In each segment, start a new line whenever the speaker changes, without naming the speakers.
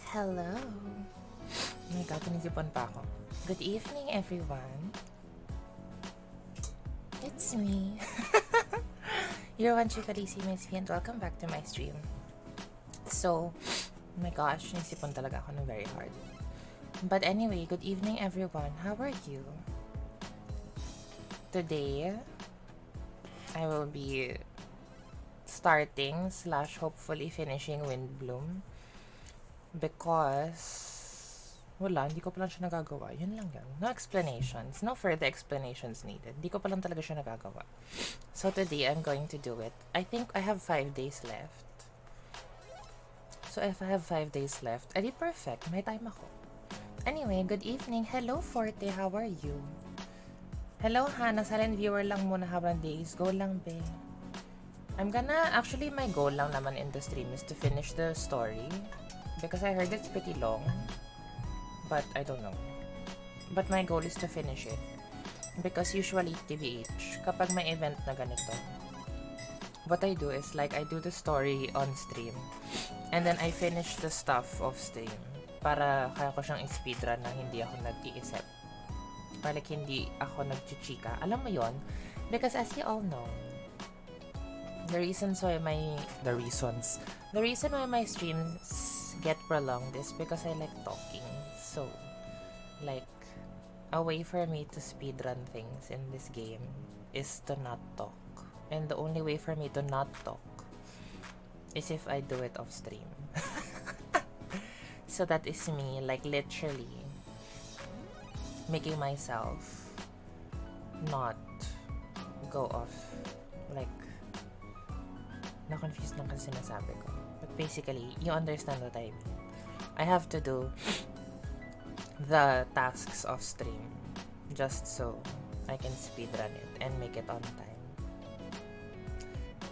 Hello. Oh my God, nanisipon pa ako. Good evening, everyone. It's me. You're one Chikarisi, Miss V, and welcome back to my stream. So, oh my gosh, nanisipon talaga ako ng very hard. But anyway, good evening, everyone. How are you? Today, I will be starting / hopefully finishing Windblume. Because wala, hindi ko pa lang siya nagagawa. Yun lang yan. No explanations. No further explanations needed. Hindi ko pa lang talaga siya nagagawa. So today, I'm going to do it. I think I have 5 days left. So if I have 5 days left, edi perfect. May time ako. Anyway, good evening. Hello, Forte. How are you? Hello, Hannah. Silent viewer lang muna habang days. Go lang, be. Actually, my goal lang naman in the stream is to finish the story. Because I heard it's pretty long. But I don't know. But my goal is to finish it. Because usually, TBH, kapag may event na ganito, what I do is like, I do the story on stream. And then I finish the stuff off stream. Para kaya ko siyang speedrun na hindi ako nag-iisip. Para like, hindi ako nag-chichika. Alam mo yon? Because as you all know, the reason why my streams get prolonged is because I like talking. So, like, a way for me to speedrun things in this game is to not talk. And the only way for me to not talk is if I do it off stream. So that is me, like, literally making myself not go off. Like, na-confused lang kasi sinasabi ko. But basically, you understand what I mean. I have to do the tasks off stream just so I can speedrun it and make it on time.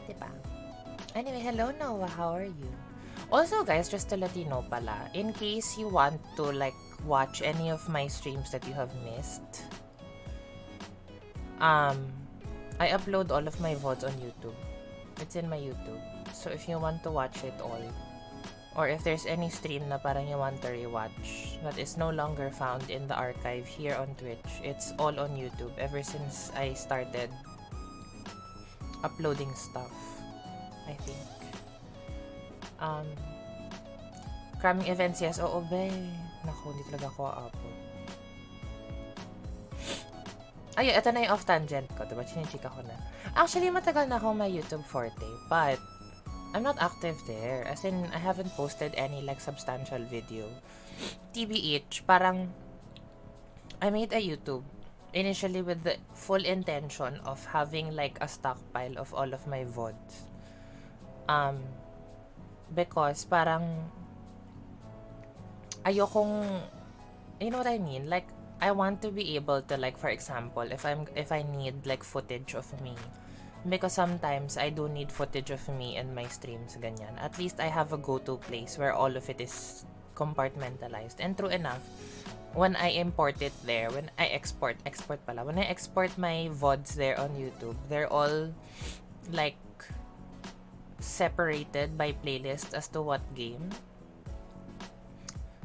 Diba? Anyway, hello Noah, how are you? Also guys, just to let you know pala, in case you want to like watch any of my streams that you have missed, I upload all of my VODs on YouTube. It's in my YouTube. So if you want to watch it all, or if there's any stream na parang you want to rewatch that is no longer found in the archive here on Twitch, it's all on YouTube ever since I started uploading stuff, I think. Cramming events, yes. Oo, be. Naku, hindi talaga ako upload. Ay, ito na yung off-tangent ko. Diba? Chinichika ko na. Actually, matagal na akong may YouTube Forte. But, I'm not active there. As in, I haven't posted any like substantial video. TBH, parang, I made a YouTube initially with the full intention of having like a stockpile of all of my VODs. Because parang, ayokong, you know what I mean? Like, I want to be able to like, for example, if I need like footage of me, because sometimes I do need footage of me in my streams, ganyan. At least I have a go-to place where all of it is compartmentalized. And true enough, when I import it there, when I export my VODs there on YouTube, they're all like separated by playlist as to what game.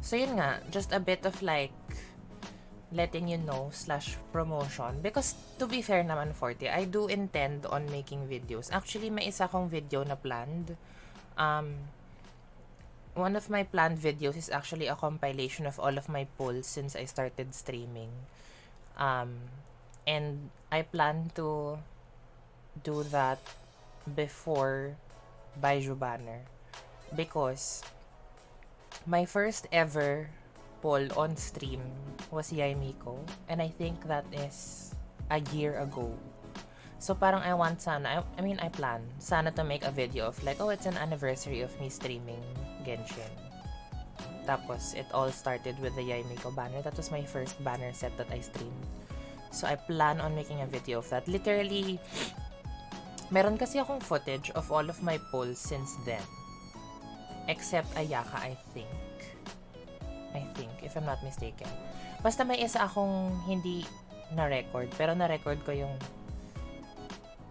So yun nga, just a bit of like letting you know / promotion. Because to be fair naman, Forte, I do intend on making videos. Actually, may isa akong video na planned. One of my planned videos is actually a compilation of all of my polls since I started streaming. And I plan to do that before Baiju Banner. Because my first ever poll on stream was Yay Miko, and I think that is a year ago. So parang I want sana, I plan sana to make a video of like, oh, it's an anniversary of me streaming Genshin. Tapos it all started with the Yay Miko banner. That was my first banner set that I streamed. So I plan on making a video of that. Literally, meron kasi akong footage of all of my polls since then. Except Ayaka, I think, if I'm not mistaken. Basta may isa akong hindi na-record, pero na-record ko yung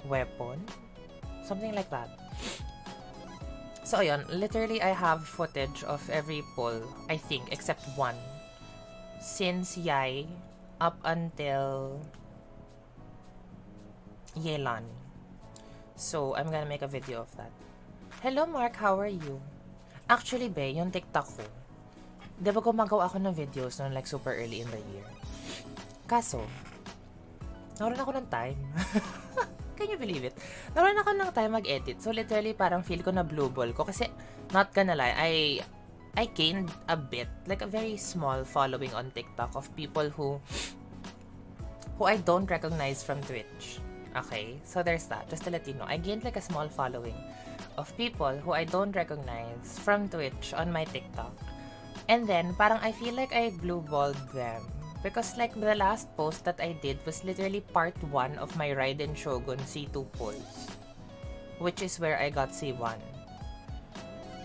weapon. Something like that. So ayun, literally I have footage of every poll, I think, except one. Since Yai up until Yelan. So I'm gonna make a video of that. Hello Mark, how are you? Actually, be, yung TikTok ko, di ba gumagawa ako ng videos noon like super early in the year? Kaso, naroon ako ng time. Can you believe it? Naroon ako ng time mag-edit. So literally parang feel ko na blue ball ko kasi not gonna lie, I gained a bit, like a very small following on TikTok of people who I don't recognize from Twitch. Okay, so there's that. Just to let you know, I gained like a small following of people who I don't recognize from Twitch on my TikTok. And then, parang I feel like I blue-balled them. Because like the last post that I did was literally part 1 of my Raiden Shogun C2 polls. Which is where I got C1.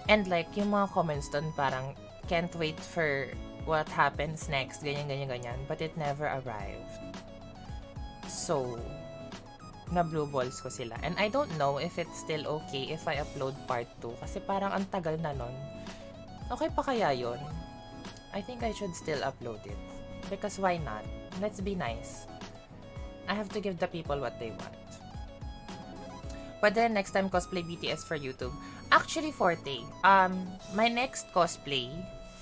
And like, yung mga comments dun parang, can't wait for what happens next, ganyan, ganyan, ganyan. But it never arrived. So, na blue balls ko sila. And I don't know if it's still okay if I upload part 2. Kasi parang ang tagal na nun. Okay pa kaya yun? I think I should still upload it. Because why not? Let's be nice. I have to give the people what they want. But then next time cosplay BTS for YouTube. Actually, Forte, my next cosplay,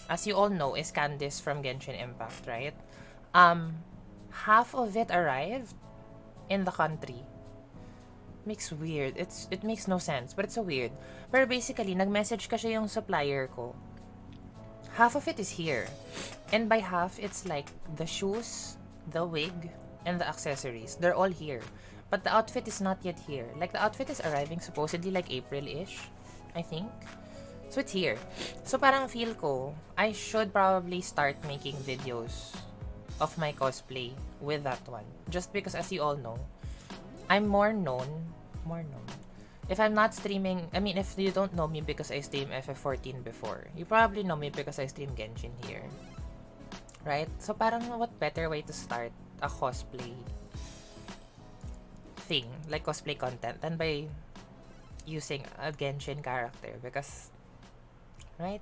as you all know, is Candice from Genshin Impact, right? Half of it arrived in the country. Makes weird. It makes no sense, but it's so weird. Pero basically, nag-message kasi yung supplier ko. Half of it is here. And by half, it's like the shoes, the wig, and the accessories. They're all here. But the outfit is not yet here. Like, the outfit is arriving supposedly like April-ish, I think. So it's here. So parang feel ko, I should probably start making videos of my cosplay with that one. Just because, as you all know, I'm more known. If I'm not streaming, I mean, if you don't know me because I stream FF14 before, you probably know me because I stream Genshin here. Right? So parang what better way to start a cosplay thing, like cosplay content, than by using a Genshin character, because, right?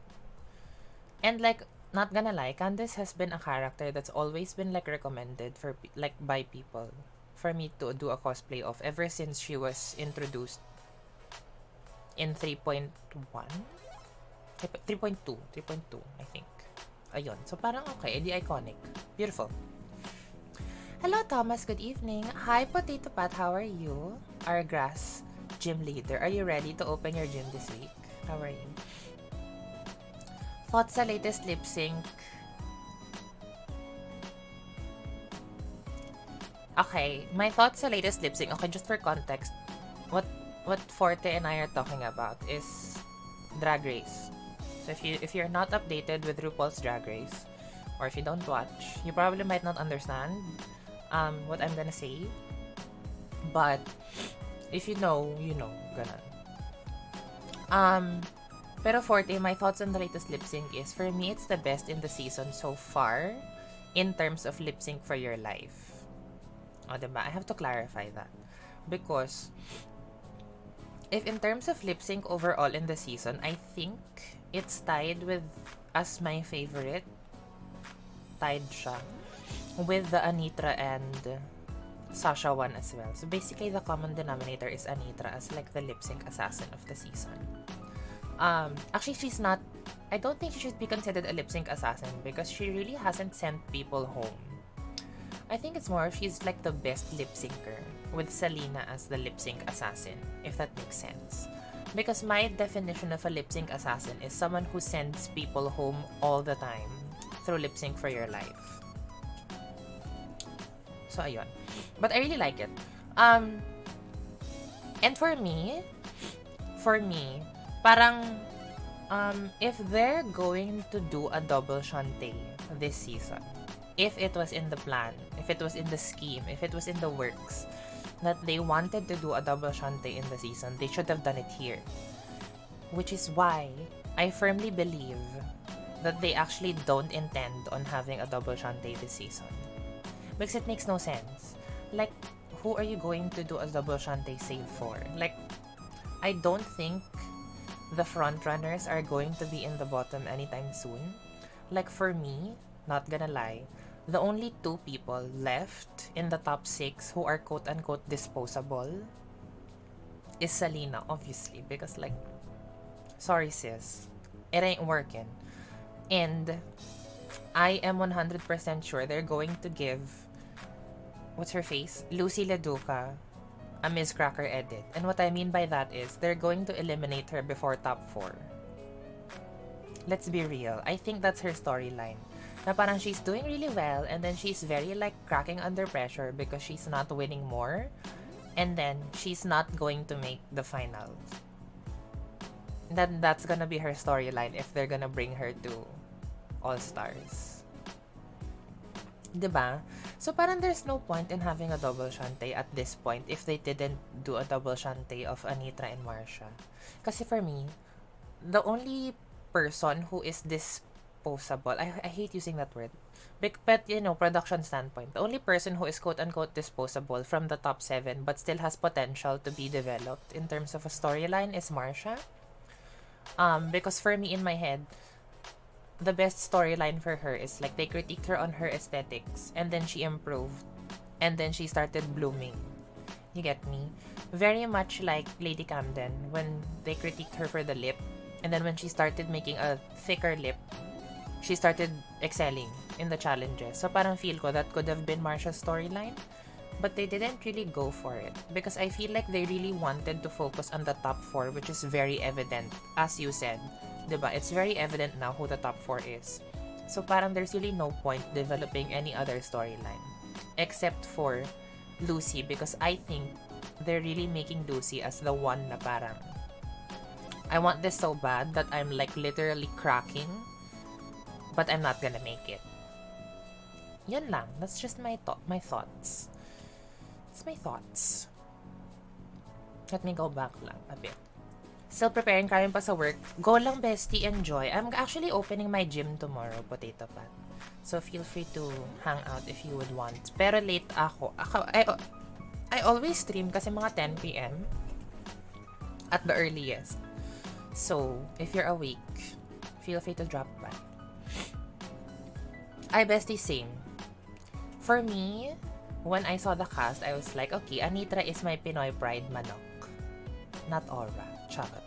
And like, not gonna lie, Candice has been a character that's always been like recommended for like by people for me to do a cosplay of ever since she was introduced in 3.1? 3.2, I think. Ayun. So parang okay, edi iconic. Beautiful. Hello Thomas, good evening. Hi Potato Pat, how are you? Our grass gym leader. Are you ready to open your gym this week? How are you? Thoughts sa latest lip sync? Okay, my thoughts sa latest lip sync. Okay, just for context, what Forte and I are talking about is Drag Race. So if you're not updated with RuPaul's Drag Race, or if you don't watch, you probably might not understand what I'm gonna say. But if you know, you know, ganun. Pero Forte, my thoughts on the latest lip sync is, for me, it's the best in the season so far in terms of lip sync for your life. O, diba? I have to clarify that. Because if in terms of lip sync overall in the season, I think it's tied with, as my favorite, tied siya with the Anitra and Sasha one as well. So basically, the common denominator is Anitra as like the lip sync assassin of the season. Actually, she's not, I don't think she should be considered a lip sync assassin because she really hasn't sent people home. I think it's more she's like the best lip syncer with Selena as the lip sync assassin, if that makes sense. Because my definition of a lip sync assassin is someone who sends people home all the time through lip sync for your life. So ayun. But I really like it. And for me, parang if they're going to do a double shante this season, if it was in the plan, if it was in the scheme, if it was in the works, that they wanted to do a double shante in the season, they should have done it here. Which is why I firmly believe that they actually don't intend on having a double shante this season. Because it makes no sense. Like, who are you going to do a double shante save for? Like, I don't think the front runners are going to be in the bottom anytime soon. Like for me, not gonna lie, the only two people left in the top 6 who are quote-unquote disposable is Selena, obviously, because like, sorry sis, it ain't working. And I am 100% sure they're going to give, what's her face? Lucy Leduca a Miss Cracker edit. And what I mean by that is, they're going to eliminate her before top 4. Let's be real. I think that's her storyline. Na parang she's doing really well, and then she's very like cracking under pressure because she's not winning more. And then she's not going to make the finals. Then that's gonna be her storyline if they're gonna bring her to All-Stars. Diba? So parang there's no point in having a double shante at this point if they didn't do a double shante of Anitra and Marsha. Kasi for me, the only person who is disposable, I hate using that word, but you know, production standpoint, the only person who is quote-unquote disposable from the top 7 but still has potential to be developed in terms of a storyline is Marsha. Because for me, in my head, the best storyline for her is like they critiqued her on her aesthetics and then she improved and then she started blooming. You get me? Very much like Lady Camden when they critiqued her for the lip, and then when she started making a thicker lip, she started excelling in the challenges. So parang feel ko that could have been Marsha's storyline, but they didn't really go for it because I feel like they really wanted to focus on the top 4, which is very evident, as you said. Diba? It's very evident now who the top 4 is. So parang there's really no point developing any other storyline except for Lucy, because I think they're really making Lucy as the one na parang I want this so bad that I'm like literally cracking, but I'm not gonna make it. Yan lang. That's just my thoughts. It's my thoughts. Let me go back lang a bit. Still preparing, kain pa sa work. Go lang, bestie, enjoy. I'm actually opening my gym tomorrow, Potato Pat. So feel free to hang out if you would want. Pero late ako. I always stream kasi mga 10 p.m. at the earliest. So, if you're awake, feel free to drop by. Ay, bestie, same. For me, when I saw the cast, I was like, okay, Anitra is my Pinoy pride manok. Not Aura. Charot.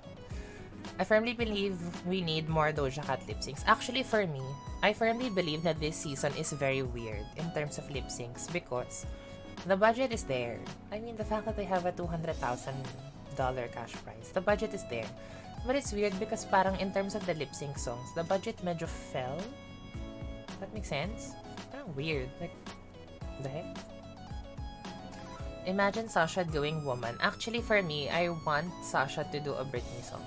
I firmly believe we need more Doja Cat lip syncs. Actually, for me, I firmly believe that this season is very weird in terms of lip syncs because the budget is there. I mean, the fact that they have a $200,000 cash prize, the budget is there. But it's weird because parang in terms of the lip sync songs, the budget medyo fell. That makes sense? Parang weird. Like, the heck? Imagine Sasha doing Woman. Actually, for me, I want Sasha to do a Britney song.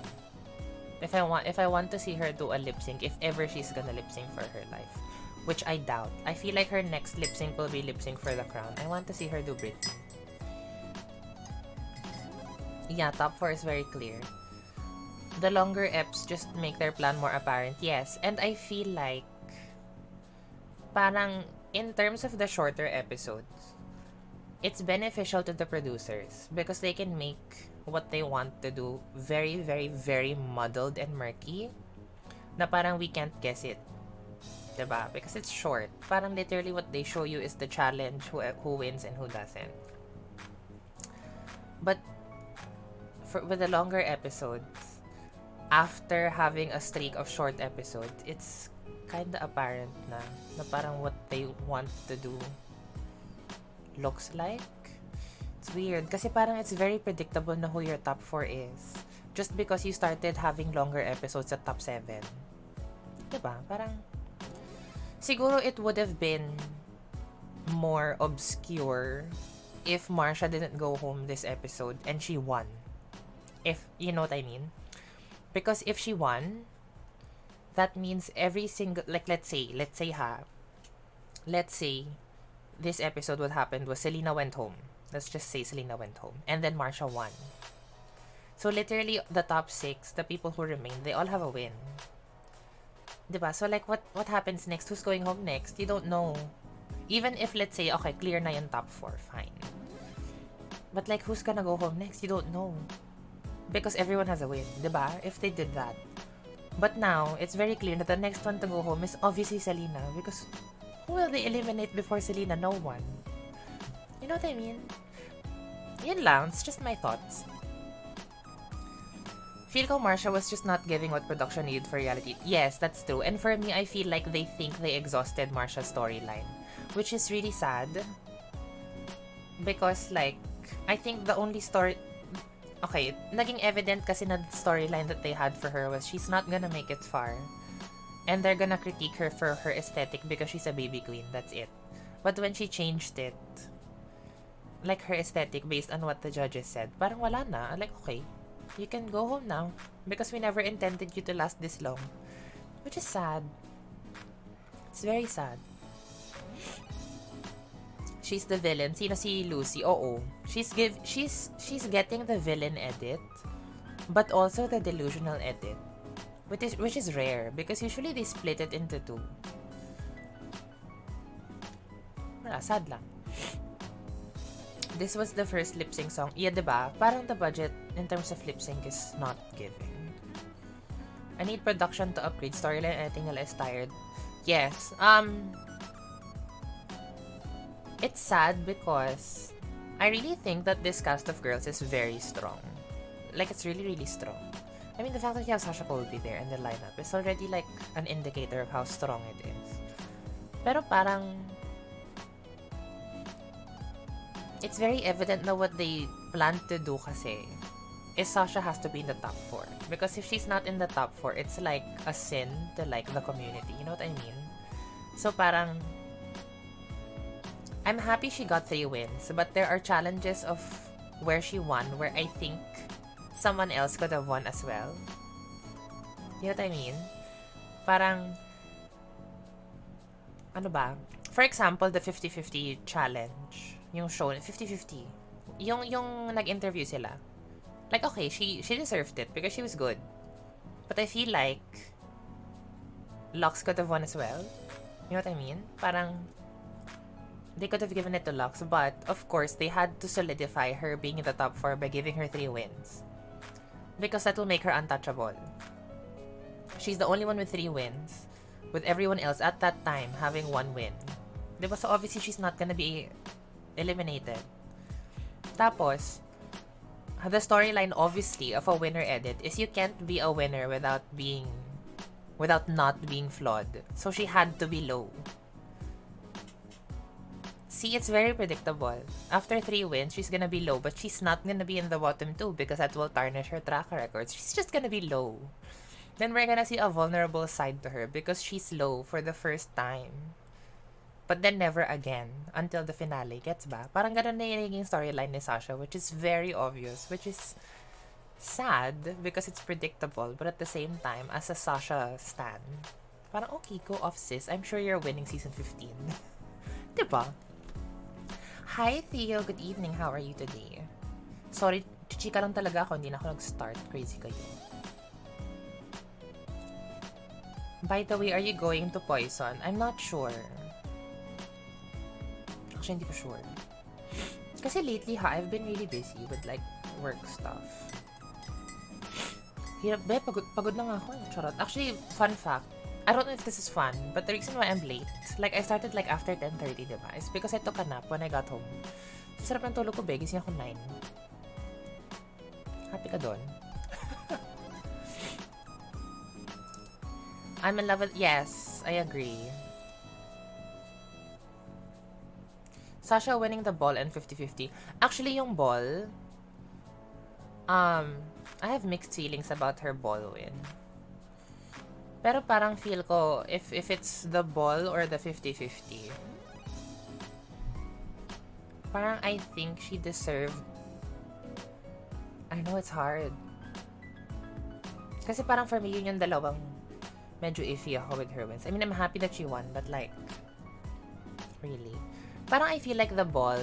If I want to see her do a lip sync, if ever she's gonna lip sync for her life, which I doubt. I feel like her next lip sync will be lip sync for the crown. I want to see her do Britney. Yeah, top 4 is very clear. The longer eps just make their plan more apparent. Yes, and I feel like parang in terms of the shorter episodes, it's beneficial to the producers because they can make what they want to do very, very, very muddled and murky na parang we can't guess it. Diba? Because it's short. Parang literally what they show you is the challenge, who wins and who doesn't. But with the longer episodes, after having a streak of short episodes, it's kinda apparent na parang what they want to do looks like. It's weird kasi parang it's very predictable na who your top 4 is just because you started having longer episodes at top 7. Diba? Parang siguro it would have been more obscure if Marsha didn't go home this episode and she won. If you know what I mean? Because if she won, that means every single, like let's say this episode, what happened was Selena went home. Let's just say Selena went home. And then Marsha won. So literally, the top 6, the people who remain, they all have a win. Diba? So like, what happens next? Who's going home next? You don't know. Even if, let's say, okay, clear na yung top 4, fine. But like, who's gonna go home next? You don't know. because everyone has a win, diba? If they did that. But now, it's very clear that the next one to go home is obviously Selena, because who will they eliminate before Selena? No one. You know what I mean? Yun lang, it's just my thoughts. Feel ko Marsha was just not giving what production needed for reality. Yes, that's true. And for me, I feel like they think they exhausted Marsha's storyline, which is really sad. Because like, I think the only story... Okay, naging evident kasi na storyline that they had for her was she's not gonna make it far. And they're gonna critique her for her aesthetic because she's a baby queen. That's it. But when she changed it, like her aesthetic based on what the judges said, parang wala na. Like, okay, you can go home now because we never intended you to last this long. Which is sad. It's very sad. She's the villain. Sino si Lucy? Oo. She's getting the villain edit, but also the delusional edit, which is rare because usually they split it into two. Wala, sad lang. This was the first lip sync song. Yeah, diba? Parang the budget in terms of lip sync is not giving. I need production to upgrade storyline. Anything nila is tired. Yes. It's sad because I really think that this cast of girls is very strong. Like, it's really, really strong. I mean, the fact that you have Sasha Colby there in the lineup is already like an indicator of how strong it is. Pero parang it's very evident na what they plan to do kasi is Sasha has to be in the top 4. Because if she's not in the top 4, it's like a sin to like the community. You know what I mean? So parang I'm happy she got 3 wins, but there are challenges of where she won where I think someone else could have won as well. You know what I mean? Parang, ano ba? For example, the 50-50 challenge. Yung show, 50-50. Yung nag-interview sila. Like, okay, she deserved it because she was good. But I feel like Lux could have won as well. You know what I mean? Parang, they could have given it to Lux, but of course, they had to solidify her being in the top 4 by giving her 3 wins. Because that will make her untouchable. She's the only one with 3 wins, with everyone else at that time having 1 win. Diba? So obviously, she's not gonna be eliminated. Tapos, the storyline obviously of a winner edit is you can't be a winner without not being flawed. So she had to be low. See, it's very predictable. After 3 wins, she's gonna be low, but she's not gonna be in the bottom 2 because that will tarnish her track records. She's just gonna be low. Then we're gonna see a vulnerable side to her because she's low for the first time. But then never again until the finale. Gets ba? Parang ganun na yung storyline ni Sasha, which is very obvious, which is sad because it's predictable, but at the same time, as a Sasha stan, parang okay, go off sis. I'm sure you're winning season 15. Diba? Hi Theo, good evening. How are you today? Sorry, chichika lang talaga ako. Hindi na ako nag-start. Crazy kayo. By the way, are you going to Poison? I'm not sure. Actually, hindi ko sure. Kasi lately, I've been really busy with like work stuff. Hirap, pagod na nga ako. Charot. Actually, fun fact. I don't know if this is fun, but the reason why I'm late, like I started like after 10:30, diba? Is because I took a nap when I got home. So, sarap ng tulog ko, be. Gising ako 9. Happy ka doon? I'm in love with... Yes, I agree. Sasha winning the ball and 50-50. Actually, yung ball, I have mixed feelings about her ball win. Pero parang feel ko, if it's the ball or the 50-50, parang I think she deserved... I know it's hard. Kasi parang for me, yun yung dalawang medyo iffy ako with her wins. I mean, I'm happy that she won, but like, really? Parang I feel like the ball,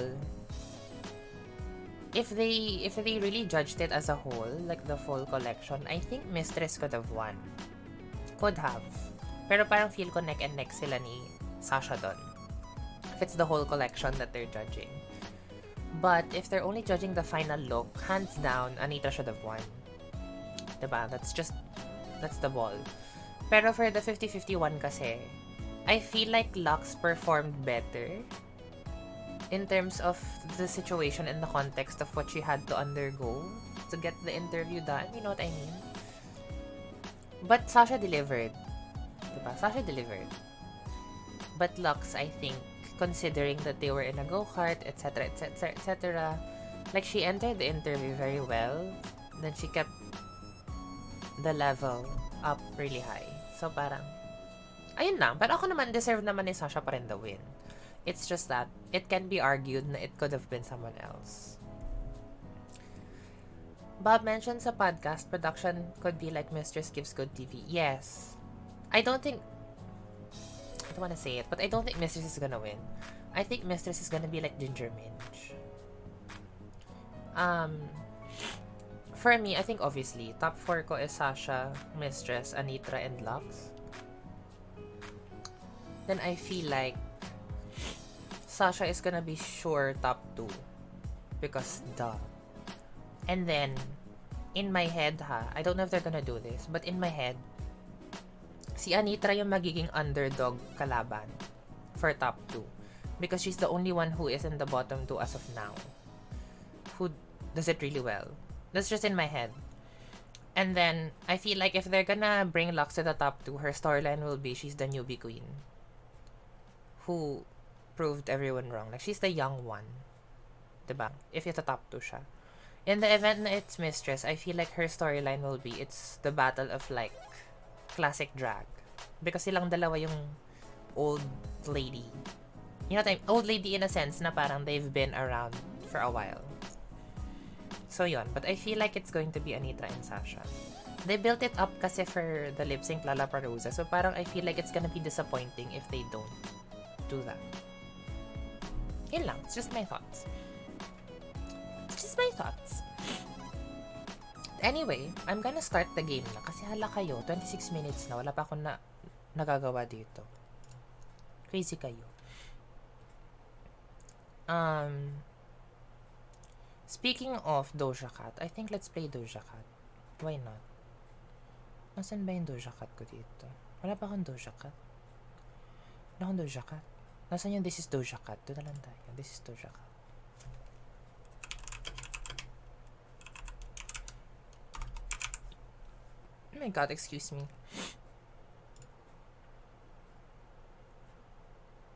if they really judged it as a whole, like the full collection, I think Mistress could have won. Could have. Pero parang feel ko neck and neck sila ni Sasha doon. If it's the whole collection that they're judging. But if they're only judging the final look, hands down, Anita should have won. Diba? That's the ball. Pero for the 50-51 kasi, I feel like Lux performed better in terms of the situation and the context of what she had to undergo to get the interview done. You know what I mean? But Sasha delivered. Diba? Sasha delivered. But Lux, I think, considering that they were in a go-kart, etc., etc., etc., like, she entered the interview very well. Then she kept the level up really high. So, parang, ayun lang. But ako naman, deserve naman ni Sasha pa rin the win. It's just that, it can be argued na it could have been someone else. Bob mentioned sa podcast, production could be like Mistress Gives Good TV. Yes. I don't want to say it, but I don't think Mistress is gonna win. I think Mistress is gonna be like Ginger Minj. For me, I think obviously, top 4 ko is Sasha, Mistress, Anitra, and Lux. Then I feel like Sasha is gonna be sure top 2. Because duh. And then, in my head I don't know if they're gonna do this, but in my head, si Anitra yung magiging underdog kalaban for top 2. Because she's the only one who is in the bottom 2 as of now. Who does it really well. That's just in my head. And then, I feel like if they're gonna bring Lux to the top 2, her storyline will be she's the newbie queen. Who proved everyone wrong. Like, she's the young one. Diba? If it's a top 2 siya. In the event na it's Mistress, I feel like her storyline will be, it's the battle of, like, classic drag. Because silang dalawa yung old lady. You know what I mean? Old lady in a sense na parang they've been around for a while. So yun. But I feel like it's going to be Anitra and Sasha. They built it up kasi for the lip sync Lollapalooza. So parang I feel like it's gonna be disappointing if they don't do that. Yun lang. It's just my thoughts. Anyway, I'm gonna start the game na. Kasi hala kayo, 26 minutes na. Wala pa akong nagagawa dito. Crazy kayo. Speaking of Doja Cat, I think let's play Doja Cat. Why not? Nasaan ba yung Doja Cat ko dito? Wala pa akong Doja Cat. Wala akong Doja Cat. Nasaan yung This is Doja Cat? Doon na lang tayo. This is Doja Cat. Oh my god, excuse me.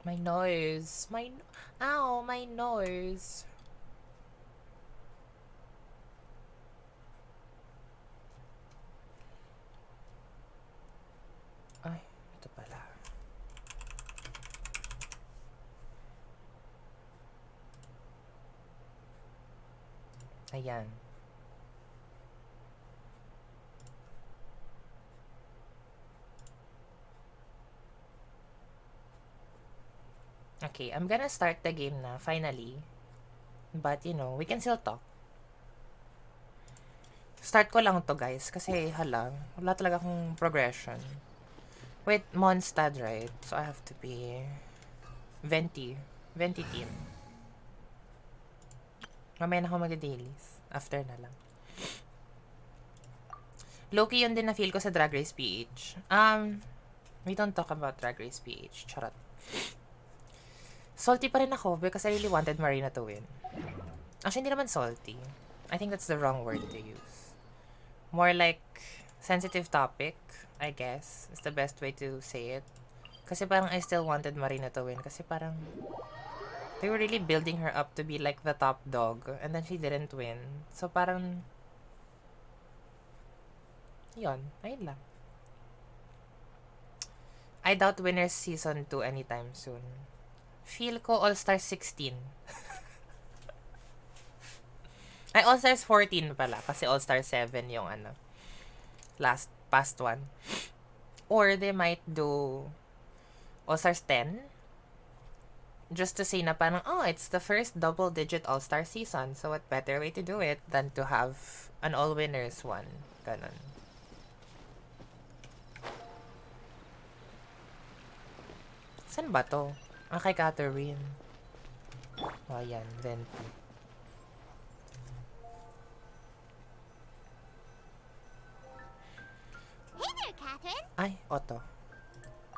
My nose. Ow, my nose. Ay, ito pala. Ayan. Okay, I'm gonna start the game na, finally. But, you know, we can still talk. Start ko lang to, guys. Kasi, hala, wala talaga akong progression. Wait, Mondstadt, right? So, I have to be Venti team. Mamaya na ako magda-dailies. After na lang. Low-key yun din na feel ko sa Drag Race PH. We don't talk about Drag Race PH. Charot. Salty pa rin ako because I really wanted Marina to win. Actually, hindi naman salty. I think that's the wrong word to use. More like sensitive topic, I guess, is the best way to say it. Kasi parang I still wanted Marina to win. Kasi parang they were really building her up to be like the top dog. And then she didn't win. So parang yun, ayun lang. I doubt Winners Season 2 anytime soon. Feel ko All-Star 16. Ay, All-Stars 14 pala. Kasi All-Star 7 yung past one. Or they might do All-Stars 10. Just to say na parang, oh, it's the first double-digit All-Star season. So what better way to do it than to have an all-winners one. Ganon. Saan ba to? Kay Catherine. O, ayan. Venti.
Catherine.
Ay, Otto.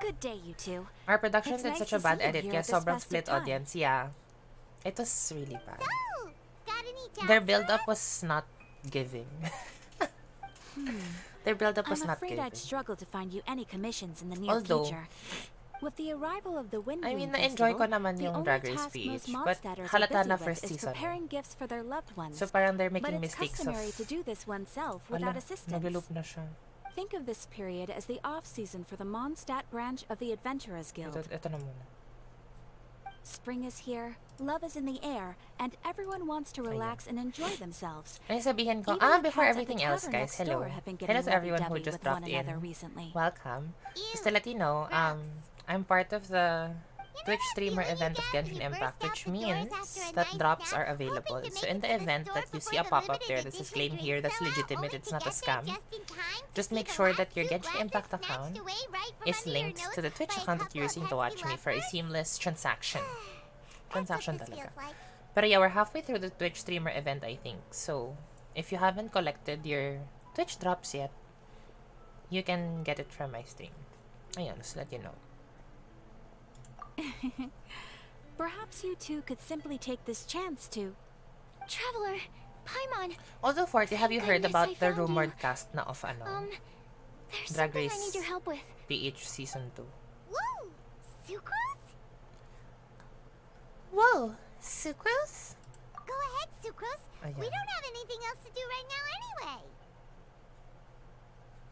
Good day, you two.
Our production
It's
did
nice
such
to
a bad
see you
edit
here
kaya
at this
sobrang
festive
split
time.
audience. Yeah. It was really bad.
So, got any jobs
Their
for
build-up
us?
was not giving. Their build-up was
I'm
not
afraid
giving.
I'd struggle to find you any commissions in the near
Although,
future. With the arrival of the Windblume
I mean, na-enjoy ko
Festival,
naman
the
yung
only
Drag Race
task most
PH. But
Mondstatters are
halata
busy
na
with
first
is
season.
preparing gifts for their loved ones.
So parang they're
But
making
it's
mistakes of...
customary to do this oneself without assistance.
nag-loop na siya.
Think of this period as the off-season for the Mondstadt branch of the Adventurers Guild.
Ito na muna.
Spring is here, love is in the air, and everyone wants to relax and enjoy themselves.
Ano sabihin ko?
Even the
Before
cats at
everything
the
else,
tavern
guys,
next
hello.
door have been
Hello
getting
to everyone who
lovey-dovey
just
with one
dropped in.
another recently.
Welcome.
Ew,
Just to let you know, I'm part of the Twitch streamer event of Genshin Impact, which means that drops are available. So in the event that you see a pop-up there that says claim here, that's legitimate, it's not a scam. Just make sure that your Genshin Impact account is linked to the Twitch account that you're using to watch me for a seamless transaction. Transaction talaga. But yeah, we're halfway through the Twitch streamer event, I think. So, if you haven't collected your Twitch drops yet, you can get it from my stream. Ayun, just let you know.
Perhaps you two could simply take this chance to...
Traveler, Paimon.
Also, Forty, have you heard
goodness,
about
I
the
found you.
rumored cast na of
There's
Drag
something
Race
I need your help with.
PH Season 2?
Woo! Sucrose?
Whoa! Sucrose?
Go ahead, Sucrose.
Ayan.
We don't have anything else to do right now anyway.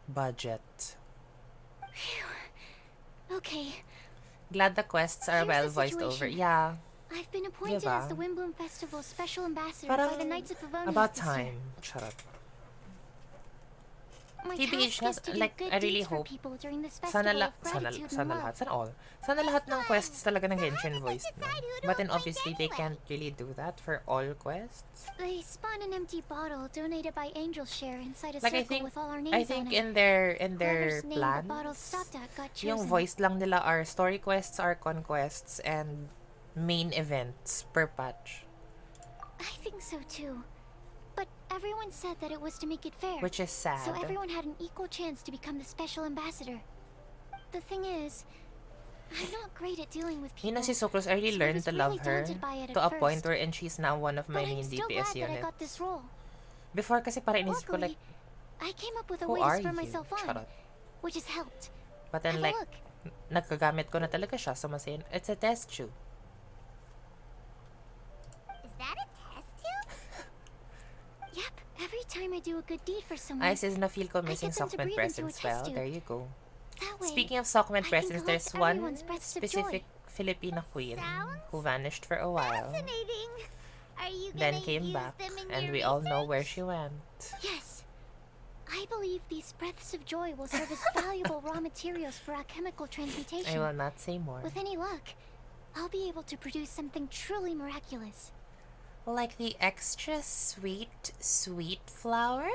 Budget.
Okay,
Glad the quests are
Here's
well
the
voiced over.
situation.
Yeah.
I've been appointed
Diba?
as the Windblume Festival's special ambassador by
Parang
the Knights of Favonius
about
this year.
time. Charot.
My
TBH
task is to do
like,
good
I really
deeds for
hope
people during this
Sana,
festival
la
of gratitude and
sana
love.
lahat, sana all. Sana lahat ng quests talaga ng Genshin voiced mo.
decide who to
But then
appoint
obviously they
anyway.
can't really do that for all quests.
They spawn an empty bottle donated by Angel Share inside a
Like
circle with all our names
I
on
think
it.
in their
Whoever's name the bottle
plans,
stopped at got
yung
chosen.
voiced lang nila are story quests, Archon quests, and main events per patch.
I think so too. But everyone said that it was to make it fair.
Which is sad.
So everyone had an equal chance to become the special ambassador. The thing is, I'm not great at dealing with people.
You know, si Sucrose, I really
so I
learned
was
to
really
love her
daunted by it
to
at
a point
first.
wherein she's now one of my
But I'm
main
still
DPS
glad that I
units.
got this role.
Before kasi parang inisip ko
Luckily,
like,
I came up with a
who
way
are
to spur
you?
myself on,
Charot.
which has helped.
But then
Have
like,
a look.
nagkagamit ko na talaga siya. So masaya, it's a test tube.
Is that a test tube? Yep. Every time I do a good deed for someone,
Ay, sis na feel ko
I
missing
get them to
Sockman
breathe into a
presence.
test
Well,
tube.
there you go.
that way,
Speaking of Sockman
I can
presence, there's
collect
one
everyone's breaths of
specific
joy.
Filipina queen
Sounds
who vanished for a while,
fascinating. Are you
then
gonna
came
use
back,
them in
and
your
we all know where
research?
she went.
Yes. I believe these breaths of joy will serve as valuable raw materials for alchemical transmutation.
I will not say more.
With any luck, I'll be able to produce something truly miraculous.
Like the extra sweet flower?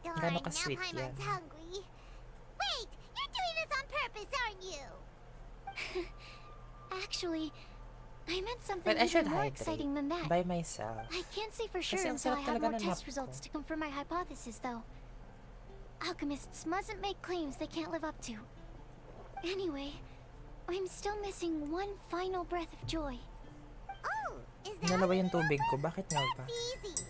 Darn,
Gano'n
now
ka-sweet yan?
Paimon's hungry. Wait, you're doing this on purpose, aren't you? Actually, I meant something
But I should
even more
hydrate
exciting than that.
by myself.
I can't say for sure
Kasi ang
until I
sarap
have
talaga
more
ng
test
nap
results
ko.
to confirm my hypothesis, though. Alchemists mustn't make claims they can't live up to. Anyway, I'm still missing one final breath of joy. Oh, is
Ano na ba yung tubig ko? Bakit nga ba?
easy?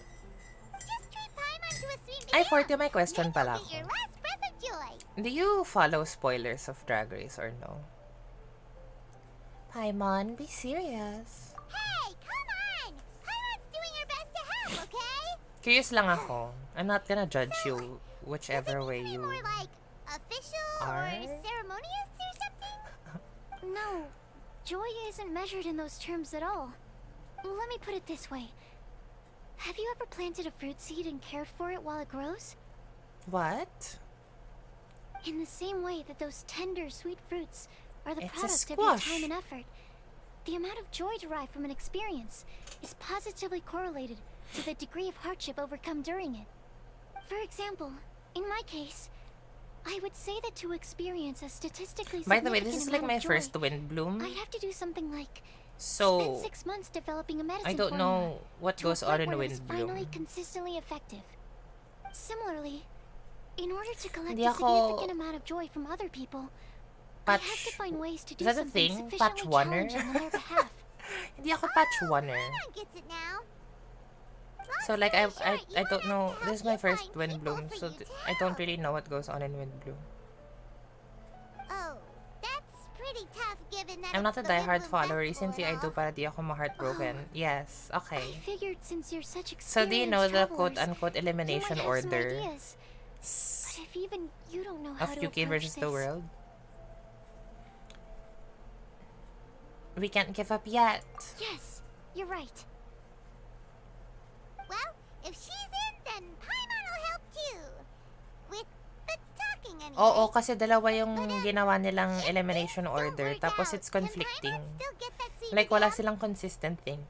Just treat Paimon to a sweet
Ay,
meal.
40, may question
Then
pala
you'll get your
ako.
last breath of joy.
Do you follow spoilers of Drag Race or no? Paimon, be serious.
Hey, come on! Paimon's doing her best to help, okay?
Curious lang ako. I'm not gonna judge you
Does it
whichever
need
way
to be
you...
more like official
are?
or ceremonious or something? No, joy isn't measured in those terms at all. Let me put it this way. Have you ever planted a fruit seed and cared for it while it grows?
What?
In the same way that those tender, sweet fruits are the
It's a
product of your
squash.
time and effort, the amount of joy derived from an experience is positively correlated to the degree of hardship overcome during it. For example, in my case, I would say that to experience a statistically
By the way,
significant
this is like
amount
my
of joy,
first Windblume.
I'd have to do something like
So,
spend 6 months developing a medicine
I don't
formula
know what
to a
goes on
point
in
where it is finally
Windblume.
consistently effective. Similarly, Similarly, in order to collect
Hindi
a
ako
significant amount of joy from other people, I have to
patch...
find ways to
Is
do
that a
something
thing? Patch
sufficiently
oner?
challenging on their behalf.
Hindi ako patch oner.
Paimon gets it now.
So like I
Long story short,
I
you
don't
want
know.
us to
This is
help
my
you
first
find
Windblume,
people
so
for you
I don't
too.
really know what goes on in Windblume.
Oh, that's pretty tough given that
I'm not a
it's the
diehard
Windblume
follower.
Festival
Recently,
and
I do
all.
para di ako ma-heartbroken. Yes,
I
okay.
figured since you're such
So do you know
experienced
the
travelers,
quote-unquote
you might
elimination
have some
order
ideas. But if even you don't know
of
how to
UK
approach
versus
this,
the world? We can't give up yet.
yes, you're right. Well, if she's in, then Paimon will help too. With the talking anyway.
Oo, kasi dalawa yung ginawa nilang elimination order.
Work
Tapos
out.
it's conflicting.
Can Paimon still get that seed
Like, wala
again?
silang consistent thing.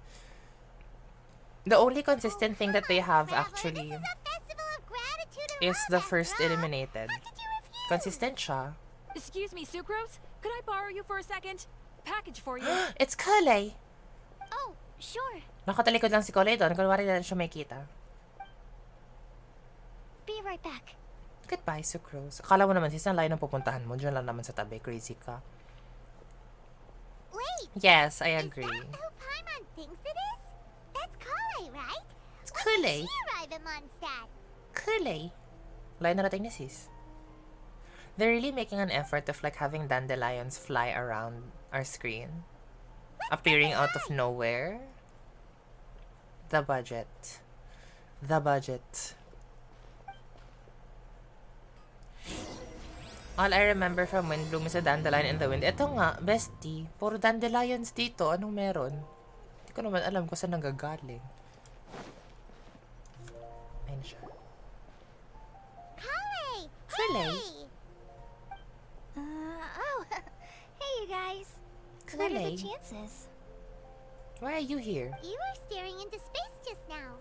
The only consistent thing that they have,
Traveler,
actually,
this is a festival of gratitude and
is
love,
the
after
first
all.
eliminated.
How could you refuse?
Consistent siya.
Excuse me, Sucrose? Could I borrow you for a second? Package for you.
It's Kulay!
Oh, sure.
Nakatalikod lang si Kulay doon. Kunwari na siya may kita.
Be right back.
Goodbye, Sucrose. Akala mo naman, sis, ang layo ng pupuntahan mo. Diyan lang naman sa tabi. Crazy ka.
Wait.
Yes, I
Is
agree.
that who Paimon thinks it is? That's Kale, right?
It's
When
Kulay.
did she arrive in Mondstadt?
Kulay. Layo na natin ni sis. They're really making an effort of like having dandelions fly around our screen. Appearing out of nowhere. The budget. The budget. All I remember from Windblume is a dandelion in the wind. Ito nga, bestie. Puro dandelions dito. Anong meron? Hindi ko naman alam kung saan nanggagaling. Ayun siya.
Kale!
Kale?
Hey! Oh, hey you guys. What are
Kale?
the chances?
Why are you here?
You were staring into space just now.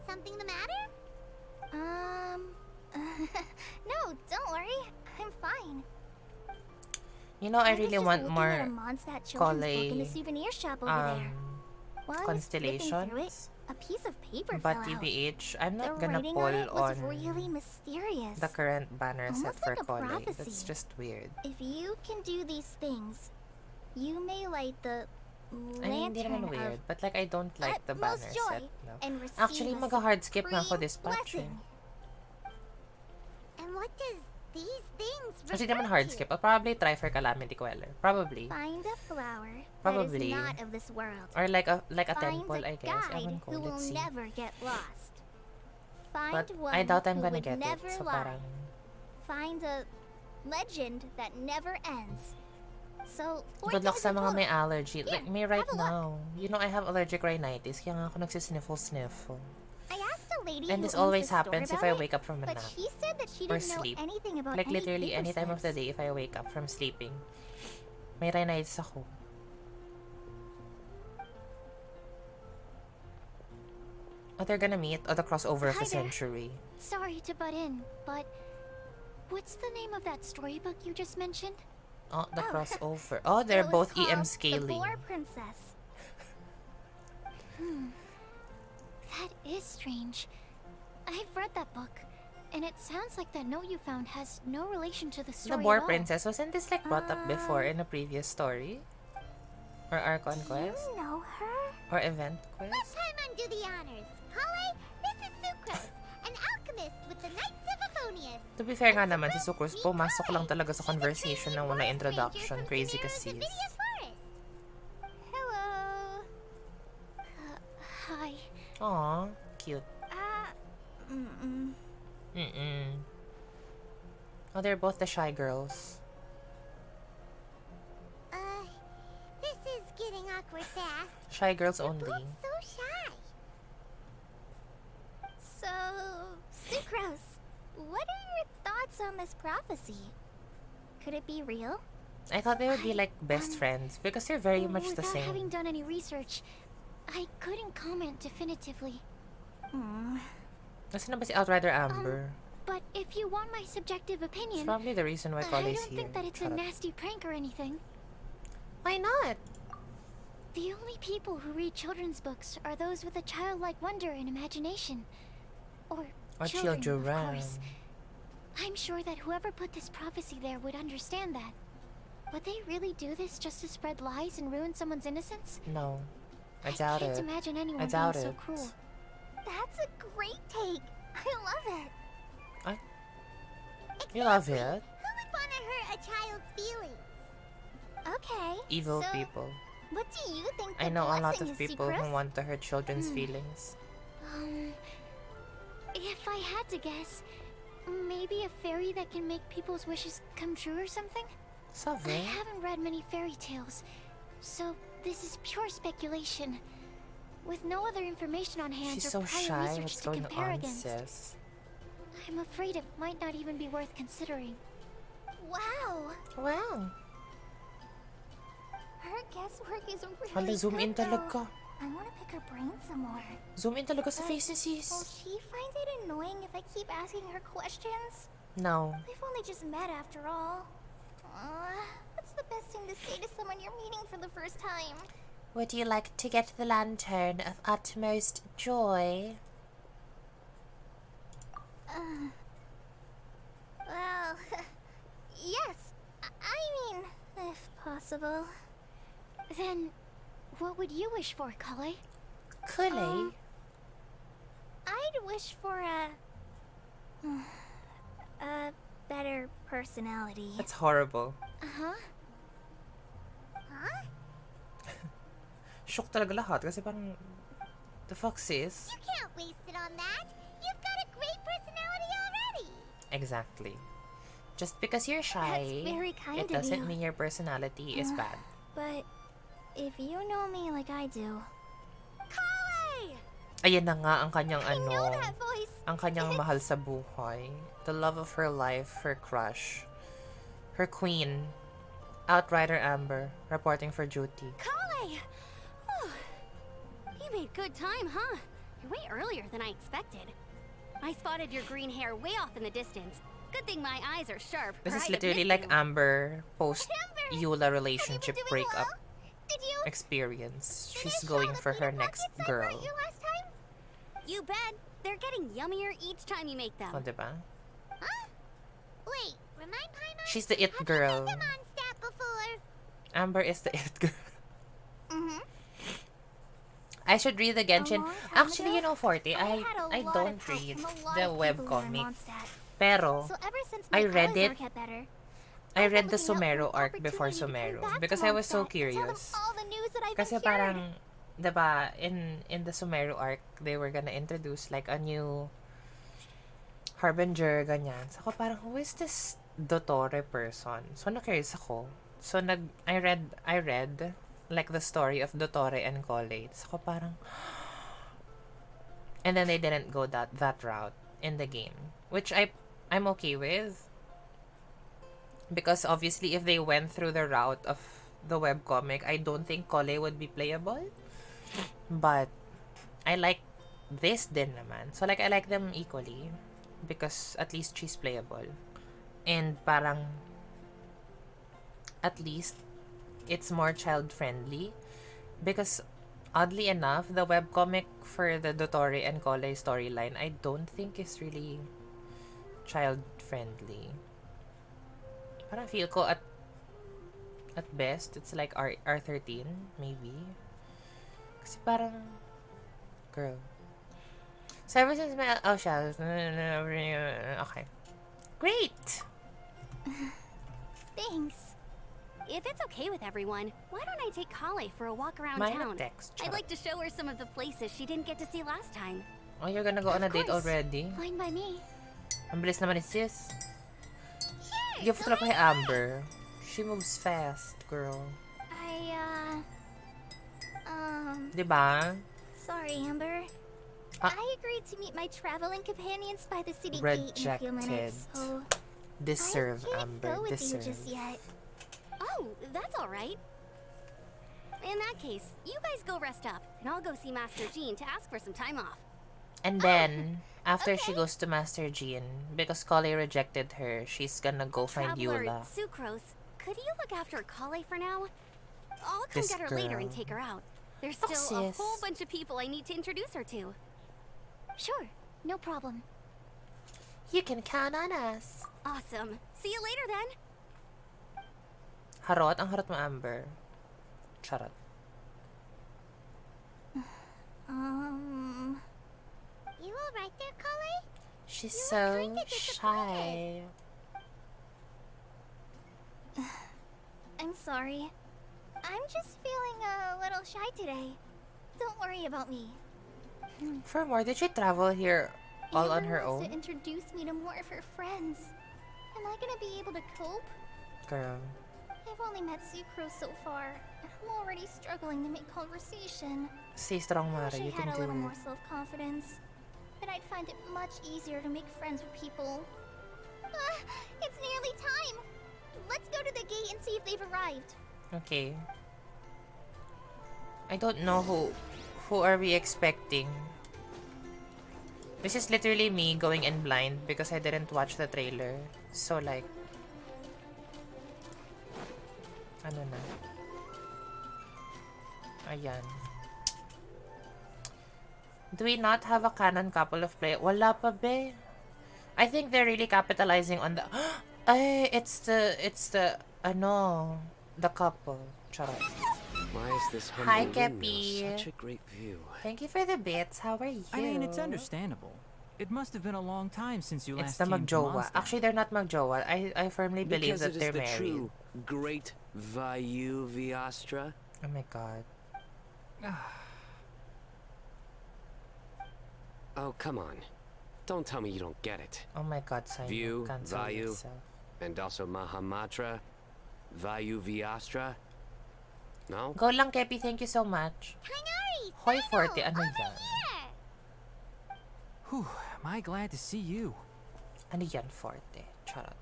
Something the matter? No, don't worry. I'm fine.
You know, I
was
really
just
want
looking at a
more
Mondstadt children's book in the
Kale,
souvenir shop over there. While I was flipping through it,
constellations.
a piece of paper
But
fell out.
TBH, I'm
The
not gonna
writing
pull
on it was
on
really mysterious.
the current banner set
Almost
for
like a
Kale.
prophecy.
That's just weird.
If you can do these things, you may light the
I mean, hindi
lantern
naman weird,
of
but like I don't like the banner
utmost joy
set. No.
and receive
Actually,
a
mag-hard skip na ako
supreme
dispatching.
blessing. And what does these things
Actually,
refer
naman hard
to?
skip. I'll probably try for Calamity Queller. Probably.
Find a flower
Probably.
that is not of this world.
Or like a
Find
temple,
a
I guess.
guide
Ewan ko,
who will
let's see.
never get lost. Find
But
one
I doubt I'm
who
gonna
would
get it.
never
So
lie.
parang...
Find a legend that never ends. So,
Good luck sa
4,000
mga may
total.
allergy.
Here,
Like me right
have a look.
now. You know, I have allergic rhinitis. Kaya nga ako nagsisniffle-sniffle.
I asked a lady
And
who
this
owns
always
the store
happens if I
about it,
wake up from a
but
nap.
she said that she
Or
didn't know
sleep.
anything about
Like
any
literally
paper
any time of the
slips.
day if I wake up from sleeping. May rhinitis ako. Oh, they're gonna meet? Oh, the crossover of
Hi
the
there.
century.
Sorry to butt in, but what's the name of that storybook you just mentioned?
Oh, the
Oh.
crossover. Oh, they're
It was
both
called
EM
The
scaling.
Boar Princess. That is strange. I've read that book, and it sounds like that note you found has no relation to the
The
story
Boar
at all.
Princess, wasn't this like brought up before in a previous story? Or Archon Quest?
You know her?
Or Event
Let
Quest?
Paimon do the honors. Kale, this is Sucrose, an alchemist with the Knights of Favonius.
To be fair nga naman, si Sucrose pumasok lang talaga sa conversation ng una introduction. Crazy kasi.
Hello. Hi.
Aw, cute.
Mm-mm.
Mm-mm. Oh, they're both the shy girls.
This is getting awkward fast.
Shy girls only.
So shy. So, Sucrose, what are your thoughts on this prophecy? Could it be real?
I thought they would be like best friends because they're very much the
Without having
same.
done any research, I couldn't comment definitively.
Nasaan na ba si Outrider Amber?
But if you want my subjective
It's
opinion,
probably the reason why
I
Kale's
don't
here.
think that it's a
Charot.
nasty prank or anything.
Why not?
The only people who read children's books are those with a childlike wonder and imagination. Or
Or
children, of
children.
course. I'm sure that whoever put this prophecy there would understand that. Would they really do this just to spread lies and ruin someone's innocence?
No. I doubt
can't
it.
imagine anyone
I doubt
being so
it.
cruel.
That's a great take. I love it.
You love it?
Who would want to hurt a child's feelings? Okay.
Evil
so,
people.
What do you think the
I know a lot
blessing
of
is,
people
Secret?
who want to hurt children's feelings.
If I had to guess, maybe a fairy that can make people's wishes come true or something? I
Save.
haven't read many fairy tales, so this is pure speculation. With no other information on hand
She's
or
so
prior
shy.
research
What's
to
going
compare
on,
against,
sis?
I'm afraid it might not even be worth considering.
Wow.
Wow.
Her guesswork is really
Hala, zoom in
good, though.
talaga.
I want to pick her brain some more.
Zoom in talaga sa face ni
Will
sis.
she find it annoying if I keep asking her questions?
No.
We've only just met after all. What's the best thing to say to someone you're meeting for the first time?
Would you like to get the lantern of utmost joy?
Well, yes. I mean, if possible.
Then, what would you wish for, Kale?
Kule?
I'd wish for a better personality.
That's horrible.
Uh-huh.
Huh?
Shock talaga lahat kasi parang... The fuck, sis?
You can't waste it on that. You've got a great personality already.
Exactly. Just because you're shy,
That's very kind
it
of
doesn't
you.
mean your personality is bad.
But if you know me like I do... Kale!
Ayan na nga ang kanyang
I know
ano,
that voice.
ang kanyang mahal sa buhay. The love of her life, her crush. Her queen. Outrider Amber, reporting for duty.
Kale! Whew. You made good time, huh? You're way earlier than I expected. I spotted your green hair way off in the distance. Good thing my eyes are sharp.
This
or
is
I'd have
literally
missed
like
you.
Amber post
Amber,
Eula
have
relationship
you been doing
breakup
well? Did you
experience.
finish
She's
all
going
the
for her
pita
next
pockets I
girl.
brought you last time?
You bet. They're getting yummier each time you make them.
O, diba?
Huh? Wait, remind Paimon?
She's the it
Have
girl.
you made them on stat before?
Amber is the it girl.
Mm-hmm.
I should read the Genshin.
long time
Actually,
ago,
you know, Forty, I
had a lot
don't
of help
read
from a lot
the
of people who are
webcomic.
Mondstadt.
Pero,
So ever since
I
my
read
powers
it.
work get better,
I
I've
read
been
the
looking out for
Sumero
an
arc before
opportunity to come
Sumero
back to
because I was so
Mondstadt and tell them
curious.
all the news that I've
Kasi
been hearing.
parang, diba, in the Sumero arc, they were gonna introduce like a new Harbinger, ganyan. So ako parang, who is this Dottore person? So na-curious ako. So I read like the story of Dottore and Collate. So ako parang, and then they didn't go that route in the game, which I'm okay with. Because obviously if they went through the route of the webcomic, I don't think Collate would be playable. But I like this din naman. So like I like them equally because at least she's playable. And parang at least it's more child friendly because oddly enough, the webcomic for the Dottore and Collei storyline I don't think is really child friendly. Parang feel ko at best it's like R13 maybe. Kasi parang girl. So ever since my okay. Great.
Thanks.
If it's okay with everyone, why don't I take Kale for a walk around
Mine
town?
text.
I'd like to show her some of the places she didn't get to see last time.
Oh, you're gonna go on a
Of
date
course.
already?
Fine by me.
Ang bilis naman ni sis.
Sure,
Give
go
it kay
ahead.
Amber. She moves fast, girl. Diba?
Sorry, Amber.
Ah.
I agreed to meet my traveling companions by the city gate in a few minutes, so
Deserve,
I can't
Amber.
go with you
Deserve.
just yet.
Oh, that's all right. In that case, you guys go rest up, and I'll go see Master Jean to ask for some time off.
And then, after she
okay.
goes to Master Jean, because Collei rejected her, she's gonna go find
Traveler
Eula.
Sucrose, could you look after Kale for now? I'll come
This
get her later and
girl.
take her out. There's
Oh,
still a
sis.
whole bunch of people I need to introduce her to.
Sure, no problem.
You can count on us.
Awesome. See you later then.
Harot? Ang harot mo, Amber. Charot.
You alright there, Kale?
She's
You look
so
kinda
shy.
I'm sorry. I'm just feeling a little shy today. Don't worry about me.
Furthermore, did she travel here all on her
Amber wants
own?
to introduce me to more of her friends. Am I gonna be able to cope?
Girl.
I've only met Sucrose so far, and I'm already struggling to make conversation.
Stay strong,
I
Mara.
wish I
You
had
can
a
do
little
it.
more self-confidence. Then I'd find it much easier to make friends with people. It's nearly time! Let's go to the gate and see if they've arrived.
Okay. I don't know who are we expecting. This is literally me going in blind because I didn't watch the trailer. So like, ano na? Ayan. Do we not have a canon couple of play? Wala pa be. I think they're really capitalizing on the ay, it's the the couple. Charot.
Why is this
Hi,
humble
Kepi.
windmill such a great view?
Thank you for the bits. How are you?
I mean, it's understandable. It must have been a long time since you
It's
last
the
came to
magjowa.
Mondstadt.
Actually, they're not magjowa. I firmly believe
Because
that
it is
they're
the
married.
true great Vayu Viastra.
Oh my god.
Oh, come on. Don't tell me you don't get it.
Oh my god, Simon.
View,
Cancel
Vayu.
yourself.
And also Mahamatra, Vayu Viastra. No?
Go lang, Kepi. Thank you so much.
Kainari!
Hoy, Forte. Ano yan?
Here!
Whew, am I glad to see you.
Ano yan, Forte? Charot.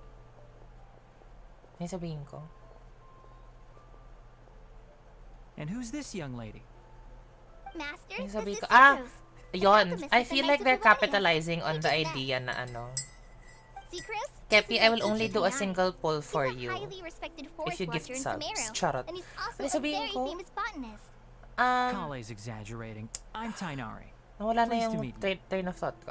May sabihin ko.
And who's this young lady?
Master,
May
this
sabihin
is
ko.
Sucrose.
Yon.
Alchemist
I
of the
feel
Knights
like
of
they're
Oblivion.
capitalizing on
We
the
just met.
idea na ano.
Sucrose,
Kepi,
this is
I
my
will only
agent,
do a
Miai.
single poll for
He's a
you.
highly respected
If
forest
you gift
watcher in
subs.
Sumeru,
Charot.
and he's also
Ano
a
sabihin
very
ko?
famous botanist.
Kale's exaggerating. I'm Tainari.
Nawala na
Pleased to
yung
meet you.
train of thought ko.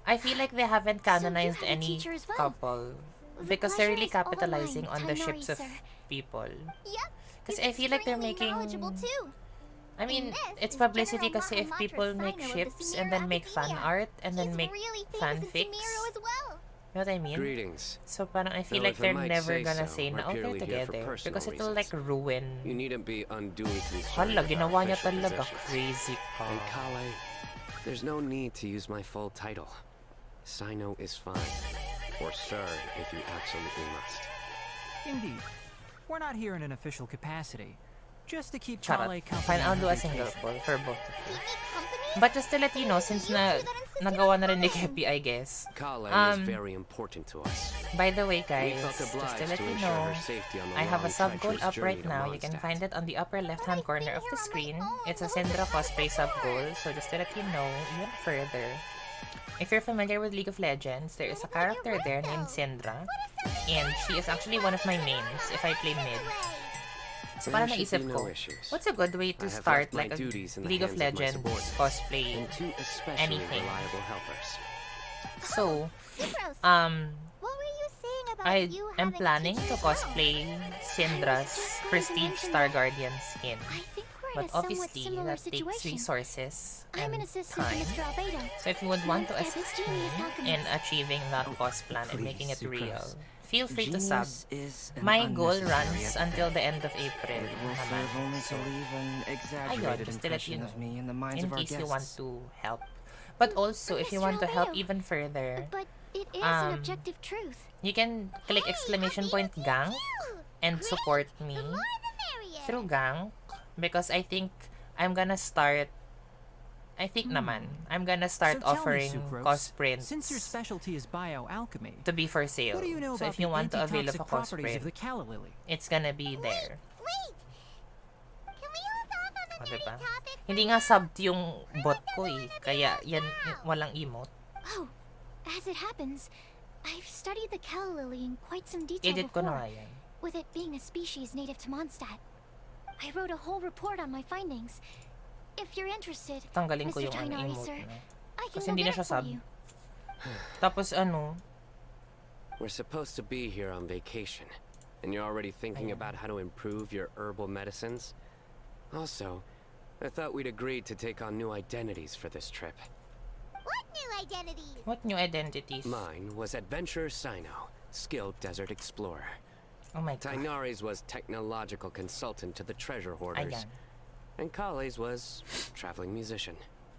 I feel like they haven't canonized
have a
any
teacher as well.
couple.
The
Because they're
pleasure
really
is all
capitalizing
mine,
on the
Tainari,
ships of
sir.
people.
Yep.
Kasi
he's
I feel like they're
extremely
making...
knowledgeable too.
I mean,
And this
it's
is
publicity
General
kasi if
Mahamatra
people make
Sino of the
ships and
Sumeru
then make fan
Academia.
art and then
He's
make
really famous in
fanfics.
Sumeru as well.
You know what I mean?
Greetings.
So parang I feel
Though
like
if I
they're
might
never
say
gonna
so,
say
we're
na okay
purely here for
together
personal
because it will like
reasons.
ruin.
You needn't be unduly concerned
Hala,
about
ginawa niya
official
talaga.
positions.
Crazy ka.
And Kale, there's no need to use my full title. Sino is fine. Or Sir, if you absolutely must.
Indeed. We're not here in an official capacity. Just to keep
Charot.
Kale company
Fine, I'll
on
do
her
a single
vacation.
poll for both of you.
Keep me company?
But just to let you know, since nagawa na rin ni Kepi, I guess.
Kale
Um,
is very important to us.
By the way,
We
guys,
felt
just
obliged
to let
to
you
ensure
know,
her safety on the
I have a
long,
sub goal
treacherous
up right
journey to
now. You can
Mondstadt.
find it on the upper left-hand
I've
corner
been
of
here
the
on my
screen.
own.
It's a
What
Syndra
the
cosplay sub
fuck?
goal. So just to let you know, even further, if you're familiar with League of Legends, there is a character there named Syndra, and she is actually one of my mains if I play mid. So
There
parang
should
naisip
be
ko,
no issues.
what's a good way to
I have
start
left my
like a
duties in the
League of
hands of my
Legends
subordinates,
cosplay?
and two especially
anything.
reliable helpers.
So,
Sucrose, what were you saying about
I
you
am
having a
planning
teacher
to
as well?
cosplay Syndra's Prestige Star Guardian skin.
I think we're
But
in a somewhat
obviously,
similar
that takes
situation.
resources
I'm an
and
assistant to
time.
Mr. Albedo.
So if you would want to
Look at
assist
this
me
genius alchemist.
in achieving that cos plan and making it
please,
real,
Sucrose.
feel free to sub.
Genius is an
My goal
unnecessary
runs
epithet.
until the end of April.
It will
naman.
serve only to
So,
leave an
ayun,
exaggerated
just to let you
impression
know,
of me in the minds
in
of our
case
guests.
you want to help. But also, if you
Mr.
want to help
Albedo.
even further,
But it is an
Um,
objective truth.
you can click exclamation point gang and support me
The more the merrier.
through gang because I think I'm gonna start. I think naman I'm gonna start
So tell me,
offering
Sucrose,
cos prints
Since your specialty is bioalchemy,
to be for sale.
what do you know
So
about
if you
the
want to avail of a
antitoxic
cos
properties
print,
of the calla lily?
it's gonna be there.
Wait! Can we hold off on the
O,
nerdy
diba?
topic for
Hindi nga subbed yung bot ko eh. Kaya yan, walang emote.
Oh, as it happens, I've studied the calla lily in quite some detail
Edit ko na nga
before,
yan.
with it being a species native to Mondstadt. I wrote a whole report on my findings. If you're interested,
Tanggalin ko
Mr.
yung
Tainari,
emote
sir,
na.
I can
Kasi
go
hindi na
get
siya
it for
sub.
you.
Tapos ano,
We're supposed to be here on vacation, and you're already thinking
Ayan.
about how to improve your herbal medicines? Also, I thought we'd agreed to take on new identities for this trip.
What new identities?
What new identities?
Mine was Adventurer Sino, skilled desert explorer.
Oh my god.
Tainari's was technological consultant to the treasure hoarders.
Ayan.
And Kale's was traveling musician.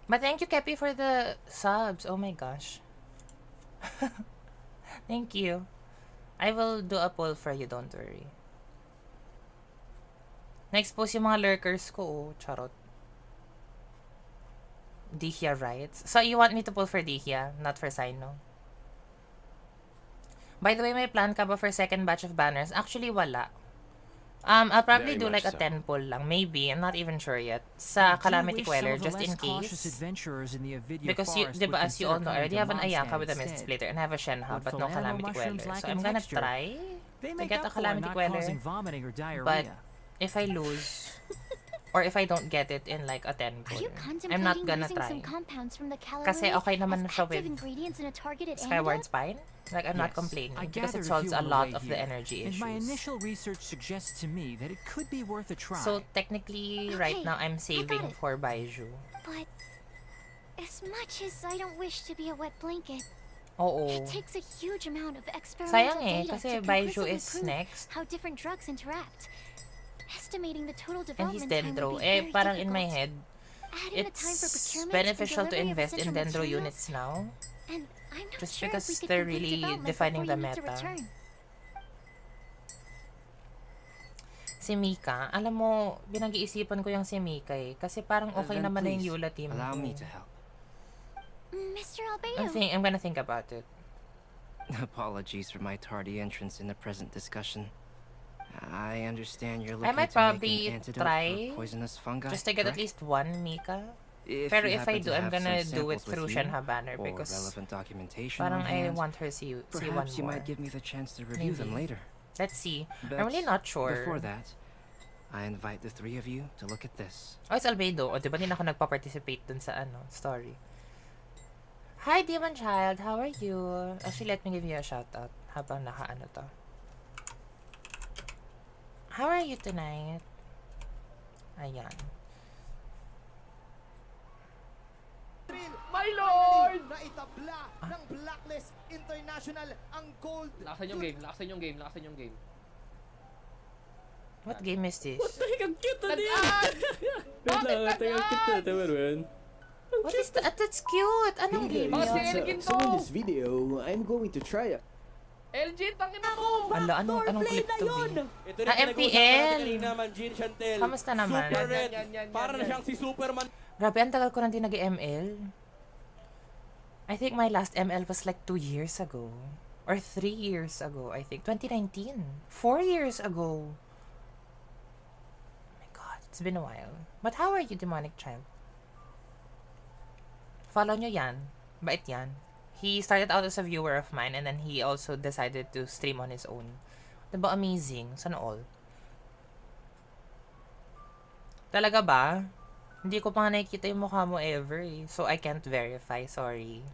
But thank you, Kepi, for the subs. Oh my gosh. Thank you. I will do a poll for you, don't worry. Na-expose yung mga lurkers ko, oh. Charot. Dihya writes. So, you want me to pull for Dihya, not for Sino? By the way, may plan ka ba for second batch of banners? Actually, wala. I'll probably
Very
do like a
much so.
10 pull lang. Maybe. I'm not even sure yet. Sa Calamity Queller, just in case. Because you, diba, as you all know, I already have an Ayaka with a Mist Splitter and I have a Shenha, but no Calamity Queller. So I'm gonna try to get a Calamity Queller. But if I lose, or if I don't get it in like a 10
Are
pull,
you
I'm not
contemplating
gonna
using
try.
some compounds from the
Kasi
calorie
okay naman na
as
siya
active
with
ingredients in a targeted
Skyward
antidote?
Spine. Like, I'm not complaining
I
because it
gathered
solves
few
a
on the
lot
way
of the
here,
energy
and
issues.
my initial research suggests to me that it could be worth a try.
So technically, right
Okay,
now I'm
I got
saving
it.
for Baiju.
But as much as I don't wish to be a wet blanket,
Oo.
it takes a huge amount of experimental
Sayang eh,
data
kasi
to
Baiju
conclusively
is
prove
next.
how different drugs interact. Estimating the total
And he's
development time
Dendro.
would be
Eh,
very
parang in my
difficult.
head,
Adding the time for
it's
procurement
beneficial
and
to
delivery of
invest in
essential
Dendro
materials,
units now.
And I'm not
Just
sure
because
if we could
they're
complete
really
development
defining
before
the
you need to
meta.
return.
Si Mika, alam mo, binag-iisipan ko yung si Mika eh. Kasi parang okay
Then
naman na yung
please,
Eula team
allow
ko.
me to help.
Mr. Albedo,
I'm gonna think about it.
Apologies for my tardy entrance in the present discussion. I understand you're
I
looking
might
to make
probably
an antidote
try
for poisonous fungi,
just to get at
correct?
least one Mika.
If
Pero
you
if I
happen
do,
to
I'm
have
gonna
some
do it
samples with
through
you,
Shenha Banner
or
because
relevant documentation
parang
on
I
hand,
want her see one
perhaps you
more.
might give me the chance to review them
Maybe.
later.
Let's see.
But
I'm really not sure.
before that, I invite the three of you to look at this.
Oh, it's Albedo. O, di ba din ako nagpa-participate dun sa story. Hi, Demon Child. How are you? Actually, let me give you a shoutout habang naka-ano to. How are you tonight? Ayan.
My Lord! Na itabla ng Blacklist International ang gold.
Lakasan yung game, lakasan yung game, lakasan yung game.
What game is this?
Ang cute na din! Wait lang, ang cute na, tama ba yun?
What is that? That's cute! Anong game
Bakit
yun?
sinigin
So in
to?
this video, I'm going to try it.
LG, tangin mo!
Ala, anong clip to be?
Ito na
MPL!
natin kanina, Manjin, Chantel.
Kamusta naman?
Super Red.
Yan.
Para na siyang si Superman.
Grabe, ang tagal ko nang di nag-ML. I think my last ML was like 2 years ago. Or 3 years ago, I think. 2019. 4 years ago. Oh my god, it's been a while. But how are you, Demonic Child? Follow nyo yan. Bait yan. He started out as a viewer of mine and then he also decided to stream on his own. Diba amazing? Sana all. Talaga ba? Hindi ko pa nga nakikita yung mukha mo ever eh. So I can't verify, sorry.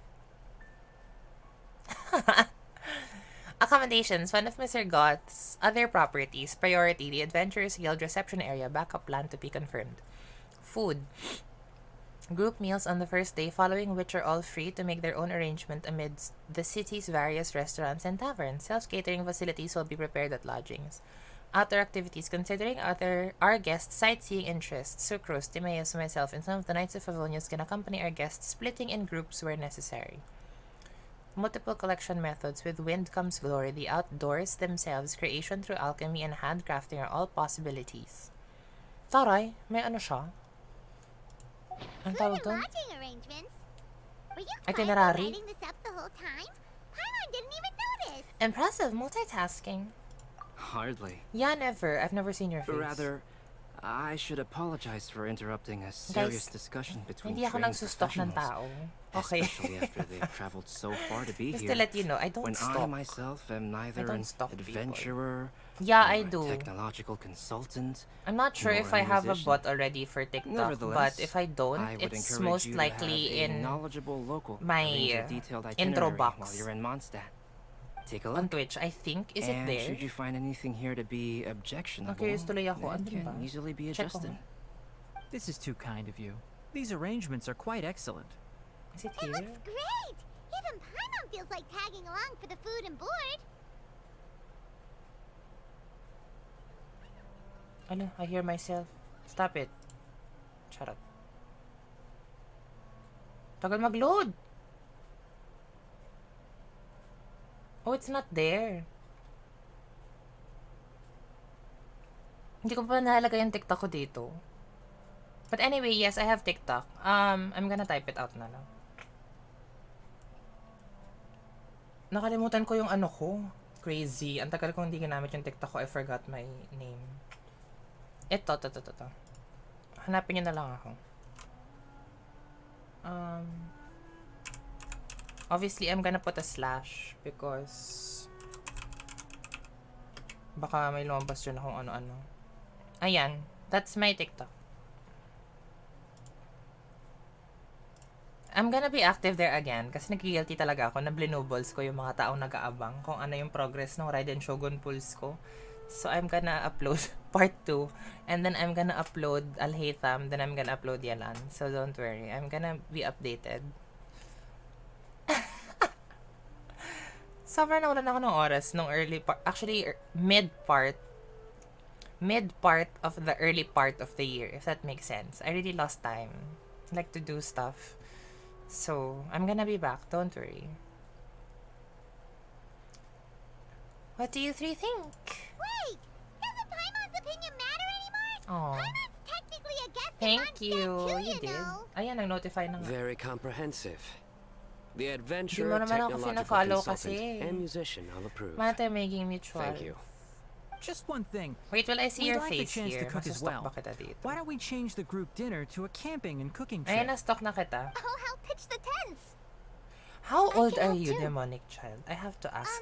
Accommodations. One of Mr. Goth's other properties. Priority. The Adventurers Guild reception area. Backup plan to be confirmed. Food. Group meals on the first day, following which are all free to make their own arrangement amidst the city's various restaurants and taverns. Self-catering facilities will be prepared at lodgings. Outdoor activities. Considering our guests' sightseeing interests, Sucrose, Timaeus, myself, and some of the Knights of Favonius can accompany our guests, splitting in groups where necessary. Multiple collection methods. With wind comes glory. The outdoors themselves, creation through alchemy and handcrafting are all possibilities. Taray, may ano siya? Ang
Food
tawag
and
doon?
lodging arrangements. Were you
Itinerary?
writing this up the whole time? Paimon didn't even notice.
Impressive multitasking.
Hardly.
Yeah, never. I've never seen your face.
Rather, I should apologize for interrupting a serious discussion between
hindi ako
trained
nagsustok ng
professionals.
tao. Okay.
Especially after they've traveled so far to be
Just
here.
to let you know, I don't
when I
stalk.
myself am neither
don't
an
stalk people.
adventurer
Yeah,
nor
I
a
do.
technological consultant.
I'm not sure
nor
if I have a
musician.
bot already for TikTok, but
Nevertheless,
if I don't,
I would
it's
encourage
most
you to
likely
have a
in
knowledgeable local
my
arrange a detailed
intro
itinerary
box.
while you're in Mondstadt. Take a
on
look.
Twitch, I think. Is it
And
there?
should you find anything here to be objectionable,
Curious tuloy ako.
it
Andun ba?
can easily be
Check ko
adjusted.
nga.
This is too kind of you. These arrangements are quite excellent.
Is it
It
here?
looks great! Even Paimon feels like tagging along for the food and board.
Ano? I hear myself. Stop it. Charot. Tagal mag-load. Oh, it's not there. Hindi ko pa nahalagay yung TikTok ko dito. But anyway, yes, I have TikTok. I'm gonna type it out na lang. Nakalimutan ko yung ano ko. Crazy. Ang tagal ko hindi ginamit yung TikTok ko. I forgot my name. Ito. Hanapin nyo na lang ako. Obviously, I'm gonna put a slash because baka may lumabas yun akong ano-ano. Ayan. That's my TikTok. I'm gonna be active there again kasi nag-guilty talaga ako na blinuballs ko yung mga taong nag-aabang kung ano yung progress ng Raiden Shogun Pulse ko. So, I'm gonna upload part 2 and then I'm gonna upload Alhaitham, then I'm gonna upload Yalan. So, don't worry. I'm gonna be updated. Sobrang nawalan ako ng oras nung early part. Actually, mid part of the early part of the year, if that makes sense. I really lost time. I like to do stuff. So, I'm gonna be back. Don't worry. What do you three think?
Wait! Doesn't Paimon's opinion matter anymore?
Oh,
Paimon's technically a guest in
thank
Mondstadt
you.
too,
You did.
know.
Ayan, nag-notify na nga.
Very comprehensive. The
Di
adventurer,
mo naman ako
technological
fina-follow
consultant,
kasi.
and musician all approve.
Mata making mutual.
Thank you.
Just one thing.
Wait, will I see
We'd
your
like the
face
chance
here?
to cook as
Masastok
well.
ba kita dito?
Why don't we change the group dinner to a camping and cooking
Ayan,
trip?
na-stock na kita.
I'll help pitch the tents.
How
I
old
can
are
help
you,
too.
demonic child? I have to ask.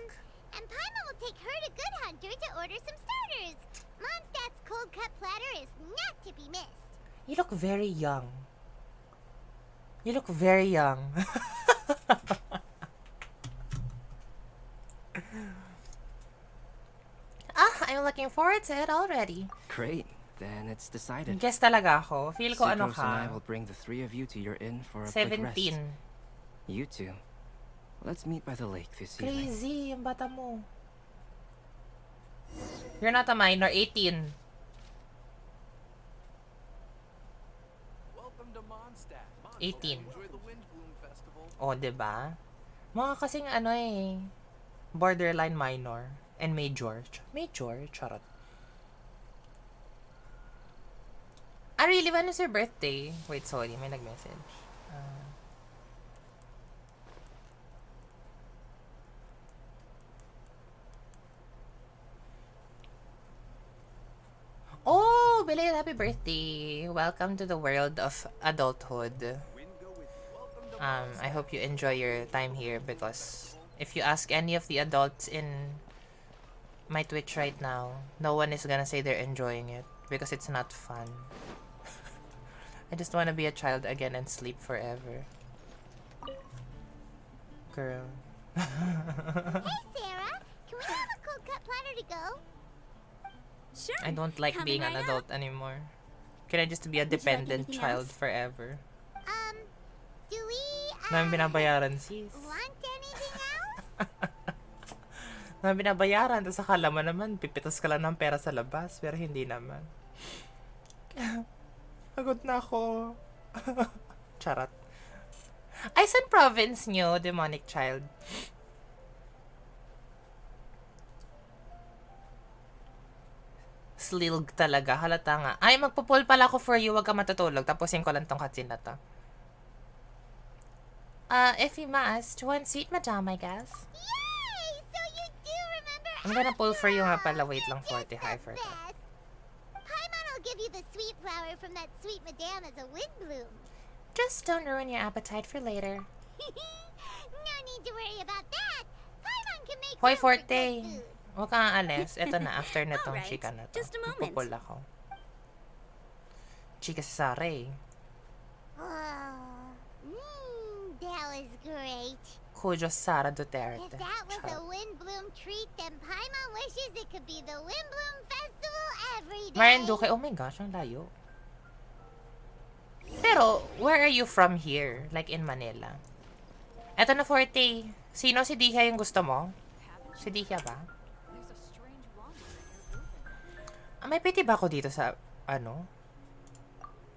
And Paimon will take her to Good Hunter to order some starters. Mondstadt's cold cut platter is not to be missed.
You look very young. You look very young. I'm looking forward to it already.
Great. Then it's decided.
Guess talaga ako. Feel ko ano
Sucrose and I
ka.
will bring the three of you to your inn for a quick
17.
rest. You two. Let's meet by the lake this evening.
Crazy, yung bata mo. You're not a minor, 18.
Welcome to Mondstadt.
18.
Enjoy the Windblume Festival.
O, diba? Mga kasing ano eh, borderline minor and major. Major? Charot. Ah, really? When is your birthday? Wait, sorry. May nag-message. Oh, belated happy birthday. Welcome to the world of adulthood. I hope you enjoy your time here because if you ask any of the adults in my Twitch right now, no one is gonna say they're enjoying it because it's not fun. I just want to be a child again and sleep forever. Girl.
Hey, Sarah! Can we have a cold cut platter to go?
Sure.
I don't like
Coming
being an
right
adult anymore. Can I just be a
Would you like
dependent
anything
child
else?
forever?
Do we,
Namin binabayaran, sis.
want anything else?
Namin binabayaran, tapos akala mo naman, pipitas ka lang ng pera sa labas, pero hindi naman. Pagod na ako. Charot. Ay, saan province nyo, demonic child? Slilg talaga, halata nga. Ay, magpupul pala ako for you, wag ka matutulog. Tapusin ko lang tong cutscene na to. If you must, one sweet madam, I guess.
Yay! So you do remember
I'm gonna pull for you nga
Apple.
pala. Wait lang,
You're
40
just
high
the
for that.
best. Paimon will give you the sweet flower from that sweet madame as a Windblume.
Just don't ruin your appetite for later.
No need to worry about that. Paimon can make
Hoy,
room for good
Forte.
food.
Huwag kang aalis. Ito na, after na tong
Alright,
chika na to.
just a moment.
Magpupul ako. Chika si Sara eh.
Oh, that was great.
Cujo Sara Duterte.
If that was a Windblume treat, then Paimon wishes it could be the Windblume Festival every day.
Marinduque, oh my gosh, ang layo. Pero, where are you from here? Like in Manila? Eto na, Forte. Sino si Diha yung gusto mo? Si Diha ba? May pity ba ako dito sa, ano?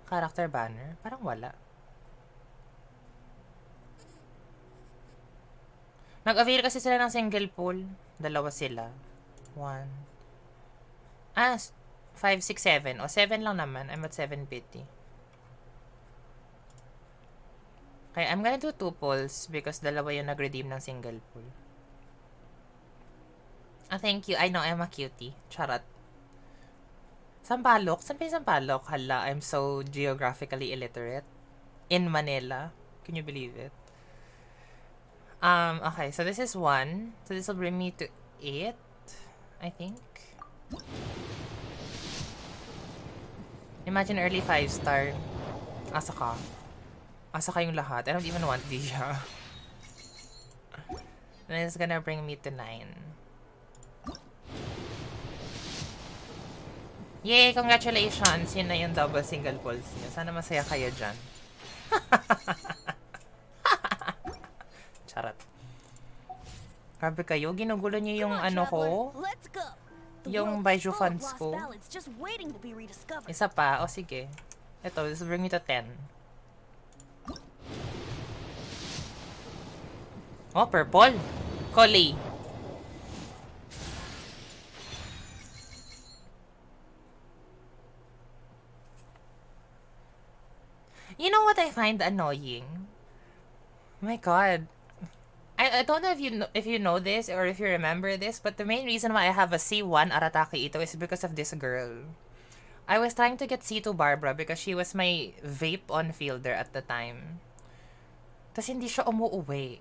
Character banner? Parang wala. Nag-avail kasi sila ng single pool. Dalawa sila. 1. 5, 6, 7. O, 7 lang naman. I'm at 750. Okay, I'm gonna do 2 pulls because dalawa yung nag-redeem ng single pool. Ah, thank you. I know, I'm a cutie. Charot. Sampalok? Saan pa yung Sampalok? Hala, I'm so geographically illiterate. In Manila. Can you believe it? Okay, so this is 1. So this will bring me to 8, I think. Imagine early 5-star. Asa ka? Asa kayong lahat? I don't even want Disha. Then it's gonna bring me to 9. Yay! Congratulations! Yun na yung double single pulse niyo. Sana masaya kayo dyan. Charot. Grabe kayo. Ginugulo niyo yung ano ko. Yung Baiju funds ko. Isa pa. O sige. Ito, this will bring me to 10. Oh, purple. Collie. You know what I find annoying? My God. I don't know if you know this or if you remember this, but the main reason why I have a C1 Arataki Ito is because of this girl. I was trying to get C2 Barbara because she was my vape on fielder at the time. Tapos hindi siya umuuwi.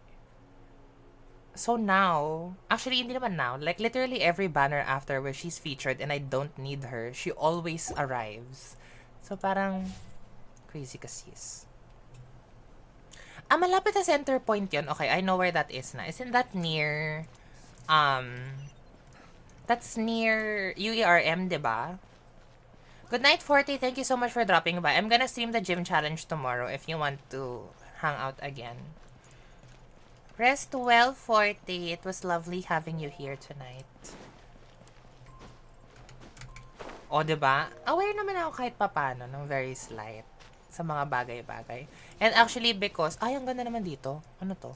So now, actually hindi naman now, like literally every banner after where she's featured and I don't need her, she always arrives. So parang crazy kasis. Ah, malapit sa center point yun. Okay, I know where that is na. Isn't that near, that's near UERM, diba? Good night, Forte. Thank you so much for dropping by. I'm gonna stream the gym challenge tomorrow if you want to hang out again. Rest well, Forte. It was lovely having you here tonight. O, diba? Aware naman ako kahit papano ng very slight sa mga bagay-bagay. And actually, because... Ay, ang ganda naman dito. Ano to?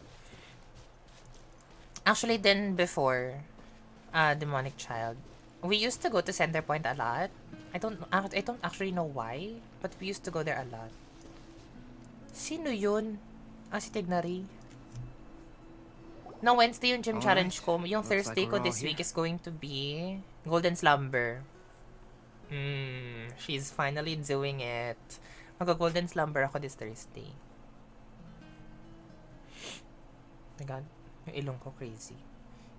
Actually, then before Demonic Child, we used to go to Center Point a lot. I don't actually know why, but we used to go there a lot. Sino yun? Ah, si Tignari. No, Wednesday yung gym challenge ko. Yung Thursday ko this week is going to be Golden Slumber. She's finally doing it. Mag-Golden Slumber ako this Thursday. Oh my God. Yung ilong ko crazy.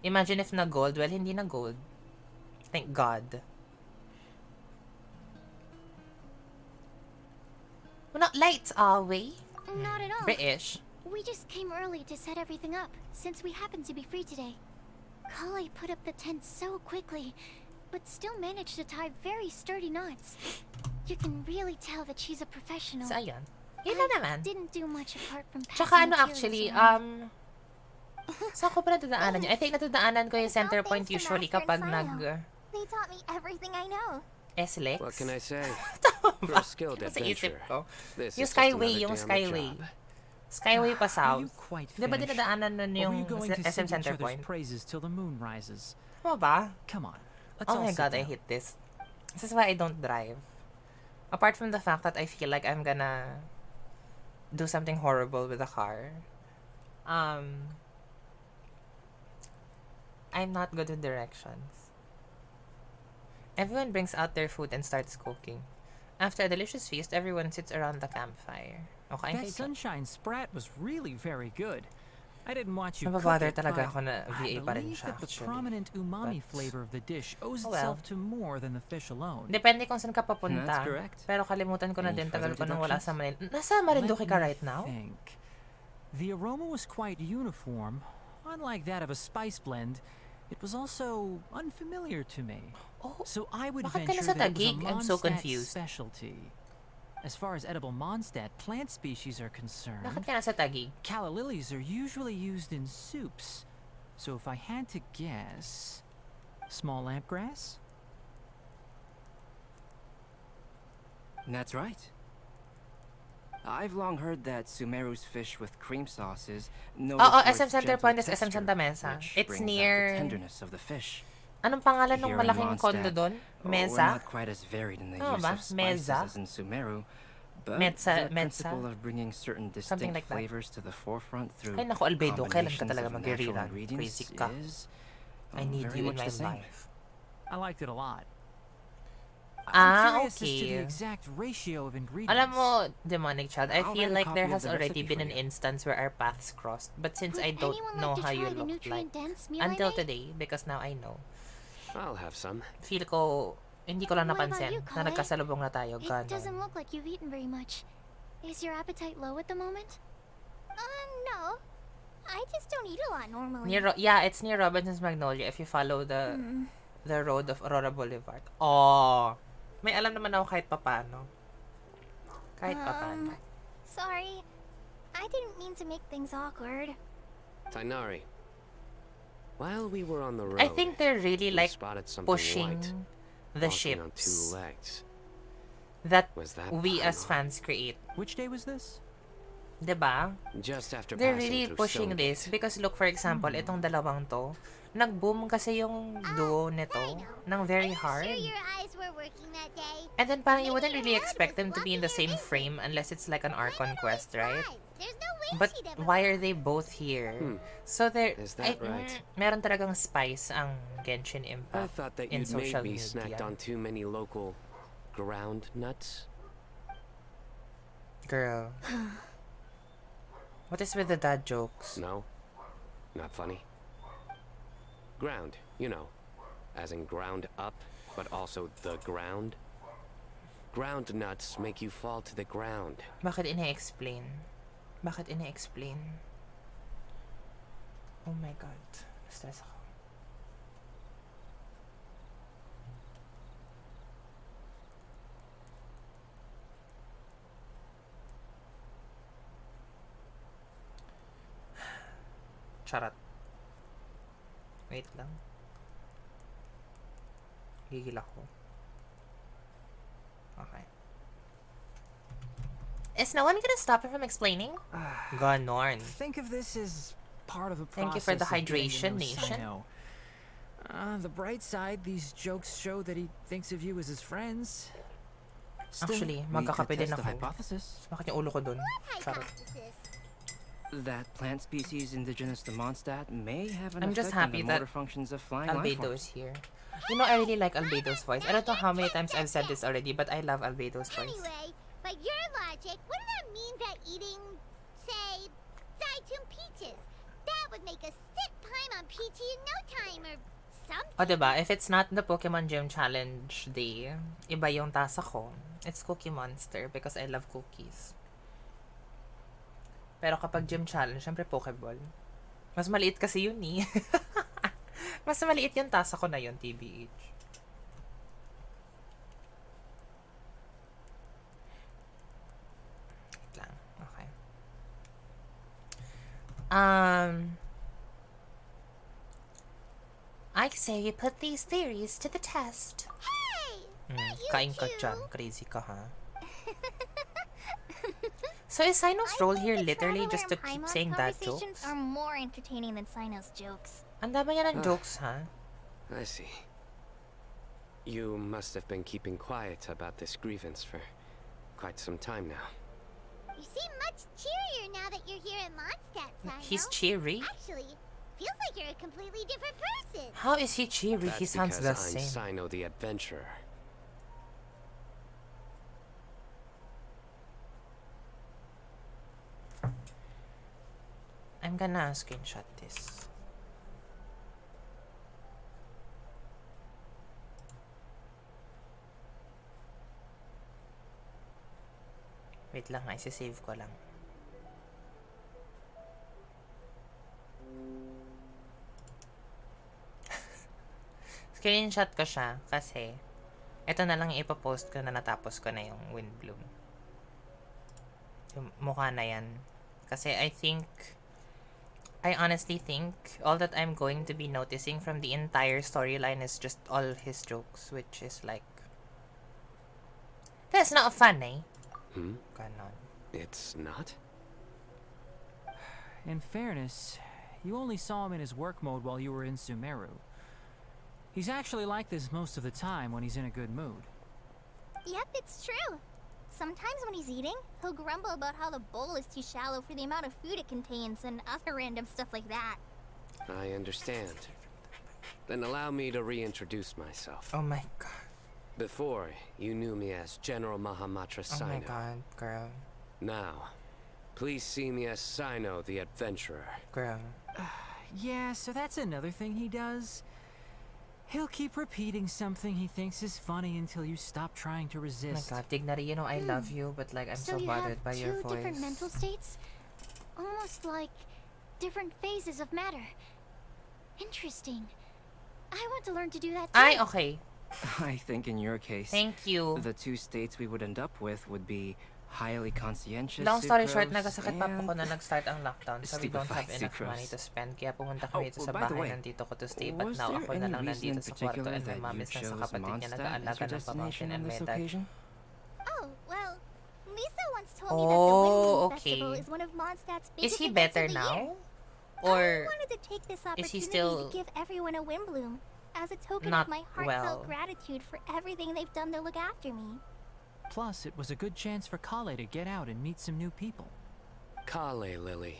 Imagine if na-gold. Well, hindi na-gold. Thank God. Well, not lights, are we?
Not at all.
British.
We just came early to set everything up, since we happen to be free today. Kali put up the tent so quickly, but still managed to tie very sturdy knots. You can really tell that she's a professional.
So, ayan. Yun na naman.
Didn't do much apart from passing
Tsaka ano
materials
actually,
around.
saan ko pa natadaanan yun? I think natadaanan ko yung center point usually kapag
They taught me everything I know.
S-Lex?
What can I say? For a skilled adventurer, this is
Yung
just
Skyway,
another
yung
day on the
Skyway.
job.
Skyway pa south. Di ba
finished?
dinadaanan nun
Or were
yung
you going to
SM
sing
Center
each other's
Point?
praises till the moon rises?
Tama ba?
Come on. Let's
Oh
all
my
sit
God, I
down.
hate this. This is why I don't drive. Apart from the fact that I feel like I'm gonna do something horrible with the car. I'm not good with directions. Everyone brings out their food and starts cooking. After a delicious feast, everyone sits around the campfire. Okay,
That sunshine sprat was really very good. I didn't watch you cook
Nababother
it,
talaga
but
ako na VA
I
pa rin
believe
siya,
that the
actually.
prominent umami
But-
flavor of the dish owes
Oh, well.
itself to more than the fish alone.
Depende kung saan ka papunta.
That's correct.
Pero kalimutan ko na
Any
din, tagal
further
ko nang wala
deductions?
sa Manila. Nasa Marinduque ka right now?
The aroma was quite uniform. Unlike that of a spice blend, it was also unfamiliar to me.
Oh,
So I would
bakit ka
venture
nasa
that it was a
Taguig? I'm so
Mondstadt
confused.
specialty. As far as edible Mondstadt plant species are concerned,
Bakit ka nasa Taguig?
calla lilies are usually used in soups. So if I had to guess, small lampgrass?
That's right. I've long heard that Sumeru's fish with cream sauce is noted
Oo,
for
SM
its
Center
gentle
Point is SM
texture,
Santa Mesa.
which
It's
brings out
near...
the tenderness of the fish.
Anong pangalan ng
Here in
malaking kondo
Mondstadt,
doon?
we're
Mesa?
not quite as varied in the
Ano
use
ba?
of spices
Meza?
as in Sumeru, but
Metsa-
the
Metsa?
principle of bringing certain
Something
distinct
like that.
flavors to the forefront through
Ay naku, Albedo, kailan ka
combinations
talaga
of natural
mag-rerun?
ingredients
Crazy ka.
is
I need
very
you in
much
my
the same.
life.
I liked it a lot.
Ah,
I'm curious as to the
okay.
exact ratio of ingredients.
Alam mo, Demonic Child, I
I'll
feel
write a
like there
copy of
has
the
already
recipe
been
for
an
you.
instance where our paths crossed. But since
Would
I don't
anyone
know
like to
how you
try the
look like
nutrient-dense meal I
until
made?
today, because now I know.
I'll have some.
Feel ko, hindi ko lang
What about
napansin
you,
na
Kale?
nagkasalubong na tayo.
It doesn't look like you've eaten very much. Is your appetite low at the moment?
No. I just don't eat a lot normally.
Yeah, it's near Robinson's Magnolia if you follow the
Hmm.
the road of Aurora Boulevard. Oh, may alam naman ako kahit papano. Kahit papano.
Sorry. I didn't mean to make things awkward.
Tainari. While we were on the road,
I think they're really
we
like
spotted something
pushing
white,
the
walking on two
ships
legs.
that
Was that
we as
Paimon?
fans create.
Which day was this?
Diba?
Just after
They're
passing
really
through
pushing
Stonegate.
this because look, for example, itong dalawang to, nag-boom kasi yung duo nito ng very hard.
Sure your eyes were working that day.
And then parang you wouldn't
Maybe
really
your head
expect
was
them to be in the
blocking
same
your
frame unless it's like an Archon quest, right?
There's no way
But
she'd ever
why are they both here? So they're...
Is that right?
Meron talagang spice ang Genshin
I
Impact
thought that
in
you'd made
social
me
media.
snacked on too many local ground nuts.
Girl. What is with the dad jokes?
No, not funny. Ground, you know, as in ground up, but also the ground. Ground nuts make you fall to the ground.
Bakit ina-explain? Bakit ina-explain? Oh my god. Stress ako. Charot. Wait lang. Gigil ako. Okay. Is no one gonna stop him from explaining? Ganon.
Think of this as part of the process.
Thank you for the
of getting to
hydration,
know
nation.
Sino. The bright side, these jokes show that he thinks of you as his friends.
Still,
Actually,
we could
magkakape din
test the
ako.
hypothesis.
Bakit yung ulo ko dun? Charot.
That plant species indigenous to Mondstadt may have an
I'm just
effect on
happy
the
that
motor functions of flying
Albedo
lifeforms.
is here. You know, I really like Albedo's voice. I don't know how many times I've said this already, but I love Albedo's voice.
Anyway, by your logic, wouldn't that mean that eating, say, Zaitun peaches, that would make a sick Paimon peachy in no time or something?
O, diba? If it's not the Pokemon Gym Challenge day, iba yung tasa ko. It's Cookie Monster because I love cookies. Pero kapag Gym Challenge, syempre Pokeball. Mas maliit kasi yun eh. Mas maliit yung tasa ko na yun, TBH. Wait lang. Okay. I say we put these theories to the test.
Hey!
Kain ka dyan. Crazy ka, ha? So is Sino's role here literally just to keep saying dad jokes?
Are more entertaining than Sino's jokes.
Ang dami niya ng jokes, ha?
I see. You must have been keeping quiet about this grievance for quite some time now.
You seem much cheerier now that you're here in Mondstadt, Sino.
He's cheery?
Actually, feels like you're a completely different person.
How is he cheery?
That's
He sounds the
because I'm
same.
Sino the Adventurer.
I'm gonna screenshot this. Wait lang, isisave ko lang. Screenshot ko siya kasi ito na lang ipopost ko na natapos ko na yung Windblume. Yung mukha na yan. Kasi I honestly think all that I'm going to be noticing from the entire storyline is just all his jokes, which is like, that's not funny. Ganon.
It's not?
In fairness, you only saw him in his work mode while you were in Sumeru. He's actually like this most of the time when he's in a good mood.
Yep, it's true. Sometimes when he's eating, he'll grumble about how the bowl is too shallow for the amount of food it contains and other random stuff like that.
I understand. Then allow me to reintroduce myself.
Oh my god.
Before, you knew me as General Mahamatra Sino.
Oh my god, girl.
Now, please see me as Sino the Adventurer.
Girl.
Yeah, so that's another thing he does. He'll keep repeating something he thinks is funny until you stop trying to
Oh my
resist.
god, Dignity, you know I love you, but like I'm so bothered by your
you have two
voice.
different mental states? Almost like different phases of matter. Interesting. I want to learn to do that too.
Okay.
I think in your case,
Thank you.
the two states we would end up with would be highly conscientious
Long story short,
sucrose
nagkasakit papa
and
ko na nag-start ang lockdown, so we don't have
stupefied
enough
sucrose.
money to spend. Kaya pumunta kami dito sa
by the
bahay
way,
ng tito ko to stay, but
was
now
there
ako na
any
lang
reason in
nandito sa kwarto
particular
and my
that
mom
you
is nasa
chose
kapatid niya
Mondstadt as
nag-aalaga
your
ng pamangkin
destination on
and my
this
dad.
occasion?
Oh, well, Lisa once told me that the Windblume
okay.
Festival is one of Mondstadt's
Is
biggest
he
events
better
of the
now?
year.
Or
I wanted to take this
is he
opportunity
still
to give everyone a Windblume as a token
not
of my heartfelt
well?
gratitude for everything they've done to look after me.
Plus, it was a good chance for Kale to get out and meet some new people.
Kale Lily.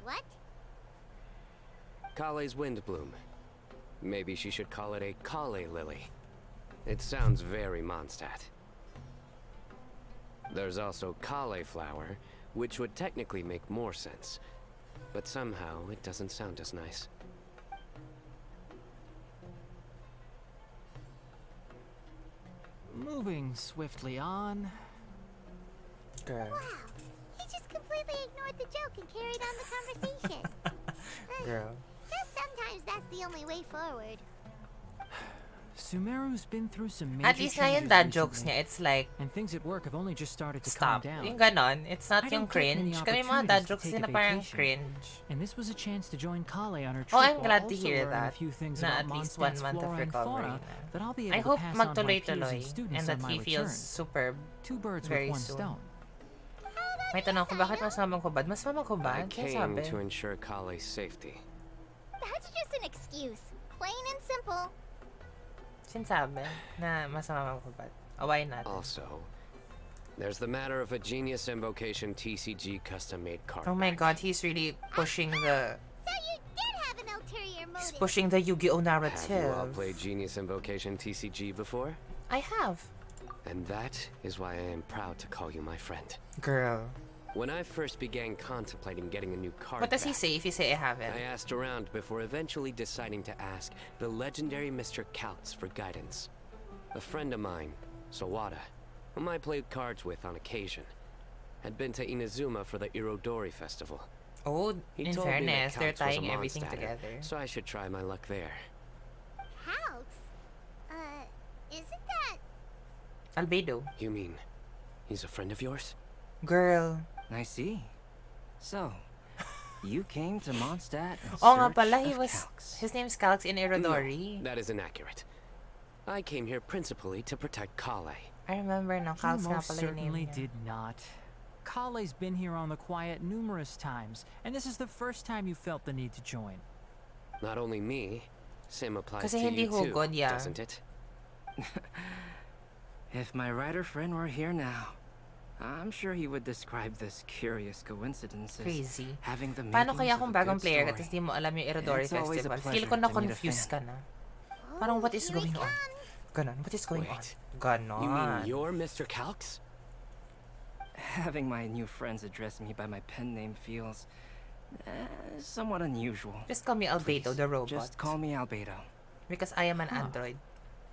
What?
Kale's Windblume. Maybe she should call it a Kale Lily. It sounds very Mondstadt. There's also cauliflower, which would technically make more sense. But somehow, it doesn't sound as nice.
Moving swiftly on.
Girl.
Wow, he just completely ignored the joke and carried on the conversation.
Girl.
Just sometimes that's the only way forward.
Sumeru's been through some major
At least na yung
changes
dad jokes
recently,
niya, it's like,
and things at work have only just started to calm
stop.
down.
Yung ganon, it's not
I
yung
don't get many
cringe. Kami mga
opportunities
dad
to
jokes
take
din
a
na parang
vacation.
cringe.
And this was a chance to join Kale on her trip
Oh, I'm
while
glad to
also
hear
learning
that.
a few things
Na
about
at least 1
Mondstadt's
month of
flora and
recovery
fauna
na.
that I'll be
I
able
hope
to pass on to my peers
magtuloy-tuloy
and students
and
on
that
my
he feels
return.
superb
Two birds
very
with one
soon.
stone.
May tanong ko, bakit mas mamang hubad? Mas mamang
I
hubad? Kaya
came
sabi.
to ensure Kale's safety.
That's just an excuse. Plain and simple.
Sinasabi na mas mamang hubad. Oh, why not?
Also, there's the matter of a Genius Invocation TCG custom-made card.
Oh my god, he's really pushing the...
So you did have an ulterior
He's
motive.
pushing the Yu-Gi-Oh
Have you all
narrative.
played Genius Invocation TCG before?
I have.
And that is why I am proud to call you my friend.
Girl.
When I first began contemplating getting a new card
What does he
back,
say if you say I haven't?
I asked around before eventually deciding to ask the legendary Mr. Kaltz for guidance. A friend of mine, Sawada, whom I played cards with on occasion, had been to Inazuma for the Irodori festival.
Oh,
He
in
told me that
fairness, they're
Kaltz was a
tying everything
Mondstadter,
together.
so I should try my luck there.
Kaltz? Isn't that...
Albedo.
You mean, he's a friend of yours?
Girl.
I see. So, you came to Mondstadt in
Oh nga
search
pala, he
of
was...
Kalx.
His name's Kalx in Irodori.
No, that is inaccurate. I came here principally to protect Kale.
I remember now,
You
Kalx nga
most
pala yung name
certainly
niya.
did not. Kale's been here on the quiet numerous times, and this is the first time you felt the need to join.
Not only me, same applies
Kasi
to
hindi
you too,
hugod, yeah.
doesn't it?
If my writer friend were here now, I'm sure he would describe this curious coincidence as
Crazy.
having the
Paano
makings
kaya
of
kung
a
bagong
good
player ka
story.
tapos di mo alam yung Irodori
It's always a
Festival? Feel
pleasure
ko na
to meet a
confused ka
fan.
na. Parang what is
here he
going on? Ganon, what is going on?
Wait.
Ganon.
You mean you're Mr. Kalx?
Having my new friends address me by my pen name feels somewhat unusual.
Just call me Albedo,
Please,
the robot.
just call me Albedo.
Because I am an
Huh.
android.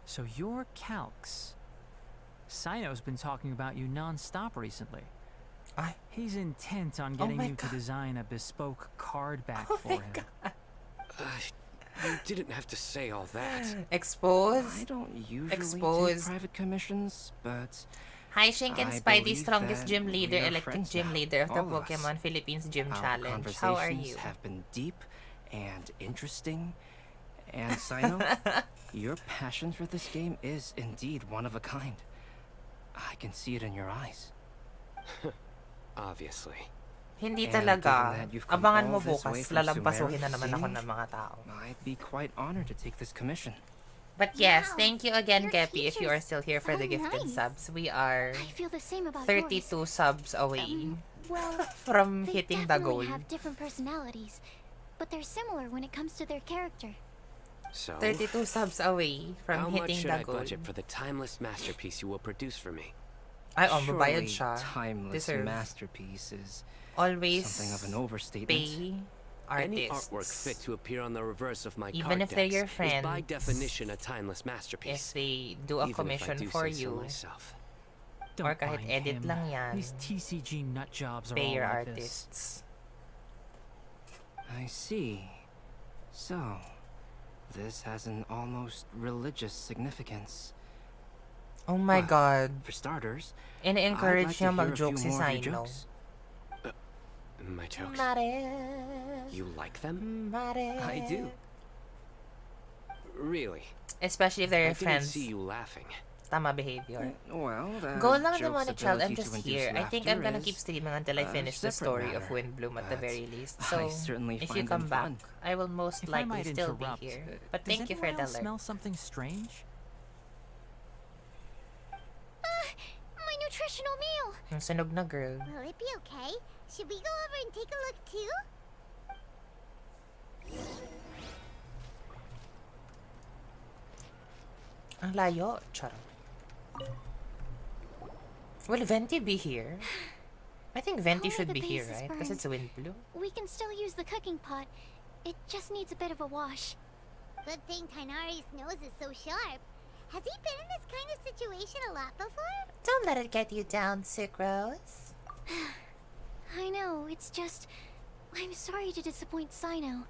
So you're Kalx. Sino's been talking about you non-stop recently.
Ay.
He's intent on getting
my
you to
God.
design a bespoke card back
Oh
for
my
him.
god.
You didn't have to say all that.
Expose.
I don't usually
Expose.
take private commissions, but
Hi, Shink and
I
Spidey,
believe
strongest
that
gym leader,
we are
elected
friends
gym
now,
leader of the
all of us.
Pokemon Philippines Gym
Our
Challenge. How are
conversations
you?
have been deep and interesting. And Sino, your passion for this game is indeed one of a kind. I can see it in your eyes.
Obviously.
Hindi
And
talaga.
given that you've come
Abangan mo
all this way
bukas,
from
lalampasuhin na
Sumeru to
naman
see
ako
me,
ng mga tao.
I'd be quite honored to take this commission.
But yes,
Wow,
thank you again,
your
Kepi, if you are
teacher's
still here for
so
the gifted
nice.
subs. We are
I feel the same about
32
yours.
subs away
Well,
from
they
hitting the goal.
definitely have different personalities, but they're similar when it comes to their character.
So,
32 subs away from
how much
hitting
should
the
I
goal.
budget for the timeless masterpiece you will produce for me?
Ay, mabayad
Surely
siya.
timeless
Deserve.
masterpiece is
Always
something of an overstatement.
pay
Any
artists.
artwork fit to appear on the reverse of my
Even
card
if they're
decks
your
is by
friends,
definition a timeless
if
masterpiece.
they do a
Even if I
commission
do
for
say so
you,
myself.
Don't
or kahit
mind
edit
him.
lang yan,
These TCG nut jobs are
pay
all
your
like this.
artists.
I see. So, this has an almost religious significance.
Oh my
Well,
god.
For starters,
Ini-encourage
I'd like
niya
to hear a
mag-joke
few
si
more of your
Sino.
jokes.
My jokes.
Mare.
You like them?
Mare.
I do.
Really?
Especially if
I
they're
didn't
friends.
see you laughing.
Tama behavior.
Well, the
Go lang,
joke's
demonic child. I'm
ability
just
to induce
here. I think I'm gonna
laughter
keep
is
streaming until I
a
finish the
separate
story of
matter,
Windblume at the
but
very least.
I
So,
certainly
if
find
you come
them
back,
fun.
I will most
If I
likely
might
still be
interrupt,
here. But
does
thank you for
anyone
the
else
alert.
smell something strange?
My nutritional meal!
Ang sunog na girl.
Will it be okay? Should we go over and take a look too?
Ang layo. Charot. Will Venti be here? I think Venti
Only
should
the
be here,
base is
right? Because
burned.
it's Windblume.
We can still use the cooking pot. It just needs a bit of a wash.
Good thing Tainari's nose is so sharp. Has he been in this kind of situation a lot before?
Don't let it get you down, Sucrose.
I know, it's just... I'm sorry to disappoint Sino.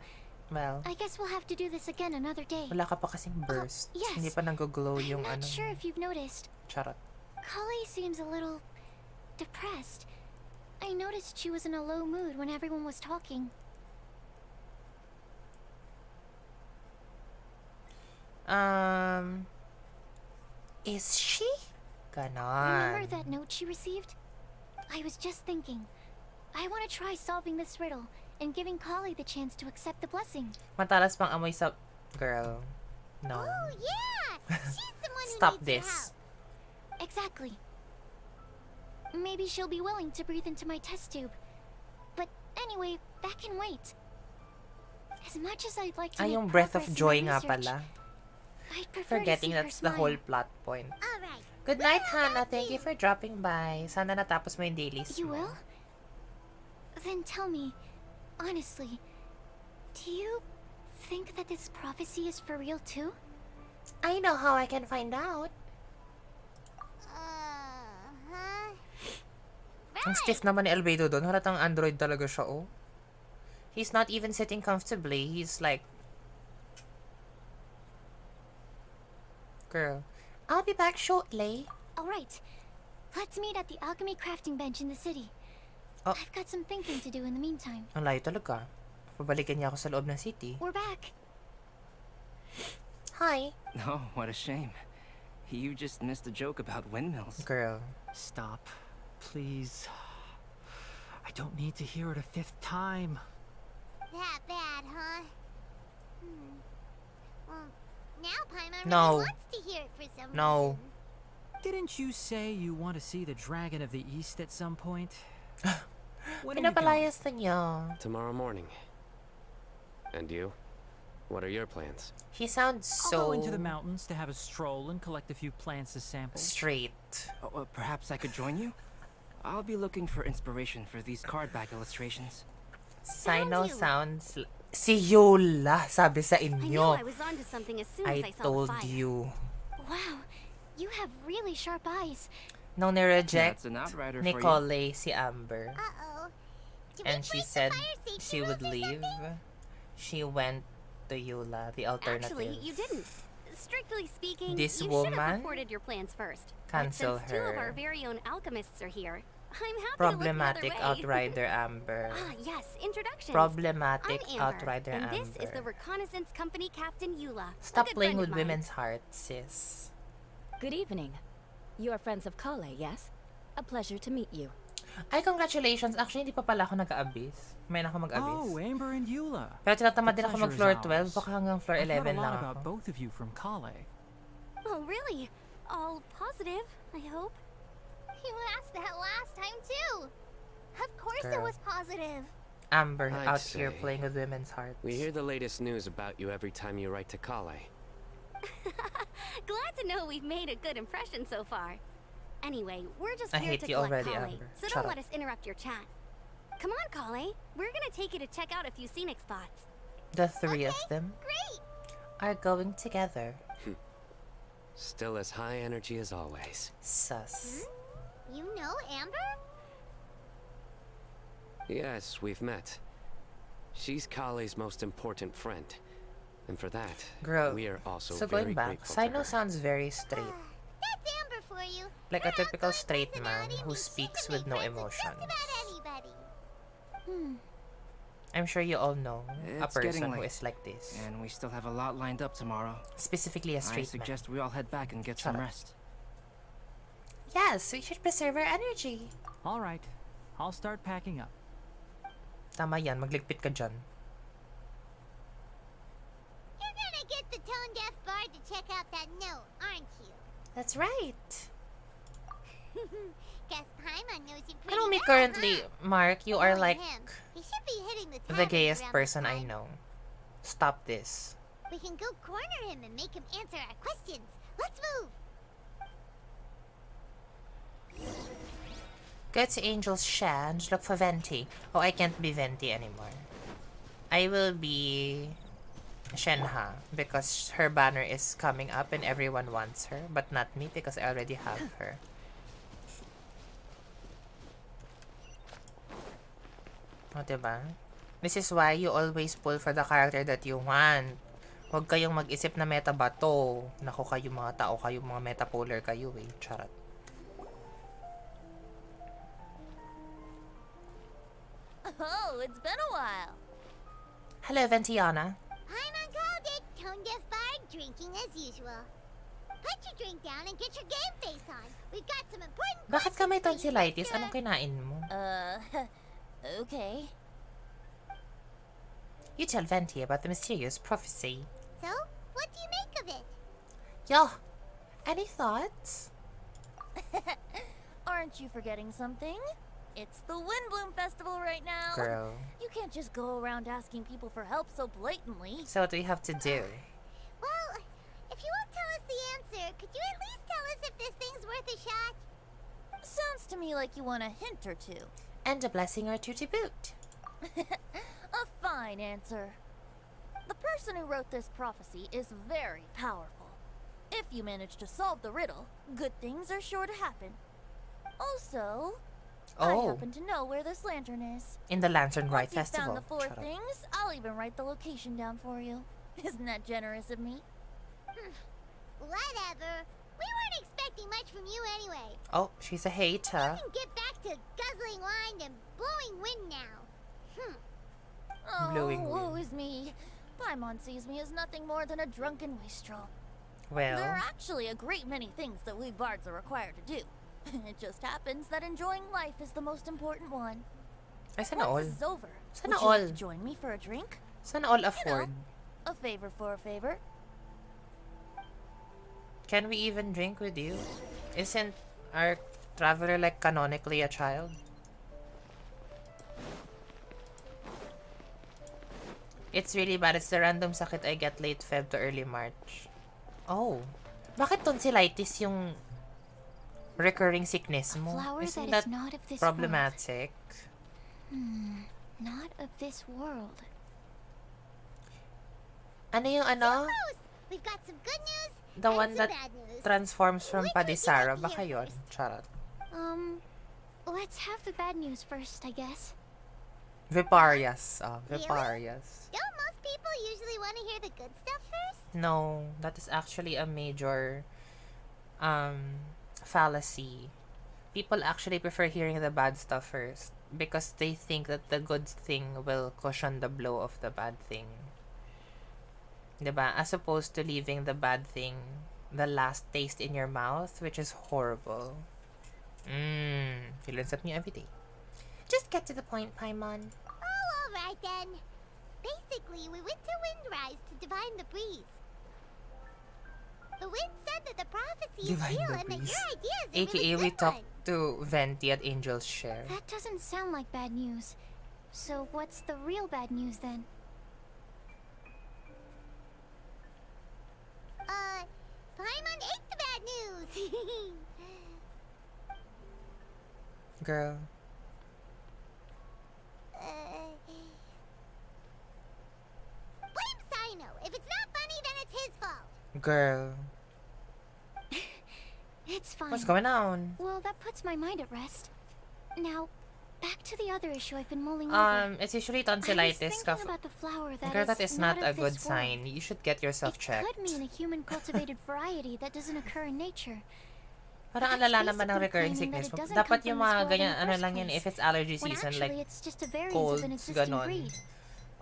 Well,
I guess we'll have to do this again another day.
wala ka pa kasing burst.
yes.
Hindi pa nag-glow
I'm
yung
not
ano.
sure if you've noticed.
Charot.
Kali seems a little... depressed. I noticed she was in a low mood when everyone was talking.
Is she?
Remember
Ganon.
that note she received? I was just thinking. I want to try solving this riddle and giving Kali the chance to accept the blessing.
Matalas pang amoy sa... Girl. No.
Oh yeah! She's the one who
Stop
needs your
this.
help.
Exactly. Maybe she'll be willing to breathe into my test tube. But anyway, that can wait. As much as I'd like to
Ay,
make
yung breath of
progress in
joy
my
nga
research,
pala.
I'd prefer
Forgetting
to see
that's
her
the whole
smile.
plot point.
Alright.
Good night, Hannah. Thank you for dropping by. Sana natapos mo yung dailies
You
mo.
will? Then tell me, honestly, do you think that this prophecy is for real too?
I know how I can find out. Ang stiff naman ni Albedo doon. Halatang android talaga siya, oh. He's not even sitting comfortably. He's like... Girl. I'll be back shortly.
Alright, let's meet at the alchemy crafting bench in the city.
Oh.
I've got some thinking to do in the meantime.
Ang layo talaga. Pabalikan niya ako sa loob ng city.
We're back.
Hi.
Oh, what a shame. You just missed a joke about windmills.
Girl.
Stop. Please. I don't need to hear it a fifth time.
That bad, huh? Well, now Paimon
No.
really wants to hear it for some
No.
reason.
Didn't you say you want to see the Dragon of the East at some point? When are we going?
Pinapalayas na niya.
Tomorrow morning. And you? What are your plans?
He sounds
I'll
so...
go into the mountains to have a stroll and collect a few plants as samples.
straight.
Oh, perhaps I could join you? I'll be looking for inspiration for these card back illustrations.
Sino
Found you.
sounds... Si Yola, sabi sa
I knew
inyo.
I was onto something as soon as
I
I saw
told
the fire.
you.
Wow, you have really sharp eyes.
Nung ni-reject
That's an outrider for you.
Nicole si Amber,
Uh-oh. Did we
and she
break the
said
fire safety
she would
rules or
leave,
something?
she went to Eula, the alternative.
Actually, you didn't. Strictly speaking,
This
you should
woman?
have reported your plans first.
Cancel
but since two of our
her.
very own alchemists are here, I'm happy
Problematic
to look the other way.
Outrider Amber.
Ah, yes, introductions.
Problematic
I'm Amber,
Outrider
and
Amber.
this is the Reconnaissance Company Captain Eula.
Stop
a good
playing
friend
with
of mine.
women's hearts, sis.
Good evening. You are friends of Kale, yes? A pleasure to meet you.
Ay, congratulations. Actually, hindi pa pala ako nag-abyss. May na ako mag-abyss.
Oh, Amber and Eula.
Pero tinatamad
The
din ako
pleasure is
mag-floor
ours.
12. Baka hanggang floor
I've heard
11
a
lang
lot
ako.
about both of you from Kale.
Oh, really? All positive, I hope.
You asked that last time too. Of course it
Girl.
was positive.
Amber
I'd
out here
say
playing with women's hearts.
We hear the latest news about you every time you write to Kale.
Glad to know we've made a good impression so far. Anyway, we're just
I
here
hate
to
you
collect
already,
Kale,
Amber.
so
Shut
don't
up.
let us interrupt your chat. Come on, Kale. We're gonna take you to check out a few scenic spots.
The three of them
Great.
are going together.
Still as high energy as always.
Sus.
You know Amber?
Yes, we've met. She's Kale's most important friend. And for that,
Girl.
we are also
So
very
going back,
grateful to
Sino
her.
sounds very straight.
That's Amber for you.
Like a
Her
typical
outgoing
straight man
personality
who
means she
speaks
can
with
make
no
friends with
emotions.
Just about anybody.
I'm sure you all know a
It's getting
person who
late,
is like this.
and we still have a lot lined up tomorrow.
Specifically a
I
straight man.
suggest we all head back and get
Shut
some
up.
rest.
Yes, we should preserve our energy.
All right, I'll start packing up.
Tama yan, magligpit ka dyan.
You're gonna get the tone deaf bard to check out that note, aren't you?
That's right.
Guess Paimon knows you
I
pretty
know me
well,
currently,
huh?
Mark, you are
Knowing
like
him, he should be hitting the
the
taverns
gayest
around
person
this
I
time.
know. Stop this.
We can go corner him and make him answer our questions. Let's move.
Go to Angel's Sha and look for Venti. Oh, I can't be Venti anymore. I will be Shenha because her banner is coming up and everyone wants her, but not me because I already have her. O, diba? This is why you always pull for the character that you want. Huwag kayong mag-isip na meta ba to. Naku, kayo mga tao, kayo mga meta puller kayo eh. Charot.
Oh, it's been a while.
Hello, Ventiana.
Paimon called it. Tone deaf bard drinking as usual. Put your drink down and get your game face on. We've got some important
Bakit ka may
questions for you,
tonsillitis?
mister.
Anong kinain mo?
Okay.
You tell Venti about the mysterious prophecy.
So, what do you make of it?
Yo, any thoughts?
Aren't you forgetting something? It's the Windblume Festival right now.
Girl.
You can't just go around asking people for help so blatantly.
So what do we have to do?
Well, if you won't tell us the answer, could you at least tell us if this thing's worth a shot?
Sounds to me like you want a hint or two.
And a blessing or two to boot.
A fine answer. The person who wrote this prophecy is very powerful. If you manage to solve the riddle, good things are sure to happen. Also, I
Oh,
happen to know where this lantern is.
in the Lantern Rite
Once you've
Festival.
found the four
Shut up.
things, I'll even write the location down for you. Isn't that generous of me?
Whatever. We weren't expecting much from you anyway.
Oh, she's a hater.
You can get back to guzzling wine and blowing wind now.
Oh,
Blowing
woe
wind.
is me. Paimon sees me as nothing more than a drunken wastrel.
Well,
There are actually a great many things that we bards are required to do. It just happens that enjoying life is the most important one.
ay sana all.
Once this is over,
Sana
would you like
all.
to join me for a drink?
Sana all afford.
A favor for a favor.
Can we even drink with you? Isn't our traveler like canonically a child? It's really bad. It's the random sakit I get late Feb to early March. Oh. Bakit tonsillitis yung recurring sickness mo?
Flower
Isn't
that
that
is not of this
problematic?
world. Not of this world.
Ano yung ano?
Bruce, we've got some good news
The
and
one
some
that
bad news.
transforms from
Which would you
Padisara.
like to
Baka
hear
yun? Charot.
Let's have the bad news first, I guess.
Viparius.
Really?
Viparius.
Don't most people usually want to hear the good stuff first?
No, that is actually a major fallacy. People actually prefer hearing the bad stuff first because they think that the good thing will cushion the blow of the bad thing. Diba? As opposed to leaving the bad thing, the last taste in your mouth, which is horrible. He learns something new every day. Just get to the point, Paimon.
Oh, alright then. Basically, we went to Windrise to divine the breeze. The wind said that the prophecy is
Divine
real
the
and that
breeze.
your idea is a
AKA
really
we
good
talked
one.
to Venti at Angel's Share.
That doesn't sound like bad news. So what's the real bad news then?
Paimon ate the bad news!
Girl.
Blame Sino. If it's not funny, then it's his fault.
Girl.
It's fine.
What's going on?
Well, that puts my mind at rest. Now, back to the other issue I've been mulling over.
It's usually
I was
tonsillitis.
thinking about the flower that
Girl, that is not
of
a
this
good
world.
sign. You should get yourself checked.
Could mean a human cultivated variety that doesn't occur in nature.
Parang ang lala naman ng recurring sickness mo. Dapat yung mga ganyan, ano lang yun, if it's allergy season, like
it's just a variant
colds,
of an existing
ganon.
breed.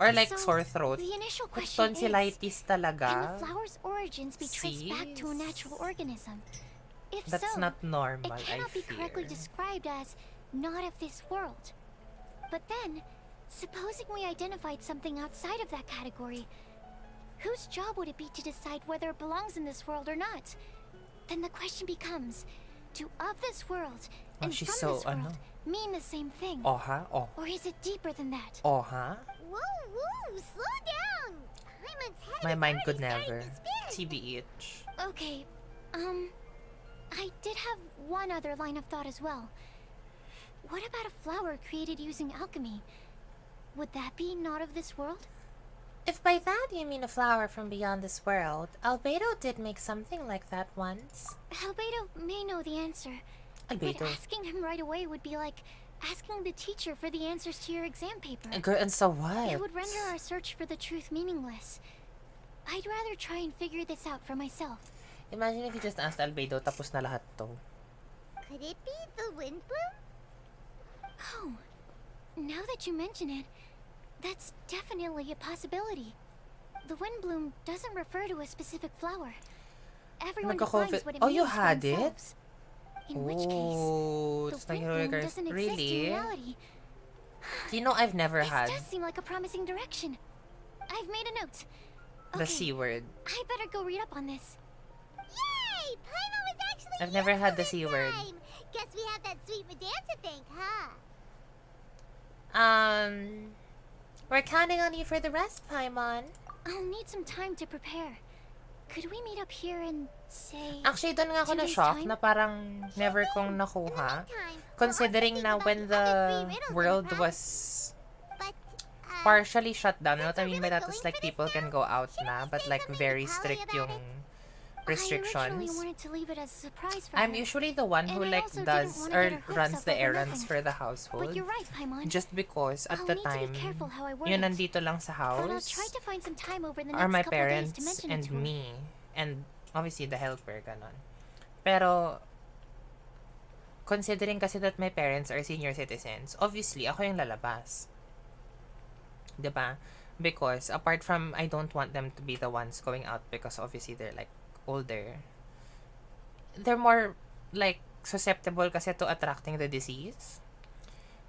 Or like
So,
sore throat.
the initial
Kung
question
tonsillitis talaga,
can the flower's origins be traced back to a natural organism? If
that's
so,
not normal,
it
I
cannot be
fear.
correctly described as not of this world. But then, supposing we identified something outside of that category, whose job would it be to decide whether it belongs in this world or not? Then the question becomes, do of this world
Oh,
and
she's
from
so,
this world mean the same thing?
Oh, ha? Oh.
Or is it deeper than that?
Oh, ha?
Whoa, whoa, slow down! Paimon's head
My
is
mind
already
could
starting
never.
to spin.
TBH.
Okay, I did have one other line of thought as well. What about a flower created using alchemy? Would that be not of this world?
If by that you mean a flower from beyond this world, Albedo did make something like that once.
Albedo may know the answer.
Albedo.
But asking him right away would be like asking the teacher for the answers to your exam paper.
Girl, and so what?
It would render our search for the truth meaningless. I'd rather try and figure this out for myself.
Imagine if you just asked Albedo, tapos na lahat to.
Could it be the Windblume?
Oh, now that you mention it, that's definitely a possibility. The Windblume doesn't refer to a specific flower. Everyone defines what it
Oh,
means
you
for
had it?
themselves. In which case,
It's
the
not
Windblume
your
doesn't exist
really?
in reality.
You know, I've never had
This does seem like a promising direction. I've made a note.
the C word.
I better go read up on this.
Yay! Paimon was actually
I've never had the
useful
C
this
word.
time. Guess we have that sweet madame to thank, huh?
We're counting on you for the rest, Paimon.
I'll need some time to prepare. Could we meet up here and say...
Actually, doon nga ako
2 days'
na-shock
time?
na parang never kong nakuha. Considering na when the world was partially shut down, you know what I mean by that? Is like people can go out na, but like very strict yung
I originally
restrictions.
wanted to leave it as a surprise for
I'm
her.
usually the one who
And I
like
also
does
didn't wanna
or
get her hopes
runs
up
the
over
errands
nothing.
for the household.
But you're right, Paimon.
Just because at
I'll
the
need to be
time,
careful how I word
yun
it.
nandito lang sa
But I'll
house
try to find some time over the
are
next
my
couple of days to
parents
mention it
and
to her.
me. And obviously the helper, ganon. Pero, considering kasi that my parents are senior citizens, obviously, ako yung lalabas. Diba? Because, apart from, I don't want them to be the ones going out because obviously they're like older. They're more like susceptible kasi to attracting the disease.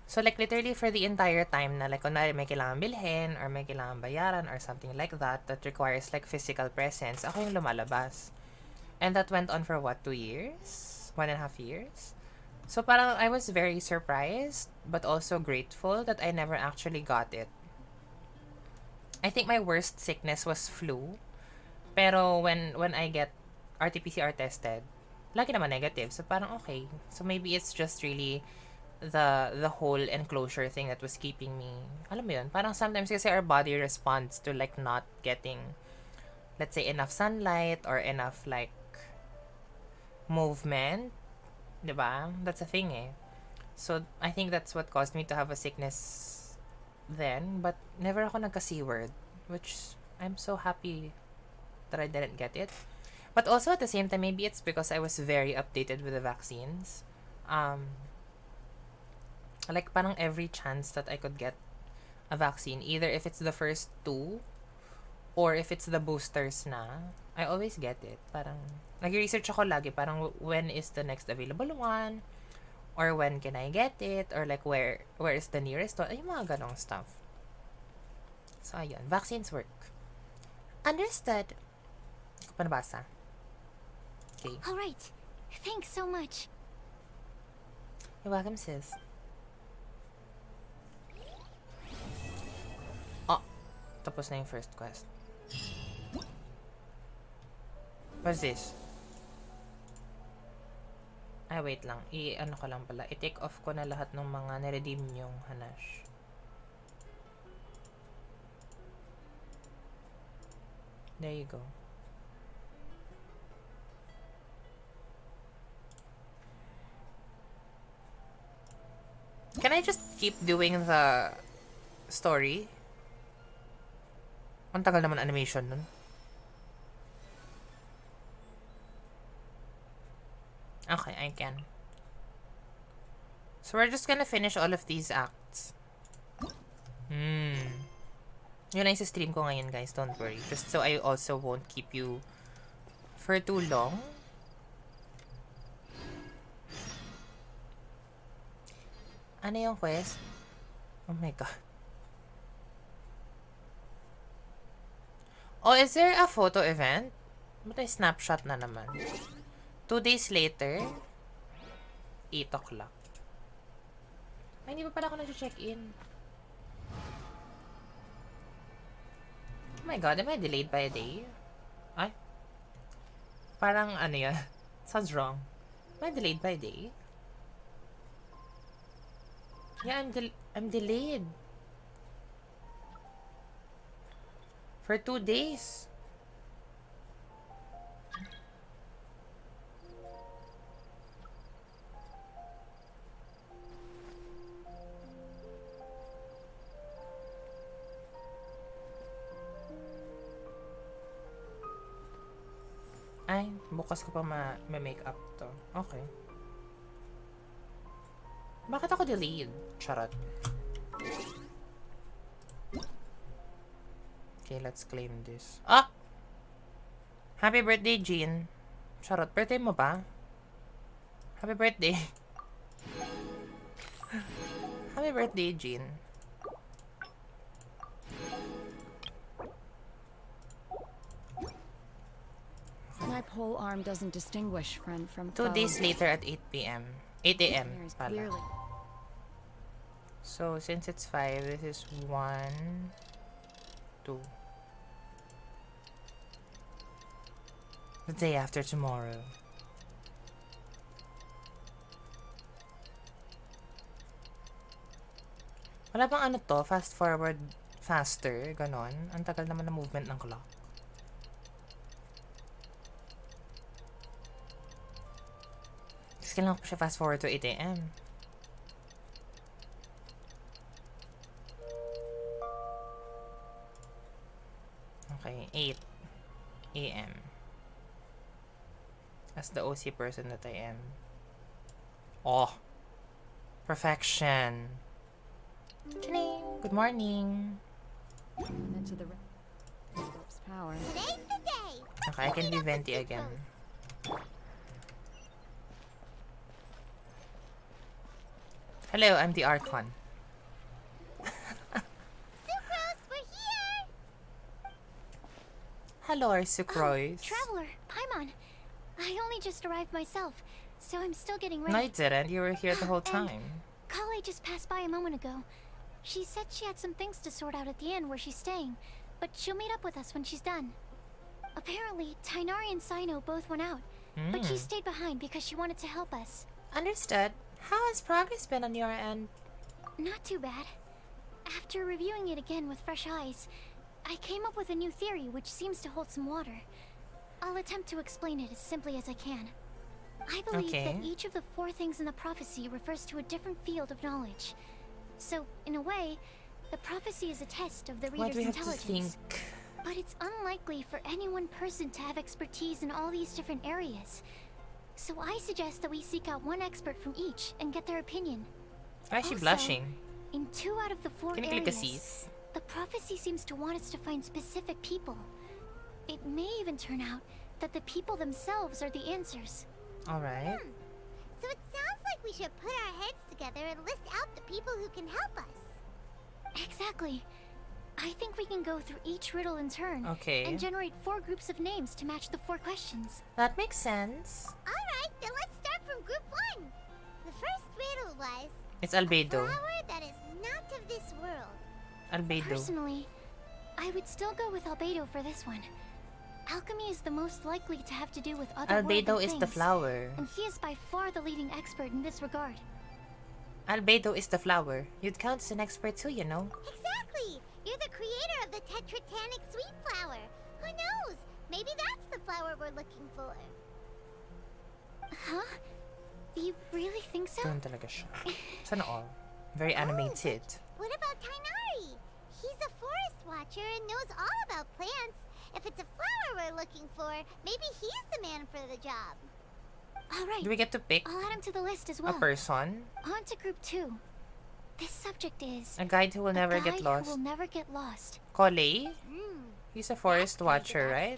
So like literally for the entire time na like kunwari may kailangan bilhin or may kailangan bayaran or something like that that requires like physical presence, ako yung lumalabas. And that went on for what, 2 years? 1.5 years? So parang I was very surprised but also grateful that I never actually got it. I think my worst sickness was flu. Pero when I get RT-PCR tested, lagi naman negative. So parang okay. So maybe it's just really the whole enclosure thing that was keeping me, alam mo yun, parang sometimes kasi our body responds to like not getting, let's say, enough sunlight or enough like movement, diba? That's a thing eh. So I think that's what caused me to have a sickness then, but never ako nagka-C word. which I'm so happy that I didn't get it. But also at the same time, maybe it's because I was very updated with the vaccines. Like parang every chance that I could get a vaccine, either if it's the first two or if it's the boosters na, I always get it. Parang nag-research ako lagi, parang when is the next available one, or when can I get it, or like where is the nearest one, yung mga ganong stuff. So ayun, vaccines work. Understood. Hindi ko pa nabasa. Okay.
All right. Thanks so much.
You're welcome, sis. Oh, tapos na yung first quest. What's this? Ay, wait lang. I-ano ko lang pala. I-take off ko na lahat ng mga niredeem yung hanash. There you go. Can I just keep doing the story? Ang tagal naman animation nun. Okay, I can. So we're just gonna finish all of these acts. Yun ay sa stream ko ngayon, guys. Don't worry. Just so I also won't keep you for too long. Ano yung quest? Oh my god. Oh, is there a photo event? Ba't ay snapshot na naman? 2 days later, 8 o'clock. Ay, hindi pa pala ako nag-check-in. Oh my god, am I delayed by a day? Ay? Parang ano yan? Sounds wrong. Am I delayed by a day? Yeah, I'm delayed. For 2 days. Ay, bukas ko pa ma-make up to. Okay. Bakit ako delayed? Charot. Okay, let's claim this. Ah! Happy birthday, Jean. Charot, birthday mo ba? Happy birthday. Happy birthday, Jean.
My pole arm doesn't distinguish friend from
2
foe.
days later at 8 p.m. 8 a.m.
There's
pala.
clearly
So, since it's 5, this is 1, 2. The day after tomorrow. Wala bang ano to? Fast forward faster? Ganon? Ang tagal naman ng movement ng clock. Kasi kailangan ko siya fast forward to 8 a.m. Okay, 8 a.m. As the OC person that I am. Oh! Perfection! Good morning!
into the power.
Today's the day.
Okay, I can be venti again. Hello, I'm the Archon.
Sucrose, we're here.
Hello, Sucrose.
Traveler, Paimon. I only just arrived myself, so I'm still getting ready.
No, you didn't. You were here the whole time.
Kale just passed by a moment ago. She said she had some things to sort out at the inn where she's staying, but she'll meet up with us when she's done. Apparently, Tainari and Sino both went out, but she stayed behind because she wanted to help us.
Understood. How has progress been on your end?
Not too bad. After reviewing it again with fresh eyes, I came up with a new theory which seems to hold some water. I'll attempt to explain it as simply as I can. I believe that each of the 4 things in the prophecy refers to a different field of knowledge. So, in a way, The prophecy is a test of the
Why
reader's
do we have to
intelligence.
think?
But it's unlikely for any one person to have expertise in all these different areas. So I suggest that we seek out one expert from each and get their opinion.
Why is she
Also,
blushing?
In 2 out of the 4
Can you click a
areas,
sis?
the prophecy seems to want us to find specific people. It may even turn out that the people themselves are the answers.
Alright.
So it sounds like we should put our heads together and list out the people who can help us.
Exactly. I think we can go through each riddle in turn
Okay.
and generate 4 groups of names to match the 4 questions.
That makes sense.
Alright, then let's start from group 1. The first riddle was
It's
a
albedo.
flower that is not of this world.
Albedo.
Personally, I would still go with albedo for this one. Alchemy is the most likely to have to do with other
Albedo is the flower.
and he is by far the leading expert in this regard.
Albedo is the flower. You'd count as an expert too, you know.
Exactly! You're the creator of the tetratanic sweet flower. Who knows? Maybe that's the flower we're looking for.
Huh? You really think so?
Ganun talaga siya. Sana all. Very animated.
What about Tainari? He's a forest watcher and knows all about plants. If it's a flower we're looking for, maybe he's the man for the job.
Alright.
Do we get to pick
I'll add him to the list as
a
well.
person?
On to group 2. This subject is
A guide who will never get
Who
lost.
will never get lost.
Kole? He's a forest watcher, right?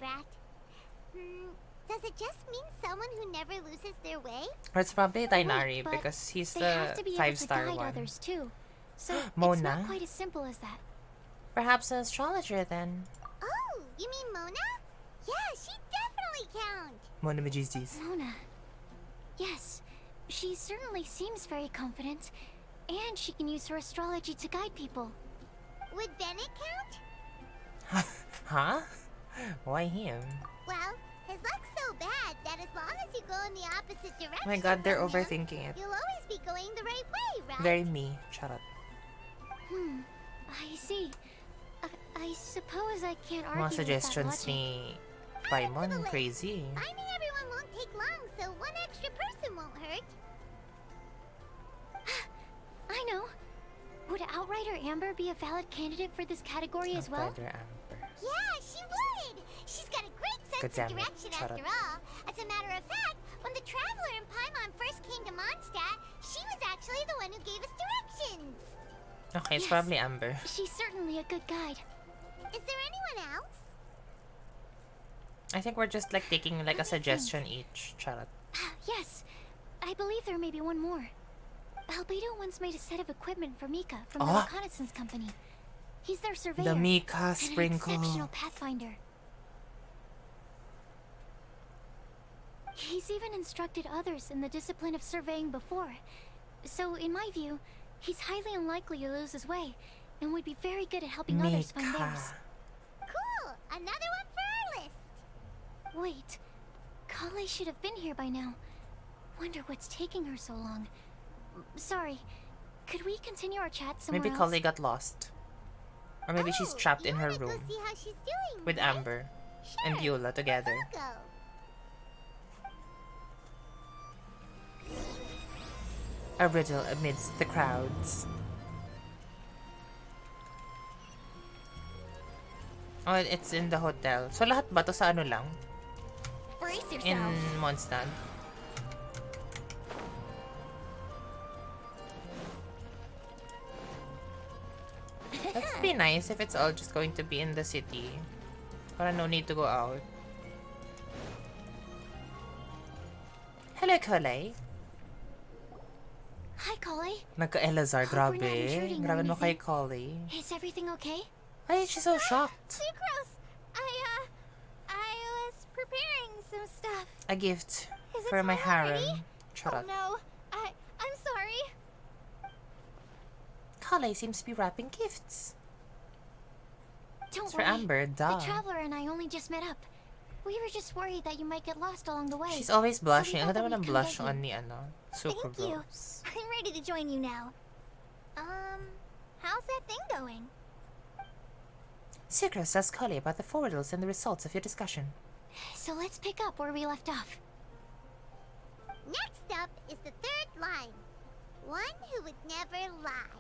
Does it just mean someone who never loses their way?
Or it's probably Tainari
But
because he's
they
the
have to be able to
5-star
guide
one.
others too. So it's
Mona?
not quite as simple as that.
Perhaps an astrologer then.
Oh, you mean Mona? Yeah, she definitely counts.
Mona Majizis.
Mona. Yes, she certainly seems very confident, and she can use her astrology to guide people.
Would Bennett count?
Huh? Why him?
Well, his luck's so bad that as long as you go in the opposite direction
Oh my god, they're
from him,
overthinking it.
you'll always be going the right way, right?
Very me. Shut up.
I see. I suppose I can't argue
Mga
with
suggestions
that logic.
ni Paimon, crazy.
Finding everyone won't take long, so one extra person won't hurt.
I know. Would Outrider Amber be a valid candidate for this category as well?
Outrider Amber.
Yeah, she would! She's got a great sense
God damn
of
it.
direction
Shut
after
up.
all. As a matter of fact, when the Traveler and Paimon first came to Mondstadt, she was actually the one who gave us directions.
Okay, it's
Yes.
probably Amber.
She's certainly a good guide.
Is there anyone else?
I think we're just like taking like a suggestion each. Shut up.
Yes, I believe there may be one more. Albedo once made a set of equipment for Mika from the
Oh.
reconnaissance company. He's their surveyor.
The Mika
and an
sprinkle.
exceptional pathfinder. He's even instructed others in the discipline of surveying before. So, in my view, he's highly unlikely to lose his way, and would be very good at helping others find
Mika.
theirs.
Cool! Another one for our list!
Wait, Kale should have been here by now. Wonder what's taking her so long. Sorry, could we continue our chat somewhere
Maybe
else?
Kale got lost. Or maybe she's trapped in her
Go
room
see how she's doing,
with
right?
Amber and
Sure,
Beulah together.
Go.
A riddle amidst the crowds. Oh, it's in the hotel. So lahat ba to sa ano lang?
Brace
In
yourself.
Mondstadt? That'd be nice if it's all just going to be in the city. Para no need to go out. Hello, Kale.
Hi, Kale.
Nagka-Elazar,
Hope we're not
grabe.
intruding or
Grabe mo kay
anything.
Kale.
Is everything okay?
Why is she so shocked?
Sucrose! I was preparing some stuff.
A gift
Is it
for my
time already?
harem. Shut
Oh
up.
no, I'm sorry.
Kale seems to be wrapping gifts.
Don't
It's for
worry.
Amber, duh.
The Traveler and I only just met up. We were just worried that you might get lost along the way.
She's always blushing.
So we
Ang
thought
ganda
that
mo ng
we'd come
blush
get you.
on ni ano. Super
Thank you.
Rose.
I'm ready to join you now. How's that thing going?
Sucrose asked Kale about the 4 riddles and the results of your discussion.
So let's pick up where we left off.
Next up is the third line. One who would never lie.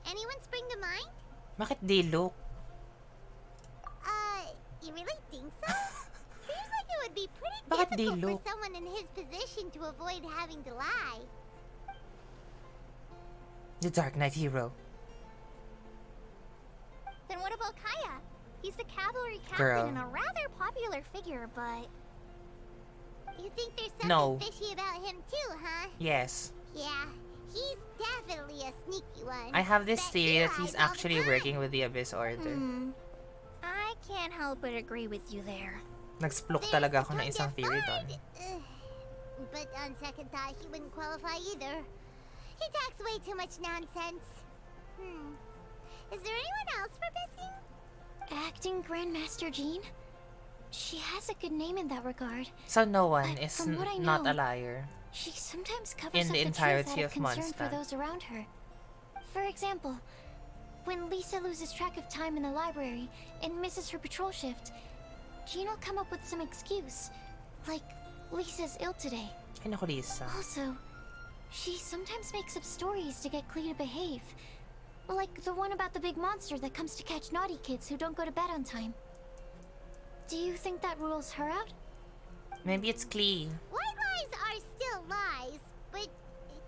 Anyone spring to mind?
Bakit Diluc?
You really think so? Seems like it would be pretty
Bakit
difficult
Diluc?
for someone in his position to avoid having to lie.
The Dark Knight hero.
Then what about Kaya? He's the cavalry captain
Girl.
and a rather popular figure, but... You think there's something
No.
fishy about him too, huh?
Yes.
Yeah, he's definitely a sneaky one.
I have this
Bet
theory
he
that he's
lies all the
actually
time.
working with the Abyss Order.
I can't help but agree with you there.
Nagsplok talaga ako ng isang theory doon.
But on second thought, he wouldn't qualify either. He talks way too much nonsense. Is there anyone else we're missing?
Acting Grandmaster Jean? She has a good name in that regard.
So no one
But
is
from what I
not
know,
a liar.
She sometimes covers
In
up
the
the
entirety
truth out
of
of concern for
Mondstadt.
those around her. For example, when Lisa loses track of time in the library and misses her patrol shift, Jean will come up with some excuse, like Lisa's ill today.
Ay naku, Lisa.
Also, she sometimes makes up stories to get Klee to behave. Like the one about the big monster that comes to catch naughty kids who don't go to bed on time. Do you think that rules her out?
Maybe it's Klee.
White lies are still lies, but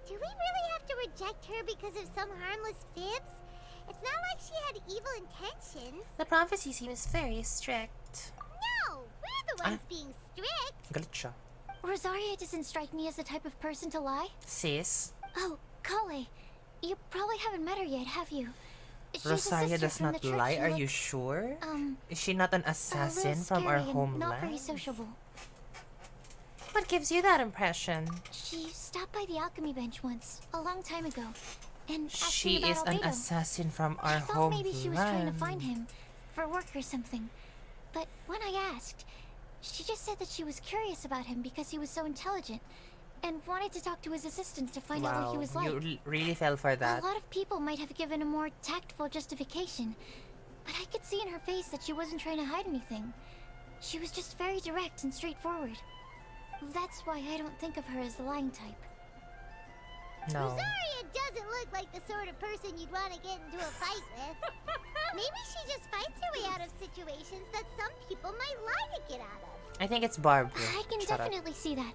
do we really have to reject her because of some harmless fibs? It's not like she had evil intentions.
The prophecy seems very strict.
No, we're the ones being strict.
Galit siya.
Rosaria doesn't strike me as the type of person to lie.
Sis,
Oh, Kale, you probably haven't met her yet, have you? She's a
Rosaria
sister
does
from
not
the church
lie.
who
Are you
looks,
sure?
um,
Is she not an
a
assassin
little
from our
scary and not very
homeland?
sociable.
What gives you that impression?
She stopped by the alchemy bench once, a long time ago, and asked
She
me
is
about
an
Albedo.
assassin from
I
our
thought maybe she was trying to
homeland.
find him for work or something. But when I asked, she just said that she was curious about him because he was so intelligent and wanted to talk to his assistant to find out what he was like.
You really fell for that.
A lot of people might have given a more tactful justification, but I could see in her face that she wasn't trying to hide anything. She was just very direct and straightforward. That's why I don't think of her as the lying type.
No.
Rosaria doesn't look like the sort of person you'd want to get into a fight with. Maybe she just fights her way out of situations that some people might lie to get out of.
I think it's Barbara.
I can
Shut up.
definitely see that.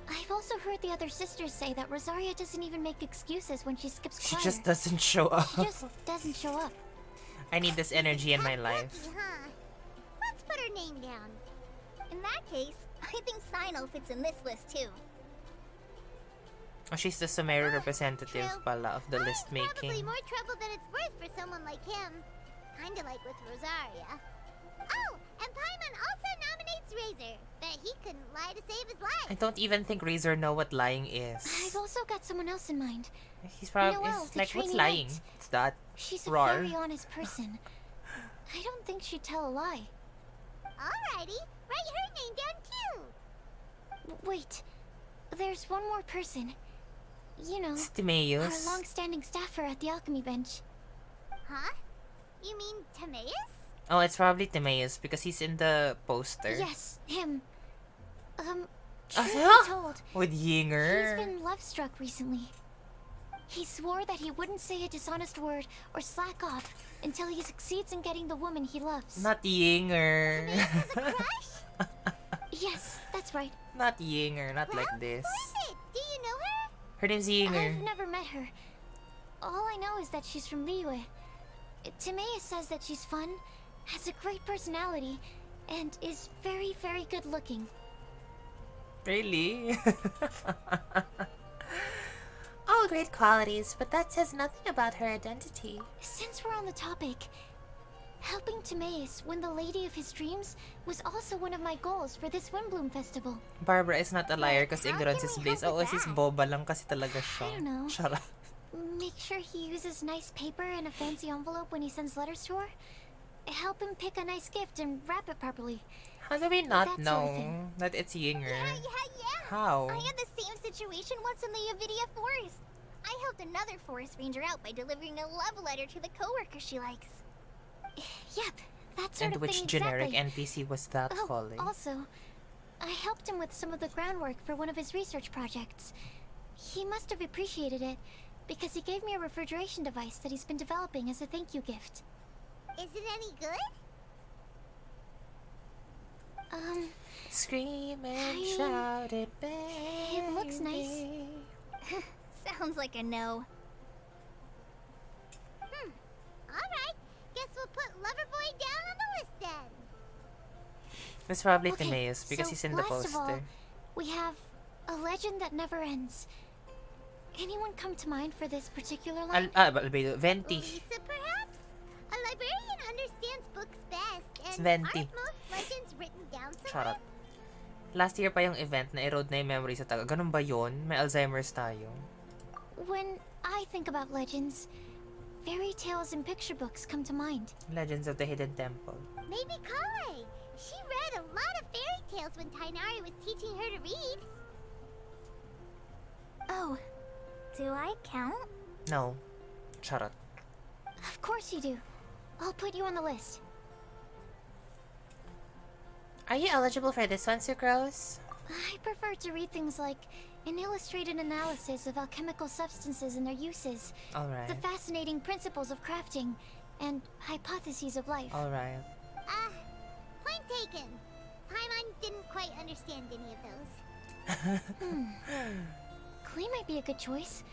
I've also heard the other sisters say that Rosaria doesn't even make excuses when she skips
She
choir.
just doesn't show up.
She just doesn't show up.
I need this energy in my life.
Lucky, huh? Let's put her name down. In that case, I think Sino fits in this list too.
Oh, she's the Sumeru representative pala of the list
Probably
making.
more trouble than it's worth for someone like him. Kinda like with Rosaria. Oh, and Paimon also nominates Razor. Bet he couldn't lie to save his life.
I don't even think Razor know what lying is.
I've also got someone else in mind.
He's probably
Noelle, the
like, what's
trainee
lying?
knight.
It's that.
She's a
Roar.
very honest person. I don't think she'd tell a lie.
Alrighty, write her name down too.
Wait, there's one more person. You know,
Timaeus.
our long-standing staffer at the alchemy bench.
Huh? You mean Timaeus?
Oh, it's probably Timaeus because he's in the poster.
Yes, him.
Ah,
Truth
siya?
be told,
With Yinger.
he's been love-struck recently. He swore that he wouldn't say a dishonest word or slack off until he succeeds in getting the woman he loves.
Not Yinger.
Yes, that's right.
Not Yinger, not like this.
Do you know her?
Her name's Yinger.
I've never met her. All I know is that she's from Liyue. Timaeus says that she's fun, has a great personality, and is very, very good looking.
Really? All great qualities, but that says nothing about her identity.
Since we're on the topic, helping Timaeus win the lady of his dreams was also one of my goals for this Windblume festival.
Barbara is not a liar because ignorance is bliss. Oo, sis boba lang kasi talaga siya.
I don't know.
Shut up.
Make sure he uses nice paper and a fancy envelope when he sends letters to her. Help him pick a nice gift and wrap it properly.
How do we not
That sort of
know
thing.
that it's Yinger?
Yeah.
How?
I had the same situation once in the Avidia Forest. I helped another forest ranger out by delivering a love letter to the coworker she likes.
Yep, that sort
And
of
which
thing
generic
exactly.
NPC was that,
Oh,
Collie?
also, I helped him with some of the groundwork for one of his research projects. He must have appreciated it, because he gave me a refrigeration device that he's been developing as a thank you gift.
Is it any good?
Scream and shout it, baby.
It looks nice.
Sounds like a no. Alright, guess we'll put Loverboy down on the list then.
It's probably
Okay,
Timaeus because
so
he's in the
last of all,
poster.
we have a legend that never ends. Anyone come to mind for this particular line?
Albedo. Venti.
Lisa, perhaps? A librarian understands books best, and
Venti.
aren't most legends written down somewhere?
Charot. Last year pa yung event na erode na yung memory sa taga. Ganun ba yun? May Alzheimer's tayo.
When I think about legends, fairy tales and picture books come to mind.
Legends of the Hidden Temple.
Maybe Kale. She read a lot of fairy tales when Tainari was teaching her to read.
Oh,
Do I count?
No. Charot.
of course you do. I'll put you on the list.
Are you eligible for this one, Sucrose?
I prefer to read things like an illustrated analysis of alchemical substances and their uses, the
Alright.
fascinating principles of crafting, and hypotheses of life.
Alright.
Point taken. Paimon didn't quite understand any of those.
Klee might be a good choice.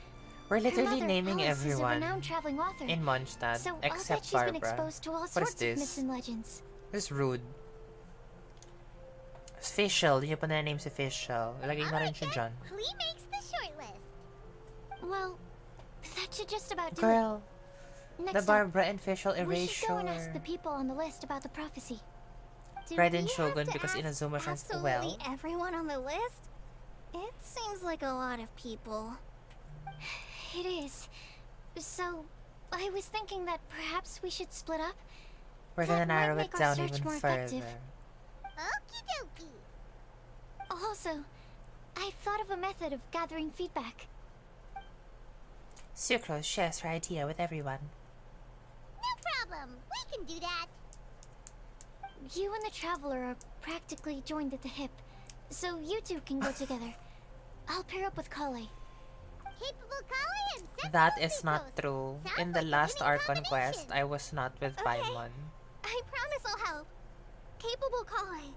We're
Her
literally
mother,
naming
Alice, is a
everyone
renowned traveling author.
in Mondstadt
So I'll bet
except
she's been
Barbara.
exposed to all
What is
sorts of myths
this?
and legends.
This is rude. Fischl. Di niyo pa na-name si Fischl. Ilagay mo rin siya dyan.
Klee makes the short list.
Well, that should just about do
Girl.
it.
The
Next up,
Barbara and Fischl
we should go and ask the
erasure.
people on the list about the prophecy.
Do
Raiden
we
Shogun
have to
because
ask
Inazuma Shan's
absolutely
well.
everyone on the list? It seems like a lot of people.
It is. So, I was thinking that perhaps we should split up.
We're
That
gonna
might
narrow it
make our
down
search
even
more
further.
effective.
Okie dokie.
Also, I thought of a method of gathering feedback.
Sucrose shares her idea with everyone.
No problem. We can do that.
You and the Traveler are practically joined at the hip, so you two can go together. I'll pair up with Kale.
Capable Kale and sensible
That is not
Sucrose.
true.
Sounds
In the
like a
last
winning
Archon quest,
combination.
I was not with
Okay.
Paimon.
I promise I'll help. Capable Kale.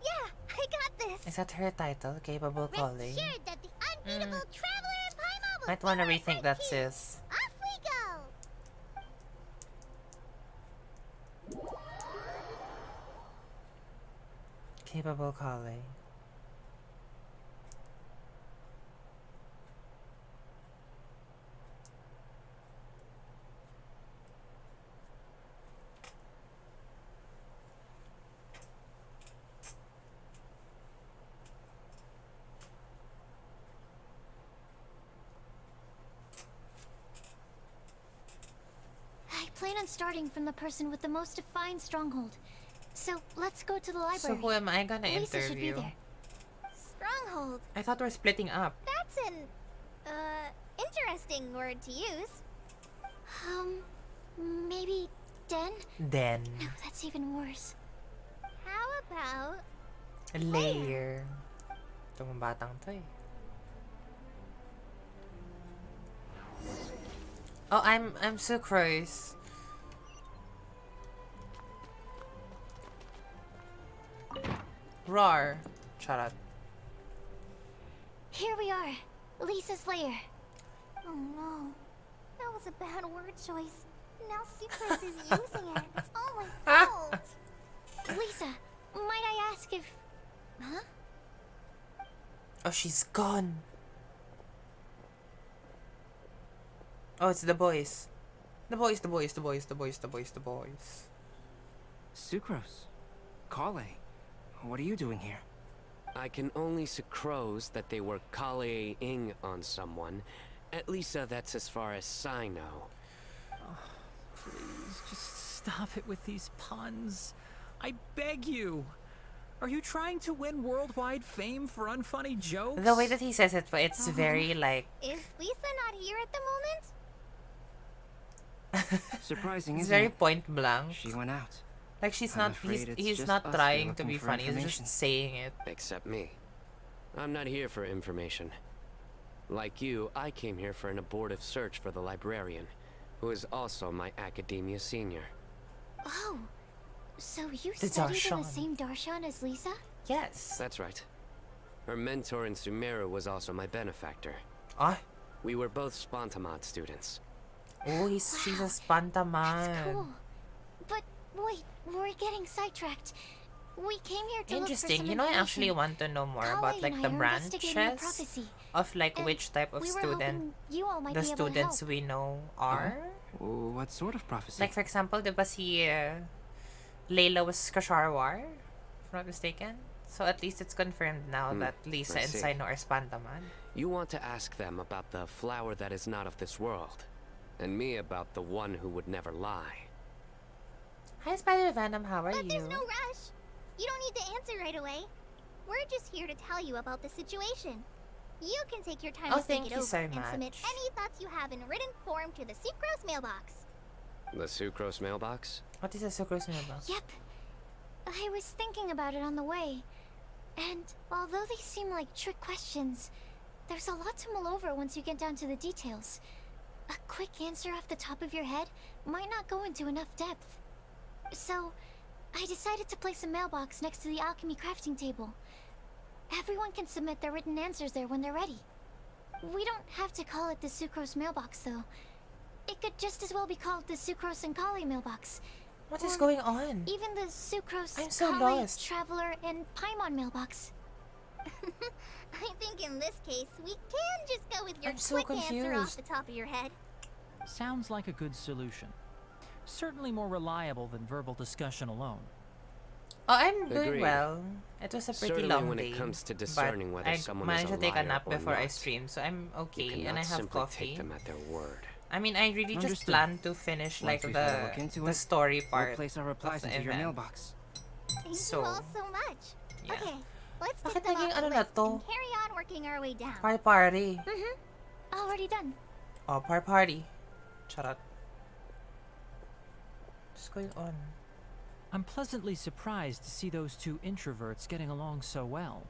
Yeah, I got this.
Is that her title? Capable
Rest
Calling?
assured that the unbeatable Traveler and Paimon will
Might wanna
do our
rethink
fight
that,
too.
sis.
Off we go.
Capable Calling.
I plan on starting from the person with the most defined stronghold. So let's go to the library.
So who am I gonna
Lisa should be
interview?
there.
Stronghold.
I thought we're splitting up.
That's an, interesting word to use.
Maybe Den?
Den.
No, that's even worse.
How about
Layer. Itong batang to eh. Oh, I'm Sucrose. Roar. Charot.
Here we are. Lisa's lair.
Oh no. That was a bad word choice. Now Sucrose is using it. It's all my fault.
Lisa, might I ask if... Huh?
Oh, she's gone. Oh, it's the boys. The boys.
Sucrose. Kale. What are you doing here?
I can only sucrose that they were Kale-ing on someone. At least that's as far as I know.
Please, just stop it with these puns. I beg you. Are you trying to win worldwide fame for unfunny jokes?
The way that he says it, it's very like...
Is Lisa not here at the moment?
Surprising,
It's
isn't
very
it?
point blank.
She went out.
Like she's
I'm
not,
afraid it's
he's
just
not
us
trying
here
to be
looking for
funny, he's
information.
just saying it.
Except me. I'm not here for information. Like you, I came here for an abortive search for the librarian, who is also my academia senior.
Oh, so you
The
studied in
Darshan.
the same Darshan as Lisa?
Yes.
That's right. Her mentor in Sumeru was also my benefactor.
Ah.
We were both Spontamod students.
Oh, she's a Spantaman.
That's cool. But wait, we're getting sidetracked. We came here to look for
Interesting.
some
You know, I actually
information.
want to know more
Kale
about like
and
the
I are investigating a
branches
prophecy,
of like
and
which type of
we were
student
hoping you all might
the
be able to
students
help.
we know are.
What sort of prophecy?
Like for example, diba si Layla was Kasharwar, if I'm not mistaken. So at least it's confirmed now that Lisa
I
and
see.
Sino are Spandaman.
You want to ask them about the flower that is not of this world, and me about the one who would never lie.
Hi Spider Venom, how are
But
you?
there's no rush. You don't need to answer right away. We're just here to tell you about the situation. You can take your time
Oh,
to think
thank
it
you
over
so
and submit
much.
any thoughts you have in written form to the Sucrose mailbox.
The sucrose mailbox?
What is a sucrose mailbox?
Yep. I was thinking about it on the way. And although they seem like trick questions, there's a lot to mull over once you get down to the details. A quick answer off the top of your head might not go into enough depth. So, I decided to place a mailbox next to the alchemy crafting table. Everyone can submit their written answers there when they're ready. We don't have to call it the Sucrose mailbox, though. It could just as well be called the Sucrose and Kali mailbox.
What is
Or
going on?
Even the Sucrose,
I'm so
Kali,
lost.
Traveler, and Paimon mailbox.
I think in this case, we can just go with your
I'm so
quick answer off
confused.
the top of your head.
Sounds like a good solution. Certainly more reliable than verbal discussion alone.
Oh, I'm doing
Agreed.
well. It was a pretty
Certainly
long
when
day.
it comes to discerning
but
whether
I
someone
managed
is a
to take a
liar
nap
or
before I
not.
stream, so I'm
You
okay,
cannot
and I have
simply
coffee.
take them at their word.
I mean, I really just
Understood.
plan to finish like
Once we've had a look
the
into it,
story part.
We'll place our
of
replies
the
into your
event.
mailbox.
Thank
So,
you all so much.
yeah.
Okay, let's
Bakit
take them
naging
off the
ano na
list
to?
and carry on working our way down.
Party.
Already done.
Oh, party. Charot. What's going on?
I'm pleasantly surprised to see those two introverts getting along so well.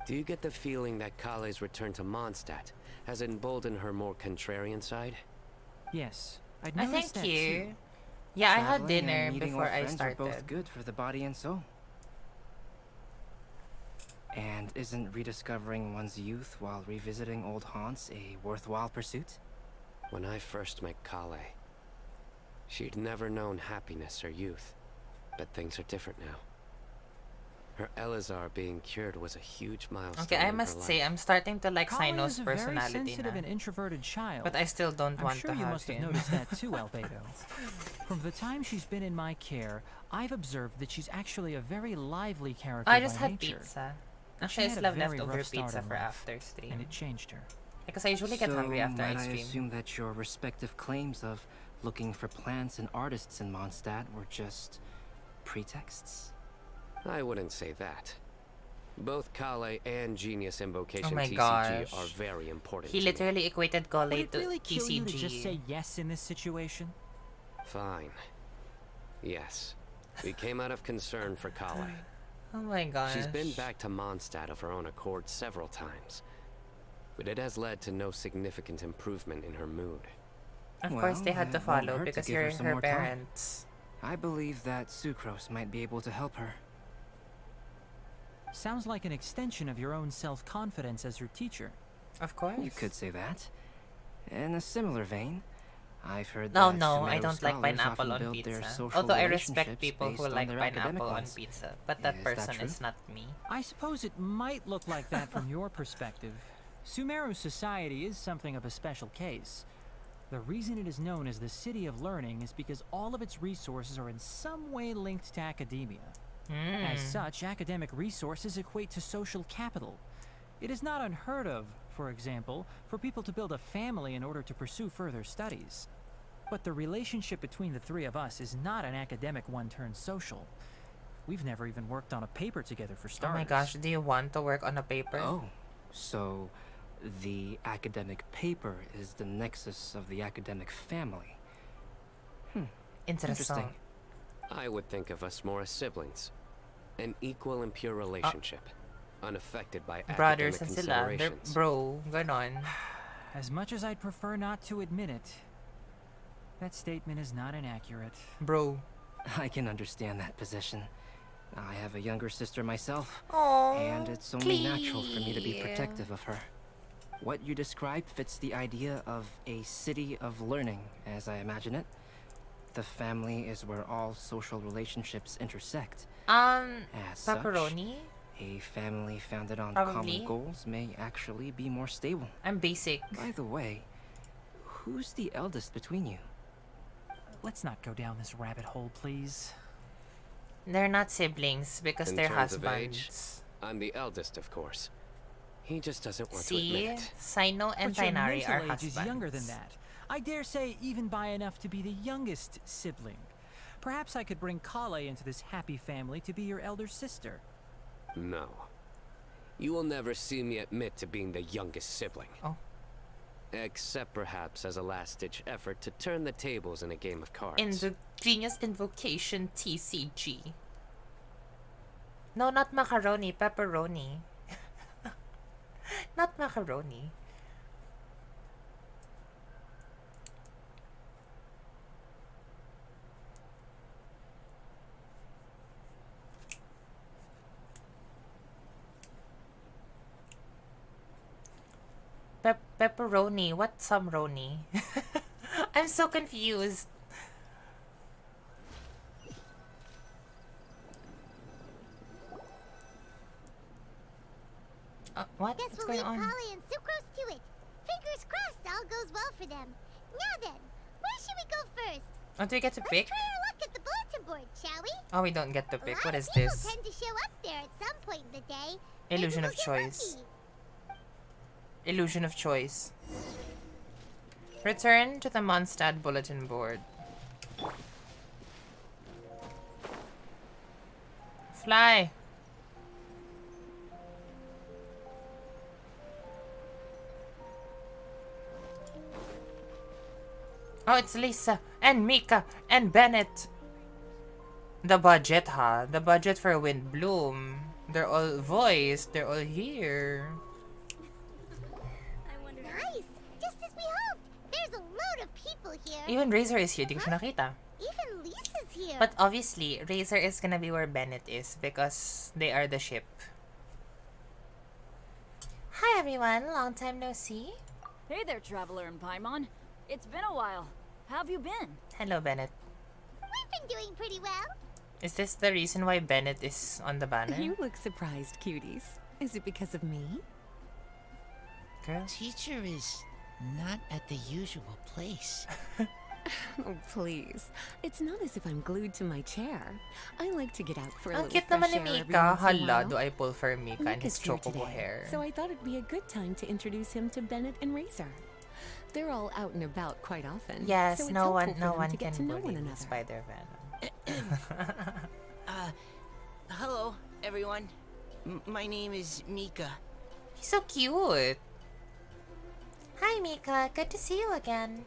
Do you get the feeling that Kale's return to Mondstadt has emboldened her more contrarian side?
Yes, I'd
I
noticed
thank
that
you.
too.
Yeah, I had
Traveling and
dinner
meeting
before
old
I
friends are
started.
both good for the body and soul. And isn't rediscovering one's youth while revisiting old haunts a worthwhile pursuit?
When I first met Kale, she'd never known happiness or youth. But things are different now. Her Elazar being cured was a huge milestone.
Okay, I
in her
must say,
life.
I'm starting to like
Kale
Sino's
is a very
personality
sensitive
na.
and introverted child.
But I still don't
I'm
want
sure
to
you
have
must have
him.
noticed that too, Albedo. From the time she's been in my care, I've observed that she's actually a very lively character
I just
by
had
nature.
pizza.
But
Actually, I
she had
still
a
have
very
leftover
rough start
pizza
in
for
life,
after stream.
and it changed her.
Because I usually get hungry after I
might I
stream.
assume that your respective claims of looking for plants and artists in Mondstadt were just pretexts?
I wouldn't say that. Both Kale and Genius Invocation
Oh my
TCG
gosh.
are very important
He
to me.
literally equated Kale
Would it
to
really kill you to just
TCG.
say yes in this situation?
Fine. Yes. We came out of concern for Kale.
Oh my gosh.
She's been back to Mondstadt of her own accord several times. But it has led to no significant improvement in her mood.
Of course, they had to
it won't
follow
hurt to
because
give her
you're
some
her
more time.
parents.
I believe that Sucrose might be able to help her.
Sounds like an extension of your own self-confidence as your teacher.
Of course.
You could say that. In a similar vein, I've heard
No,
that
no, I
Sumeru
don't like
scholars
pineapple
often
on
build
pizza.
their social
Although I respect
relationships
people who
based on
like
their academic
pineapple on
ones.
pizza, but that
Is that
person
true?
is not me.
I suppose it might look like that from your perspective. Sumeru Society is something of a special case. The reason it is known as the City of Learning is because all of its resources are in some way linked to academia. As such, academic resources equate to social capital. It is not unheard of, for example, for people to build a family in order to pursue further studies. But the relationship between the three of us is not an academic one turned social. We've never even worked on a paper together for
Oh
starters.
my gosh, do you want to work on a paper?
Oh, so the academic paper is the nexus of the academic family.
Interesting.
I would think of us more as siblings. An equal and pure relationship. unaffected by
Brothers
academic
and sila. They're
considerations.
bro. Ganon.
As much as I'd prefer not to admit it, that statement is not inaccurate.
Bro.
I can understand that position. I have a younger sister myself,
Aww,
and it's only natural for me to be protective of her. What you described fits the idea of a city of learning, as I imagine it. The family is where all social relationships intersect. As
pepperoni?
Such, a family founded on
Probably.
common goals may actually be more stable.
I'm basic.
By the way, who's the eldest between you?
Let's not go down this rabbit hole, please.
They're not siblings because
In
they're
terms of age,
husbands.
I'm the eldest, of course. He just doesn't want to
See?
admit it.
Sino and
But your
Tainari are
mental age is
husbands.
younger than that. I dare say even by enough to be the youngest sibling. Perhaps I could bring Kale into this happy family to be your elder sister.
No. You will never see me admit to being the youngest sibling.
Oh.
Except perhaps as a last-ditch effort to turn the tables in a game of cards.
In the Genius Invocation TCG. No, not macaroni, pepperoni. Not macaroni. Pepperoni. What's some roni? I'm so confused. What?
Guess
What's
we'll
going
leave
on?
Polly and Sucrose to it. Fingers crossed all goes well for them. Now then, where should we go first?
Oh, do we get to
Let's
pick?
try our luck at the bulletin board, shall we?
Oh, we don't get to pick.
A
What
lot
is
of people
this?
tend to show up there at some point in the day.
Illusion
Maybe
of
we'll get
choice.
lucky.
Illusion of choice. Return to the Mondstadt bulletin board. Fly! Oh, it's Lisa and Mika and Bennett. The budget, huh? The budget for Windblume. They're all voiced. They're all here.
Nice! Just as we hoped. There's a load of people here.
Even Razor is here. Di ko siya nakita.
Even Lisa's here.
But obviously, Razor is gonna be where Bennett is because they are the ship. Hi everyone, long time no see.
Hey there, Traveler and Paimon. It's been a while. How have you been?
Hello, Bennett.
We've been doing pretty well.
Is this the reason why Bennett is on the banner?
You look surprised, cuties. Is it because of me?
Girl?
Teacher is not at the usual place.
Oh, please. It's not as if I'm glued to my chair. I like to get out for a
Ang
little
cute naman
fresh
ni
air every
Mika.
once in a
Hala,
while.
do I pull for Mika and his
Mika's here
chocobo
today,
hair.
so I thought it'd be a good time to introduce him to Bennett and Razor. They're all out and about quite often.
Yes,
so it's
no
helpful
one, no
for them
one
to get
can
to know one
bully
another.
Spider-Venom.
Hello, everyone. My name is Mika.
He's so cute. Hi, Mika. Good to see you again.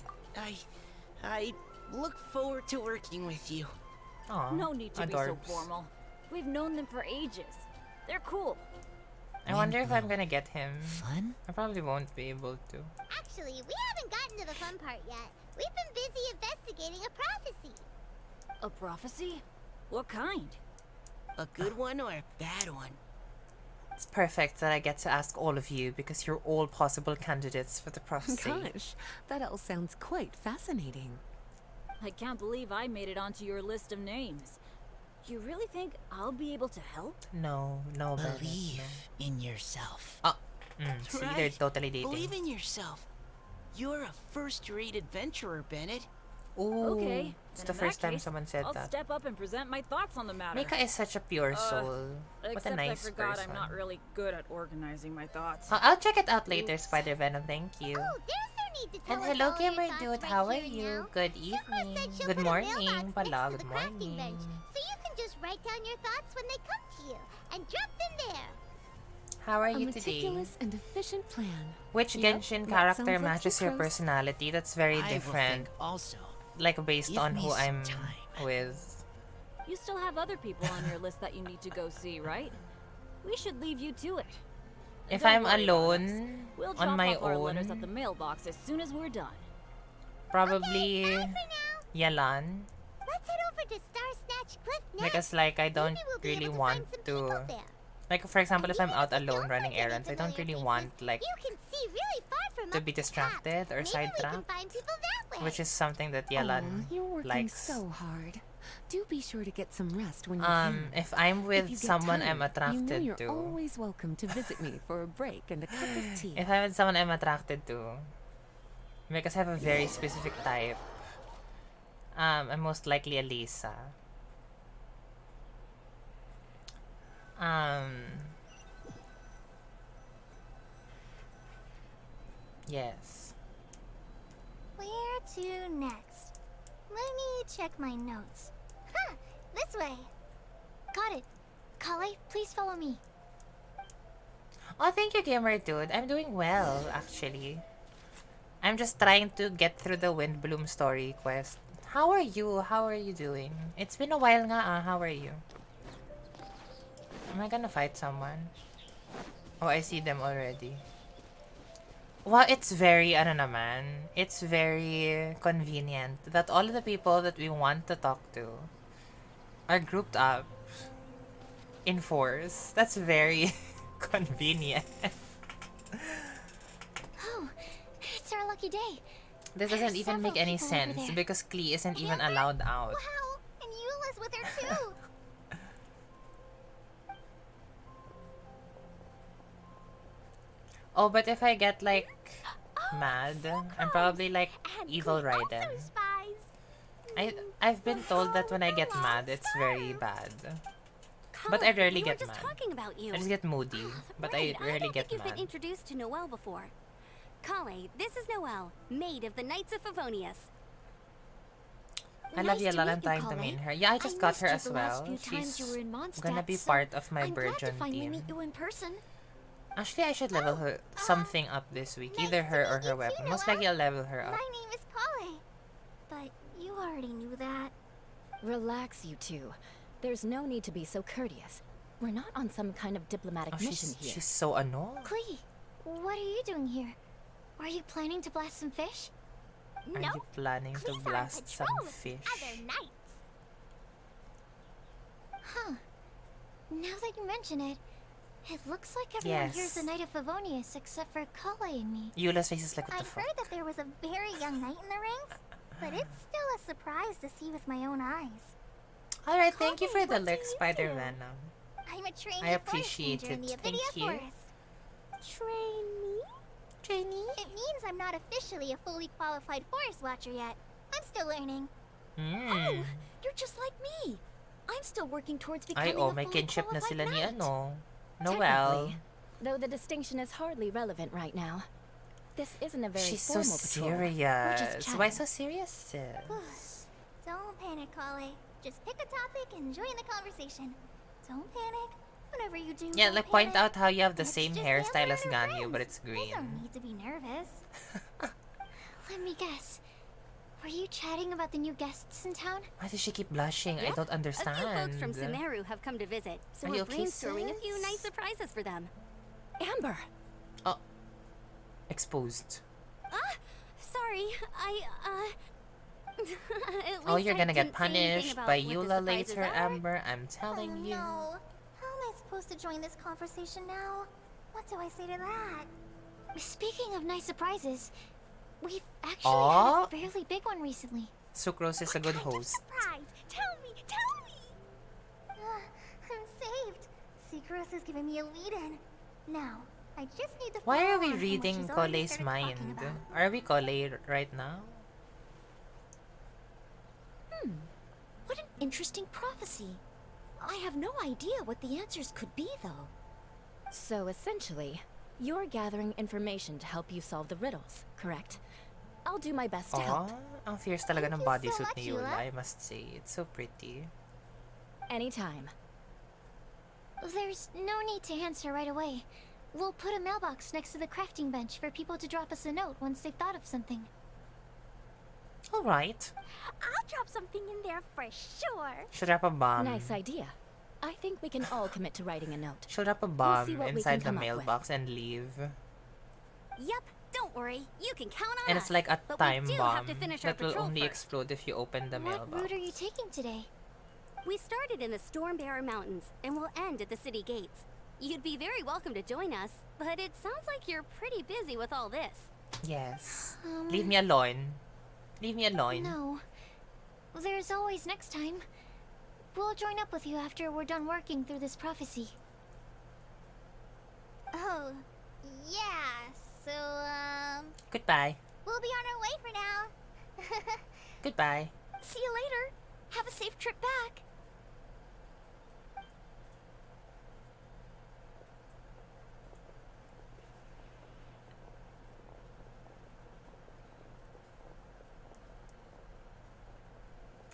I look forward to working with you.
Aw,
No need to be so
adorbs.
formal. We've known them for ages. They're cool.
I wonder if I'm gonna get him.
Fun?
I probably won't be able to.
Actually, we haven't gotten to the fun part yet. We've been busy investigating a prophecy.
A prophecy? What kind?
A good one or a bad one?
It's perfect that I get to ask all of you because you're all possible candidates for the prophecy.
Gosh, that all sounds quite fascinating.
I can't believe I made it onto your list of names. You really think I'll be able to help?
No, no, Bennett,
Believe
no.
in yourself.
See, they're totally dating.
Believe in yourself. You're a first-rate adventurer, Bennett.
Ooh,
Okay.
it's
then
the
in
first
that
time
case,
someone said
I'll
that.
step up and present my thoughts on the matter.
Mika is such a pure soul. What a
Except
nice
I forgot
person.
I'm not really good at organizing my thoughts.
I'll check it out later, Spider-Venom. Thank you.
Oh, there's no need to tell
And
us
hello,
all your
gamer
thoughts
dude.
right
How are
here
you?
now.
Good
Sucrose said
evening.
she'll
Good
put a
morning,
mailbox
pala.
next to
Good
the crafting bench,
morning.
so you can just write down your thoughts when they come to you and drop them there.
How are
A
you today?
meticulous and efficient plan.
Which
Yep,
Genshin
that
character
sounds like
matches your
Sucrose.
personality? That's very
I will
different.
think also.
Like based
Give
on
me
who
some
I'm
time.
with.
You still have other people on your list that you need to go see, right? We should leave you to it.
If
Don't
I'm
worry about us.
alone
We'll
on
drop
my
off our letters at the
own,
mailbox as soon as we're done.
probably Yalan.
Let's head over to Star Snatch Cliff now.
Because like I don't
Maybe we'll be
really
able to
want
find some
to,
people there.
like for example, if I'm out alone running errands, I don't really want like
You can see really far from
to
up
be
at the top.
distracted or
Maybe we can
sidetracked,
find people that way.
which is something that
Aw,
Yalan
you're working
likes.
so hard. Do be sure to get some rest when you can.
If I'm with
If you get
someone I'm
tired,
attracted
you know
to,
you're always welcome to visit me for a break and a cup of tea.
if I'm with someone I'm attracted to, because I have a very specific type, I'm most likely a Lisa. Yes.
Where to next? Let me check my notes. Huh, this way.
Got it. Kale, please follow me.
Oh, thank you, gamer dude. I'm doing well, actually. I'm just trying to get through the Windblume story quest. How are you? How are you doing? It's been a while nga, How are you? Am I gonna fight someone? Oh, I see them already. Well, it's very, ano naman, it's very convenient that all of the people that we want to talk to are grouped up in fours. That's very convenient.
Oh, it's our lucky day.
This
There are
doesn't even make
several
any
people over
sense
there.
because Klee isn't even allowed out.
Wow, and Eula's with her too.
Oh, but if I get like mad, I'm probably like evil Raiden. I've been told that when I get mad, it's very bad. But I rarely
we were
get
just
mad.
talking about you.
I just get moody, but I rarely
don't
get
think you've
mad.
been introduced to Noelle before. Kale, this is Noelle, maid of the Knights of Favonius.
I love
Nice to
Yelal.
meet
I'm
you,
trying to
Kale.
main her. Yeah, I just got
missed
her
you
as
the last
well.
few times you
She's
were in Mondstadt,
gonna be
so
part of my
I'm glad to
Burgeon
finally
team.
meet you in person.
Actually, I should level her something up this week. Either her or her weapon. Most likely I'll level her up.
My name is Kale. But you already knew that.
Relax, you two. There's no need to be so courteous. We're not on some kind of diplomatic
Oh,
mission here.
she's so annoying.
Klee, what are you doing here? Are you planning to blast some fish?
Are you planning to blast some fish?
Other nights.
Huh. Now that you mention it, it looks like everyone here's a
Yes.
Knight of Favonius except for Kale and me.
Eula's face is like, what the
I've
fuck?
heard that there was a very young knight in the ranks, but it's still a surprise to see with my own eyes.
Alright, thank you for
Kale,
the
what do
lurk,
you
Spider
do?
Venom.
I'm a trainee
I appreciate
forest ranger in the
it. Thank
Avidia
you.
Forest. Trainee? It means I'm not officially a fully qualified forest watcher yet. I'm still learning.
Hmm.
You're just like me. I'm still working towards
Ay,
becoming
oh,
a
may
fully
kinship na
qualified
sila ni
knight.
ano. Noelle.
Technically, though the distinction is hardly relevant right now. This isn't a very
She's so
formal patrol. We're
serious.
just
Why
chatting.
so serious, sis?
Don't panic, Kale. Just pick a topic and join the conversation. Don't panic. Whatever you do,
Yeah,
don't
like point
panic.
out how you have the
Let's
same
just
hairstyle
gamble
as
at our
Ganyu, but it's
friends. There's no
green.
need to be nervous.
Let me guess. Were you chatting about the new guests in town?
Why does she keep blushing? I
Yep.
don't
A few folks
understand.
from Sumeru have come to visit, so
Are
we're
you okay,
brainstorming a few
sis?
nice surprises for them.
Amber!
Oh. Exposed.
Sorry, at
Oh,
least
you're
I
gonna get
didn't say anything
punished
about
by
what the
Eula
surprises
later,
are.
Amber. I'm telling you.
No. How am I supposed to join this conversation now? What do I say to that?
Speaking of nice surprises, we've actually
Aw.
had a fairly big one recently.
Sucrose is a good host.
Surprise! Tell me! Tell me! I'm saved. Secros is giving me a lead-in. Now, I just need to
Why are
follow
we
on from what
reading
she's already
Cole's
started
mind?
talking about.
Are we Cole right now?
What an interesting prophecy. I have no idea what the answers could be, though.
So essentially, you're gathering information to help you solve the riddles, correct? I'll do my best to help.
Aw, ang fierce talaga ng
Thank you so
bodysuit
much,
ni Eula,
Eula.
I must say. It's so pretty.
Anytime.
There's no need to answer right away. We'll put a mailbox next to the crafting bench for people to drop us a note once they've thought of something.
Alright.
I'll drop something in there for sure.
Should wrap a bomb.
Nice idea. I think we can all commit to writing a note.
She'll drop a
We'll see
bomb
what we
inside
can
the
come up with.
mailbox and leave.
Yep, don't worry. You can count on
And
us.
it's like a
But
time
we do
bomb
have to finish our
that will
patrol
only
first.
explode if you open the
What
mailbox.
route are you taking today?
We started in the Stormbearer Mountains and will end at the city gates. You'd be very welcome to join us, but it sounds like you're pretty busy with all this.
Yes. Leave me alone. Leave me alone.
No. There's always next time. We'll join up with you after we're done working through this prophecy.
Oh, yeah. So,
Goodbye.
we'll be on our way for now.
Goodbye.
See you later. Have a safe trip back.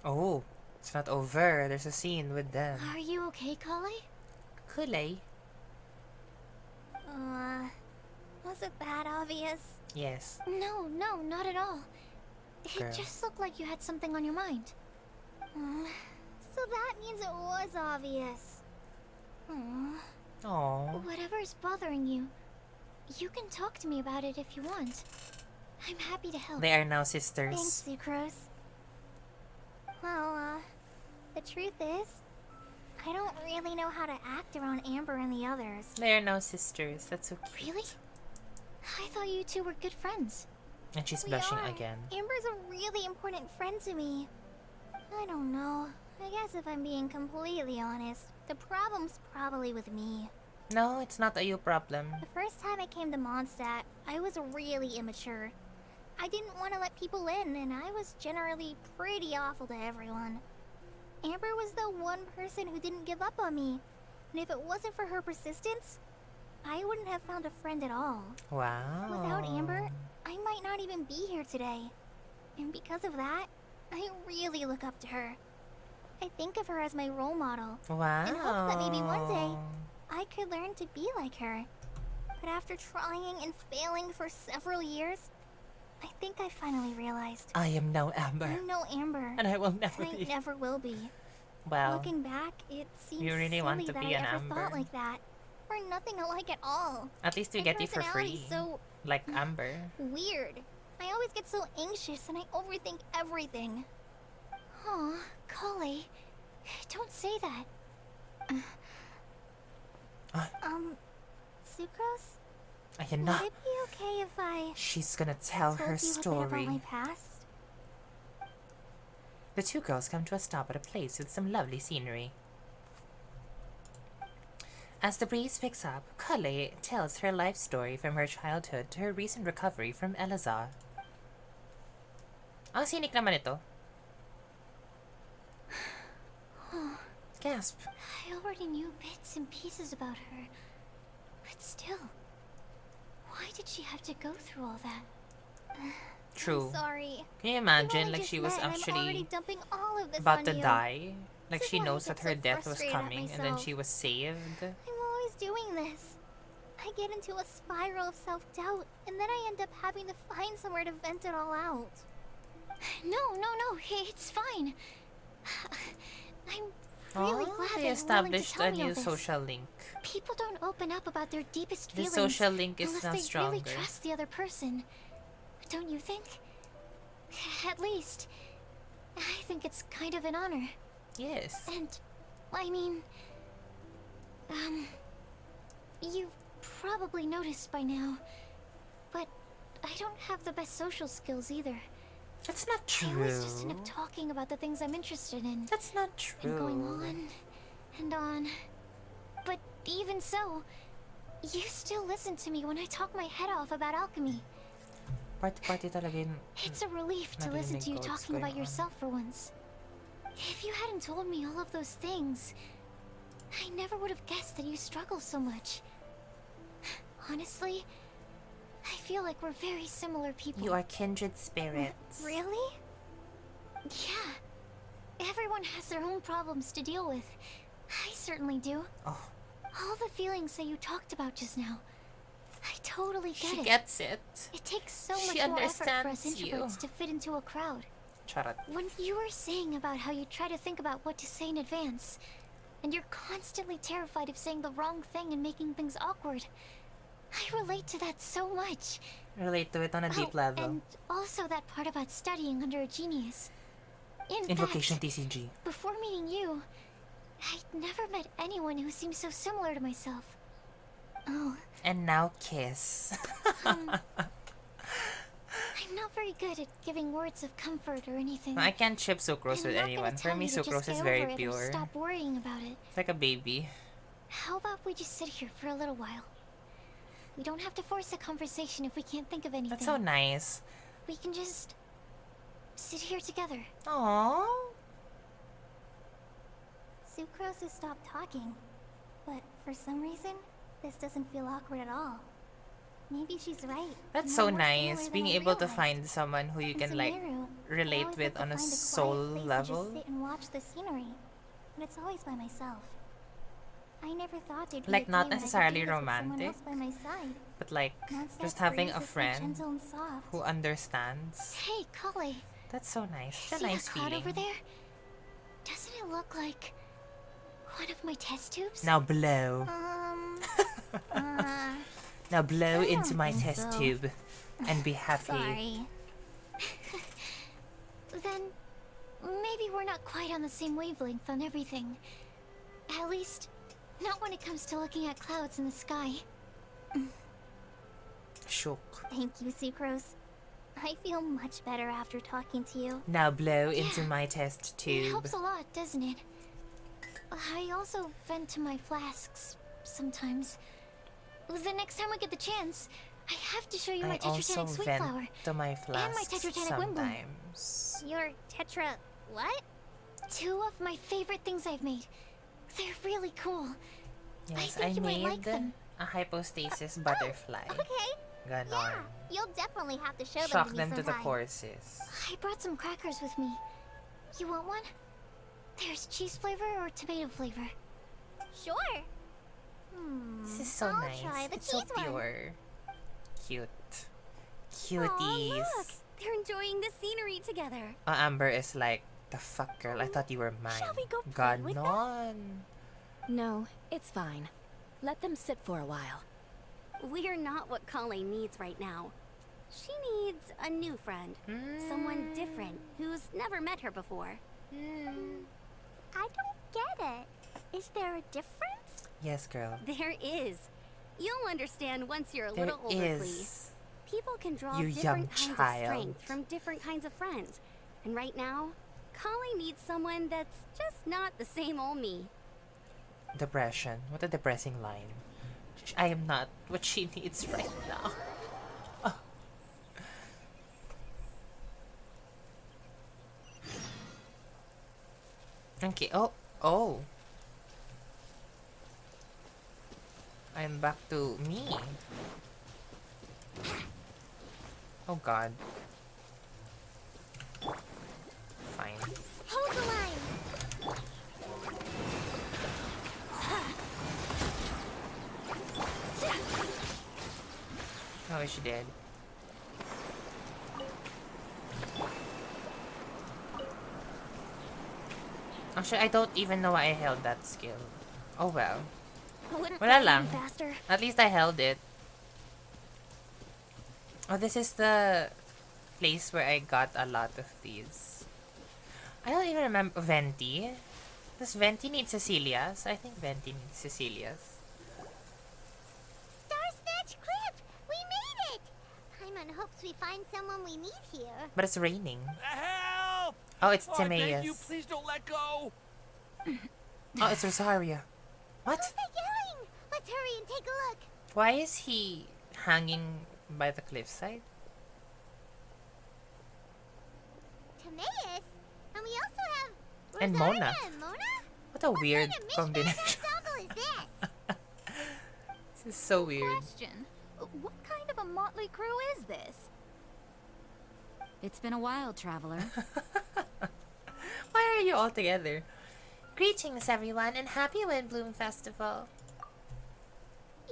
Oh, it's not over. There's a scene with them.
Are you okay, Kale?
Kule?
Was it that obvious?
Yes.
No, not at all. It
Girl.
just looked like you had something on your mind.
So that means it was obvious.
Aww.
Whatever's bothering you, you can talk to me about it if you want. I'm happy to help.
They are now sisters.
Thanks, Sucrose. Well, the truth is, I don't really know how to act around Amber and the others.
They are now sisters. That's so cute.
Really? I thought you two were good friends.
And she's
We
blushing
are.
again.
Amber's a really important friend to me. I don't know. I guess if I'm being completely honest, the problem's probably with me.
No, it's not a you problem.
The first time I came to Mondstadt, I was really immature. I didn't want to let people in, and I was generally pretty awful to everyone. Amber was the one person who didn't give up on me, and if it wasn't for her persistence, I wouldn't have found a friend at all.
Wow.
Without Amber, I might not even be here today. And because of that, I really look up to her. I think of her as my role model.
Wow.
And hope that maybe one day, I could learn to be like her. But after trying and failing for several years, I think I finally realized.
I am now Amber.
I'm no Amber.
And I will never
and
be.
I never will be.
Well,
Looking back, it seems
you really
silly
want to
that
be
I
an
ever
Amber.
thought like that. We're nothing alike at all.
at least we
My
get you for
personality's
free.
so
Like Amber.
weird. I always get so anxious and I overthink everything.
Aw, Kale. Don't say that.
Sucrose?
I cannot.
Would it be okay if I
She's gonna tell
told
her
you a bit
story.
about my past?
The two girls come to a stop at a place with some lovely scenery. As the breeze picks up, Kale tells her life story from her childhood to her recent recovery from Elazar. Ang sinik naman ito. Gasp.
I already knew bits and pieces about her. But still, why did she have to go through all that?
True.
I'm sorry.
Can you
We've
imagine,
only
like,
just
she was
met and I'm already
actually
dumping all of this
about
on
to
you.
die? Like,
This is
she
why I
knows
get
that her
so
death was
frustrated at
coming, and then
myself.
she was saved.
I'm always doing this. I get into a spiral of self-doubt, and then I end up having to find somewhere to vent it all out.
No, it's fine. I'm really
Oh,
glad
they
that you're willing to
established
tell
a
me all
new
this.
social link.
People don't open up about their deepest
The
feelings
social link is
unless
now
they
stronger.
really trust the other person. Don't you think? At least, I think it's kind of an honor.
Yes.
And, I mean, you've probably noticed by now, but I don't have the best social skills either.
That's not true.
I always just end up talking about the things I'm interested in.
That's not true.
And going on and on. But even so, you still listen to me when I talk my head off about alchemy.
Party talaga yun.
It's a relief to listen to you
narinig ko what's
talking about
going on.
yourself for once. If you hadn't told me all of those things, I never would have guessed that you struggle so much. Honestly, I feel like we're very similar people.
You are kindred spirits.
Really?
Yeah. Everyone has their own problems to deal with. I certainly do.
Oh.
All the feelings that you talked about just now. I totally get
She
it.
gets it.
It takes so
She
much more effort for us
understands you.
introverts to fit into a crowd.
Charot.
When you were saying about how you try to think about what to say in advance, and you're constantly terrified of saying the wrong thing and making things awkward. I relate to that so much.
Relate to it on a deep level.
And also that part about studying under a genius.
Invocation TCG.
Before meeting you, I'd never met anyone who seemed so similar to myself. Oh.
And now kiss.
I'm not very good at giving words of comfort or anything.
I can't ship Sucrose with anyone. For me, Sucrose is very pure.
Stop worrying about it.
It's like a baby.
How about we just sit here for a little while? We don't have to force a conversation if we can't think of anything.
That's so nice.
We can just sit here together.
Aww.
Sucrose has stopped talking, but for some reason, this doesn't feel awkward at all. Maybe she's right.
That's so nice, being able to find someone who you can like relate with on a soul level.
Just sit and watch the scenery, but it's always by myself. I never thought it'd be
like
a
not
day when I could
necessarily
do this with someone
romantic,
else by my side.
but like
Mondstadt
just having
breeze
a
is so
friend
gentle and soft.
who understands.
Hey, Kale.
That's so nice. It's a
See
nice
that cloud
feeling.
over there? Doesn't it look like one of my test tubes?
Now blow. Now blow into my
think
test
so.
tube and be happy.
Sorry. Then maybe we're not quite on the same wavelength on everything. At least, not when it comes to looking at clouds in the sky.
Shook.
Thank you, Sucrose. I feel much better after talking to you.
Now blow into my test
It
tube.
helps a lot, doesn't it? I also vent to my flasks sometimes. The next time we get the chance, I have to show you my
I also
Tetragenic Sweet
vent
Flower.
to my
And my
flasks
Tetragenic Windblume.
sometimes.
Your Tetra... what?
Two of my favorite things I've made. They're really cool.
Yes,
I
I
think you might
made
like them.
a hypostasis butterfly.
Okay.
Ganon.
Yeah, you'll definitely have to show
Shock
them
them
to me
to the
sometime.
courses.
I brought some crackers with me. You want one? There's cheese flavor or tomato flavor.
Sure.
This is so
I'll
nice.
try the
It's so
cheese one.
pure. Cute.
Aw,
Cuties.
look! They're enjoying the scenery together.
Amber is like, the fuck girl, I thought you were mine.
Shall we go play with them?
Ganon.
No, it's fine. Let them sit for a while.
We're not what Colleen needs right now. She needs a new friend. Someone different, who's never met her before.
I don't get it. Is there a difference?
Yes, girl.
There is. You'll understand once you're a
There
little older,
is.
please. People can draw
You
different
young
kinds
child.
of strength from different kinds of friends. And right now, Colleen needs someone that's just not the same old me.
Depression. What a depressing line. I am not what she needs right now. Oh. Okay. Oh. I'm back to me. Oh god. Fine.
Hold the line.
Oh, is she dead? Actually, I don't even know why I held that skill. Oh well.
Wouldn't
Wala
let
lang.
me faster.
At least I held it. Oh, this is the place where I got a lot of these. I don't even remember Venti. Does Venti need Cecilia's? I think Venti needs Cecilia's.
Star Snatch Cliff! We made it! Paimon hopes we find someone we need here.
But it's raining.
Help!
Oh, it's
Oh, I beg
Timaeus.
you, please don't let go.
Oh, it's Rosaria. What?
Who's that yelling? Let's hurry and take a look.
Why is he hanging by the cliffside?
Timaeus? And we also have...
And
Rosaria
Mona.
and Mona?
What a weird
What kind of
combination.
ensemble is this?
This is so weird.
Question. What kind of a motley crew is this?
It's been a while, traveler.
Why are you all together? Greetings, everyone, and happy Windblume Festival.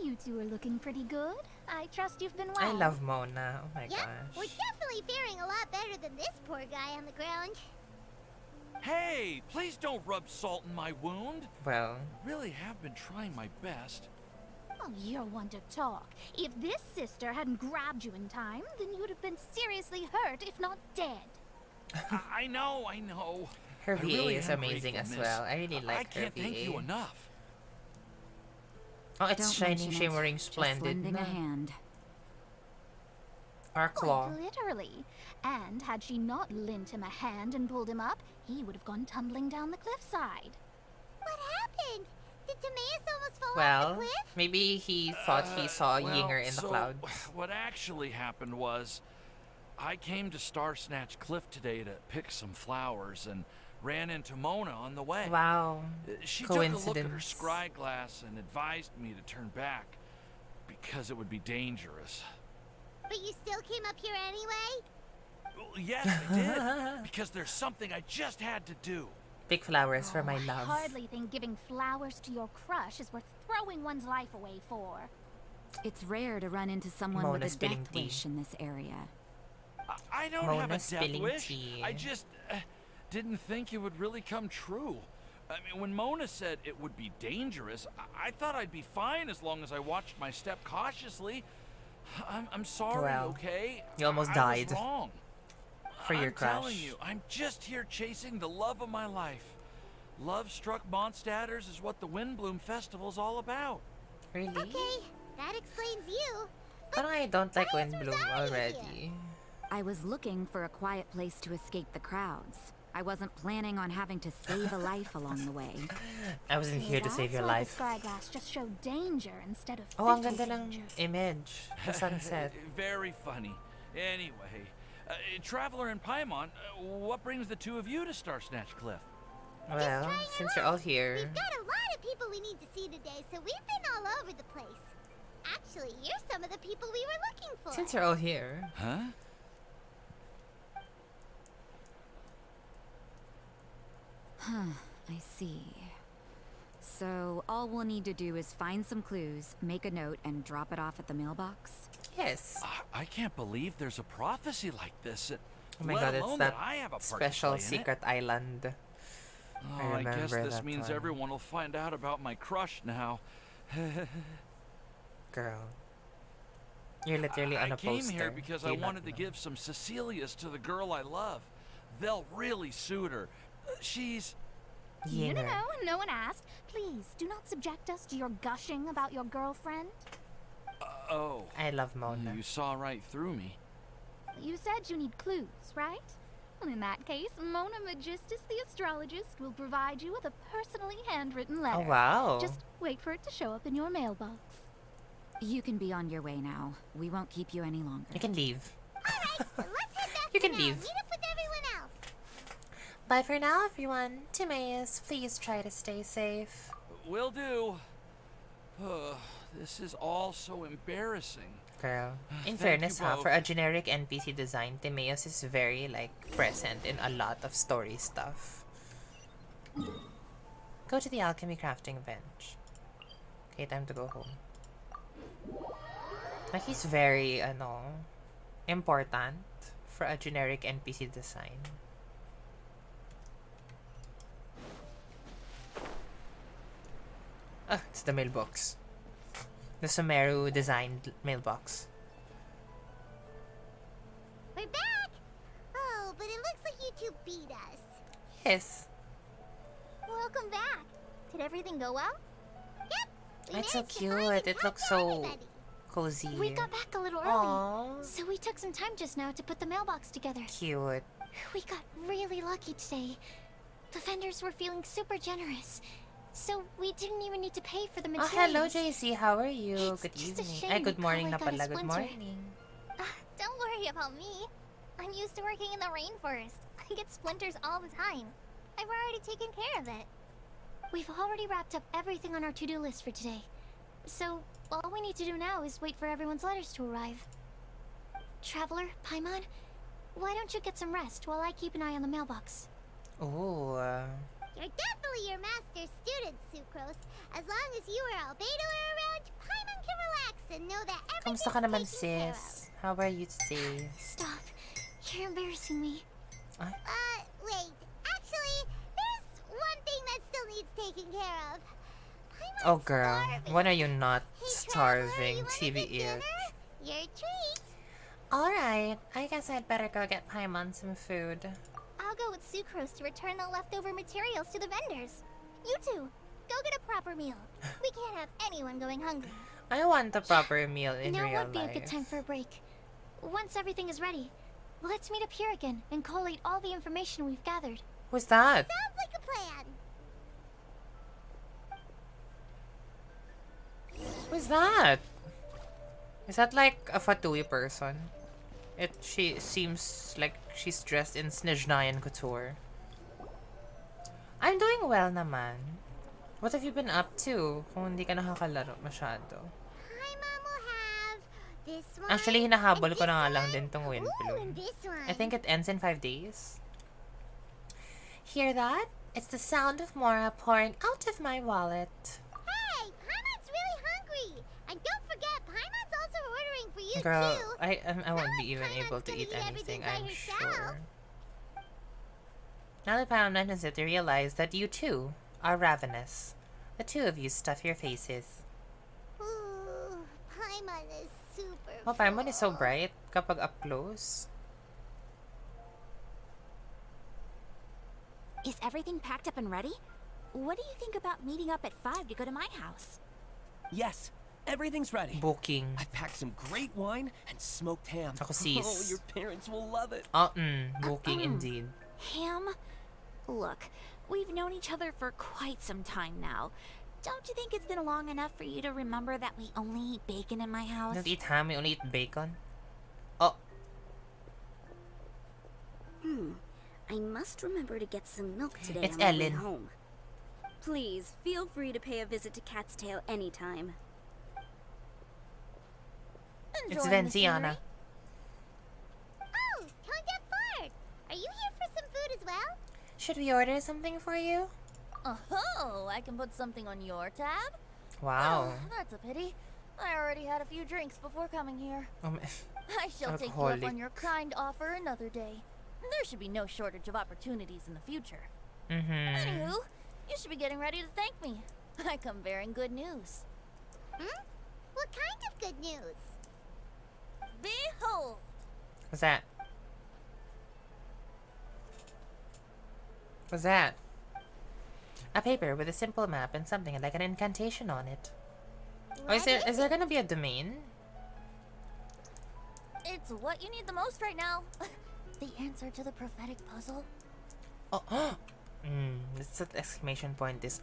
You two are looking pretty good. I trust you've been well.
I love Mona. Oh my
Yep,
gosh.
we're definitely faring a lot better than this poor guy on the ground.
Hey, please don't rub salt in my wound.
Well,
I really have been trying my best.
Oh, you're one to talk. If this sister hadn't grabbed you in time, then you would have been seriously hurt, if not dead.
I know.
her
I
VA
really
is
am
amazing
grateful,
as
miss.
well. I really like
I
her
can't
VA.
thank you enough.
Oh, it's
Don't
shining,
mention it.
shimmering,
Just
splendid.
lending a hand.
Our claw.
Quite literally. And had she not lent him a hand and pulled him up, he would have gone tumbling down the cliffside.
What happened? Did Timaeus almost fall off
Well,
the cliff?
maybe he thought he saw a
Well,
yinger in the
so,
cloud.
What actually happened was, I came to Star Snatch Cliff today to pick some flowers and ran into Mona on the way.
Wow.
She took a look at her
Coincidence.
scry glass and advised me to turn back because it would be dangerous.
But you still came up here anyway?
Well, yes, I did. Because there's something I just had to do.
Big flowers for my
I
love.
hardly think giving flowers to your crush is worth throwing one's life away for.
It's rare to run into someone
Mona
with a
spilling
death
tea.
wish in this area.
I don't
Mona
have a death
spilling
wish.
tea.
I just didn't think it would really come true. I mean, when Mona said it would be dangerous, I thought I'd be fine as long as I watched my step cautiously. I'm sorry,
Well,
okay?
you almost
I
died
was wrong.
for your
I'm telling
crush.
you, I'm just here chasing the love of my life. Love-struck Mondstadters is what the Windblume Festival's all about.
Really?
Okay, that explains you.
But I don't like Windblume
Rosario
already.
I was looking for a quiet place to escape the crowds. I wasn't planning on having to save a life along the way.
I wasn't here to save your life.
The Skyglass just showed danger instead of
Oh, ang
physical
ganda ng
danger.
image. The sunset.
Very funny. Anyway, Traveler and Paimon, what brings the two of you to Star Snatch Cliff?
Well, since you're all here.
We've got a lot of people we need to see today, so we've been all over the place. Actually, you're some of the people we were looking for.
Since you're all here.
Huh?
I see. So all we'll need to do is find some clues, make a note, and drop it off at the mailbox?
Yes.
I can't believe there's a prophecy like this.
Oh my
let
god, it's
alone
that
I have a part to
special
play in it.
secret island.
Oh, I guess
remember
this
that
means
one.
everyone will find out about my crush now.
Girl. You're literally on
I
a
came
poster.
here because
Do
I
you not
wanted to
know?
give some Cecilias to the girl I love. They'll really suit her. She's...
Yinger.
No one asked. Please, do not subject us to your gushing about your girlfriend.
Oh.
I love Mona.
You saw right through me.
You said you need clues, right? Well, in that case, Mona Magistus the astrologist will provide you with a personally handwritten letter.
Oh, wow.
Just wait for it to show up in your mailbox.
You can be on your way now. We won't keep you any longer.
You can leave.
Alright, let's head back
You
for
can
now.
leave.
Meet up with everyone else.
Bye for now, everyone. Timaeus, please try to stay safe.
Will do. This is all so embarrassing.
Girl. In
Thank
fairness,
you
ha,
both.
for a generic NPC design, Timaeus is very, like, present in a lot of story stuff. Go to the alchemy crafting bench. Okay, time to go home. Like, he's very, important for a generic NPC design. Ah, it's the mailbox. The Sumeru designed mailbox.
We're back! Oh, but it looks like you two beat us.
Yes.
Welcome back. Did everything go well? Yep. We
It's so
managed to find
cute.
and
It looks
capture
so
everybody.
cozy.
We got back a little early,
Aww.
so we took some time just now to put the mailbox together.
Cute.
We got really lucky today. The vendors were feeling super generous, so we didn't even need to pay for the
Oh,
materials.
hello, JC. How are you?
It's
Good
just a
evening.
shame
Ay, good
that
morning na
Kawai got
pala.
a
Good
splinter.
morning.
Don't worry about me. I'm used to working in the rainforest. I get splinters all the time. I've already taken care of it.
We've already wrapped up everything on our to-do list for today. So, all we need to do now is wait for everyone's letters to arrive. Traveler, Paimon, why don't you get some rest while I keep an eye on the mailbox?
Ooh.
You're definitely your master's student, Sucrose. As long as you or Albedo are around, Paimon can relax and know that everything's
Kamusta ka naman,
taken care of.
sis? How are you today?
Stop. You're embarrassing me.
Wait. Actually, taken care of.
Oh girl, when are you not starving, TBH?
Your treat.
Alright, I guess I'd better go get Paimon some food.
I'll go with Sucrose to return the leftover materials to the vendors. You two, go get a proper meal. We can't have anyone going hungry.
I want a proper meal in
Now
real
would be a good
life.
time for a break. Once everything is ready, let's meet up here again and collate all the information we've gathered.
Who's that?
Sounds like a plan.
Who's that? Is that like a Fatui person? She seems like she's dressed in Snezhnayan couture. I'm doing well naman. What have you been up to kung hindi ka nakakalaro masyado?
Paimon will have this one.
Actually, hinahabol ko na nga lang din tong
Ooh,
Windblume.
and this one.
I think it ends in 5 days. Hear that? It's the sound of Mora pouring out of my wallet.
Hey, Paimon's really hungry. And don't forget, Paimon's also ordering for you
Girl,
too.
I won't be even able to eat anything, I'm sure. Now that Paimon mentions it, I realize that you too are ravenous. The two of you stuff your faces.
Ooh, Paimon is super
Oh, Paimon is so bright kapag up close.
Is everything packed up and ready? What do you think about meeting up at 5 to go to my house?
Yes, everything's ready.
Booking.
I've packed some great wine and smoked ham.
Ako sis.
Oh, your parents will love it.
Booking indeed.
Ham? Look, we've known each other for quite some time now. Don't you think it's been long enough for you to remember that we only eat bacon in my house?
Don't eat ham, we only eat bacon.
I must remember to get some milk today
It's
on my way
Ellen.
home. Please, feel free to pay a visit to Cat's Tail anytime.
It's
Enjoying the
Venciana.
Oh, Tonga Ford. Are you here for some food as well?
Should we order something for you?
Oh, I can put something on your tab?
Wow.
Oh, that's a pity. I already had a few drinks before coming here.
Um,
I shall take you up on
alcoholic.
your kind offer another day. There should be no shortage of opportunities in the future.
Mm-hmm.
Anywho, you should be getting ready to thank me. I come bearing good news.
What kind of good news?
Behold!
What's that? What's that? A paper with a simple map and something like an incantation on it. Oh, is there gonna be a domain?
It's what you need the most right now. The answer to the prophetic puzzle.
It's an exclamation point is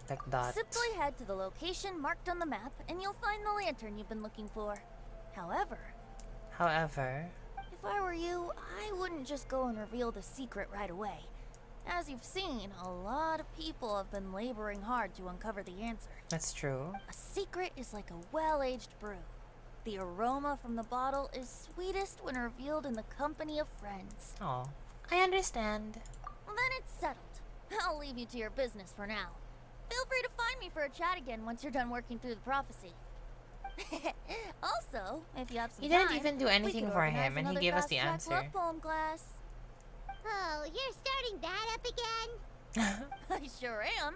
like that.
Simply head to the location marked on the map and you'll find the lantern you've been looking for. However, if I were you, I wouldn't just go and reveal the secret right away. As you've seen, a lot of people have been laboring hard to uncover the answer.
That's true.
A secret is like a well-aged brew. The aroma from the bottle is sweetest when revealed in the company of friends.
Oh, I understand.
Well, then it's settled. I'll leave you to your business for now. Feel free to find me for a chat again once you're done working through the prophecy. Also, if you have some
He didn't
time,
even do
we
anything
could
for
organize
him, and he
another
gave us the
fast track
answer.
love poem class.
Oh, you're starting that up again?
I sure am.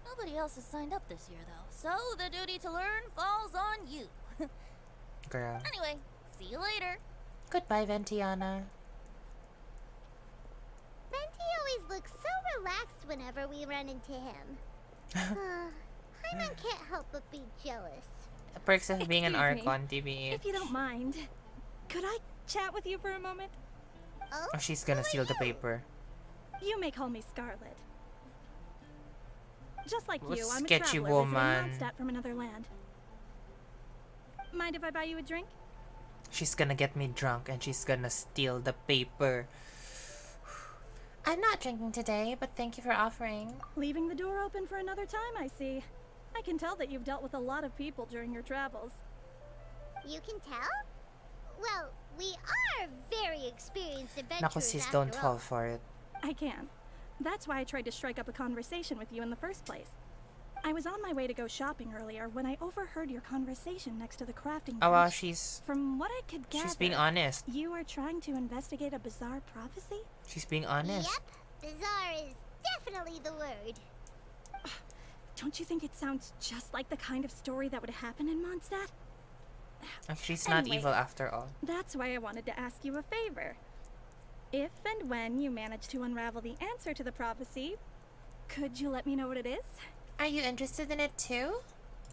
Nobody else has signed up this year, though, so the duty to learn falls on you.
Girl.
Anyway, see you later.
Goodbye, Ventiana.
Venti always looks so relaxed whenever we run into him. Paimon can't help but be jealous.
Perks of being an
Excuse me,
Archon, TBH.
If you don't mind, could I chat with you for a moment?
Oh, she's gonna steal the paper.
You may call me Scarlet. Just like
What
you, I'm a
sketchy
traveler
woman.
visiting Mondstadt from another land. Mind if I buy you a drink?
She's gonna get me drunk and she's gonna steal the paper. I'm not drinking today, but thank you for offering.
Leaving the door open for another time, I see. I can tell that you've dealt with a lot of people during your travels.
You can tell? Well, we are very experienced adventurers
Naku sis,
after
don't
all.
fall for it.
I can. That's why I tried to strike up a conversation with you in the first place. I was on my way to go shopping earlier when I overheard your conversation next to the crafting
Oh wow,
bench.
she's
From what I could gather,
she's being honest.
You are trying to investigate a bizarre prophecy?
She's being honest.
Yep, bizarre is definitely the word.
Don't you think it sounds just like the kind of story that would happen in Mondstadt?
She's not
Anyway,
evil after all.
That's why I wanted to ask you a favor. If and when you manage to unravel the answer to the prophecy, could you let me know what it is?
Are you interested in it too?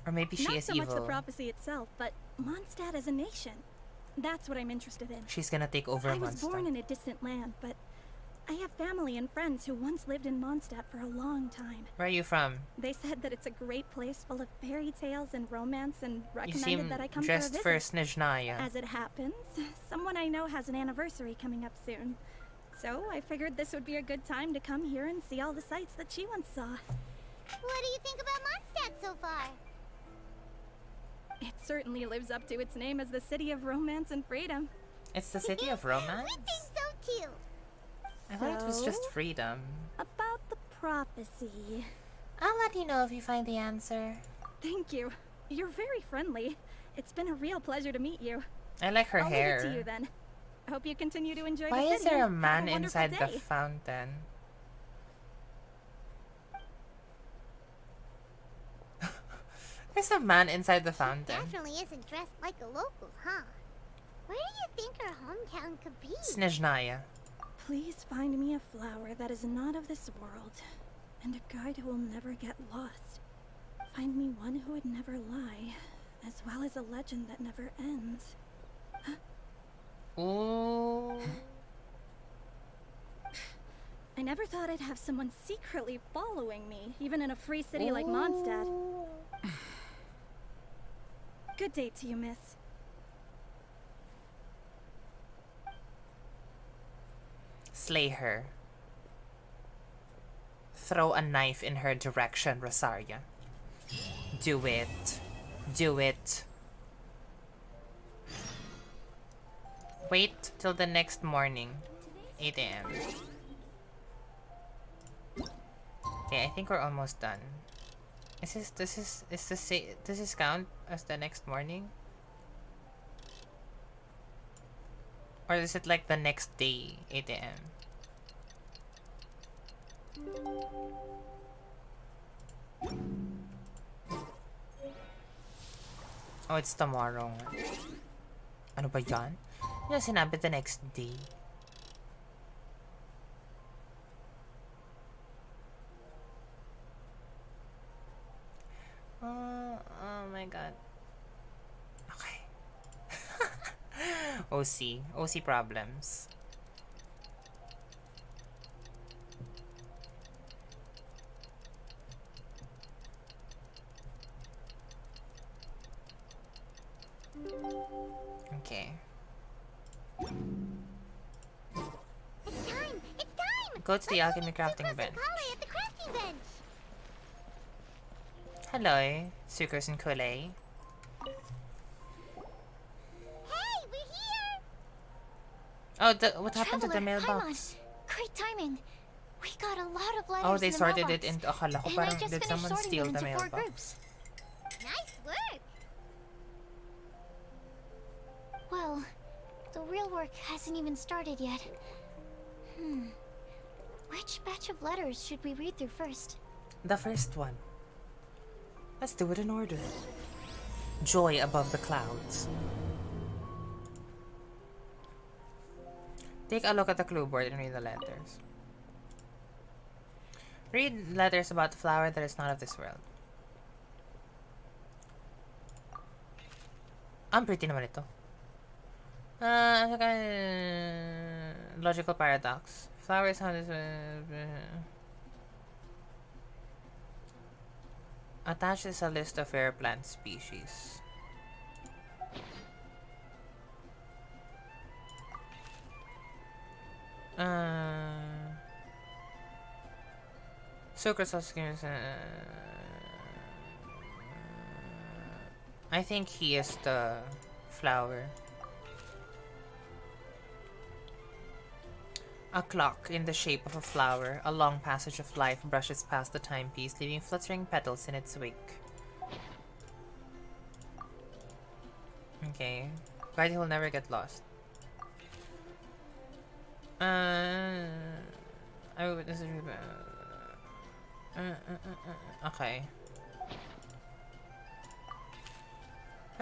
Or maybe she
Not
is
so
evil.
much the prophecy itself, but Mondstadt as a nation. That's what I'm interested in.
She's gonna take over
I was
Mondstadt.
born in a distant land, but I have family and friends who once lived in Mondstadt for a long time.
Where are you from?
They said that it's a great place full of fairy tales and romance and
You
recommended
seem
that I come
dressed
for a
for
visit.
Snezhnaya.
As it happens, someone I know has an anniversary coming up soon. So I figured this would be a good time to come here and see all the sights that she once saw.
What do you think about Mondstadt so far?
It certainly lives up to its name as the city of romance and freedom.
It's the city of romance?
I think so too.
I thought it was just
So,
freedom.
About the prophecy.
I'll let you know if you find the answer.
Thank you. You're very friendly. It's been a real pleasure to meet you.
I like her
I'll
hair.
leave it to you then. Hope you continue to enjoy
Why
the
is
city.
there a
and have
man
wonderful
inside the
day.
fountain? There's a man inside the fountain.
Definitely isn't dressed like a local, huh? Where do you think her hometown could be?
Snezhnaya.
Please find me a flower that is not of this world, and a guide who will never get lost. Find me one who would never lie, as well as a legend that never ends.
Ooh.
I never thought I'd have someone secretly following me, even in a free city like Mondstadt. Good day to you, miss.
Slay her. Throw a knife in her direction, Rosaria. Do it. Do it. Wait till the next morning. 8 AM. Okay, I think we're almost done. Does this count as the next morning? Or is it like the next day, 8 AM? Oh, it's tomorrow. Ano ba yan? Yung sinabi the next day. Oh my god. Okay. OC problems. Okay.
It's time! It's time!
Go to the alchemy crafting bench.
Kale at the crafting bench!
Hello, Sucrose and Kule.
Hey, we're here!
Oh, what happened to the
Traveler,
mailbox?
Paimon. Great timing. We got a lot of letters
Oh, they
in the
sorted
mailbox,
it into. Akala ko
and I
parang
just
did
finished
someone
sorting
steal
them
the
into 4
mailbox?
groups.
Nice work!
Well, the real work hasn't even started yet. Which batch of letters should we read through first?
The first one. Let's do it in order. Joy above the clouds. Take a look at the clue board and read the letters. Read letters about the flower that is not of this world. Ang pretty naman ito. Logical paradox. Flowers on this. Attached is a list of rare plant species. Sucrose. I think he is the flower. A clock in the shape of a flower, a long passage of life brushes past the timepiece, leaving fluttering petals in its wake. Okay. Guide will never get lost. Okay.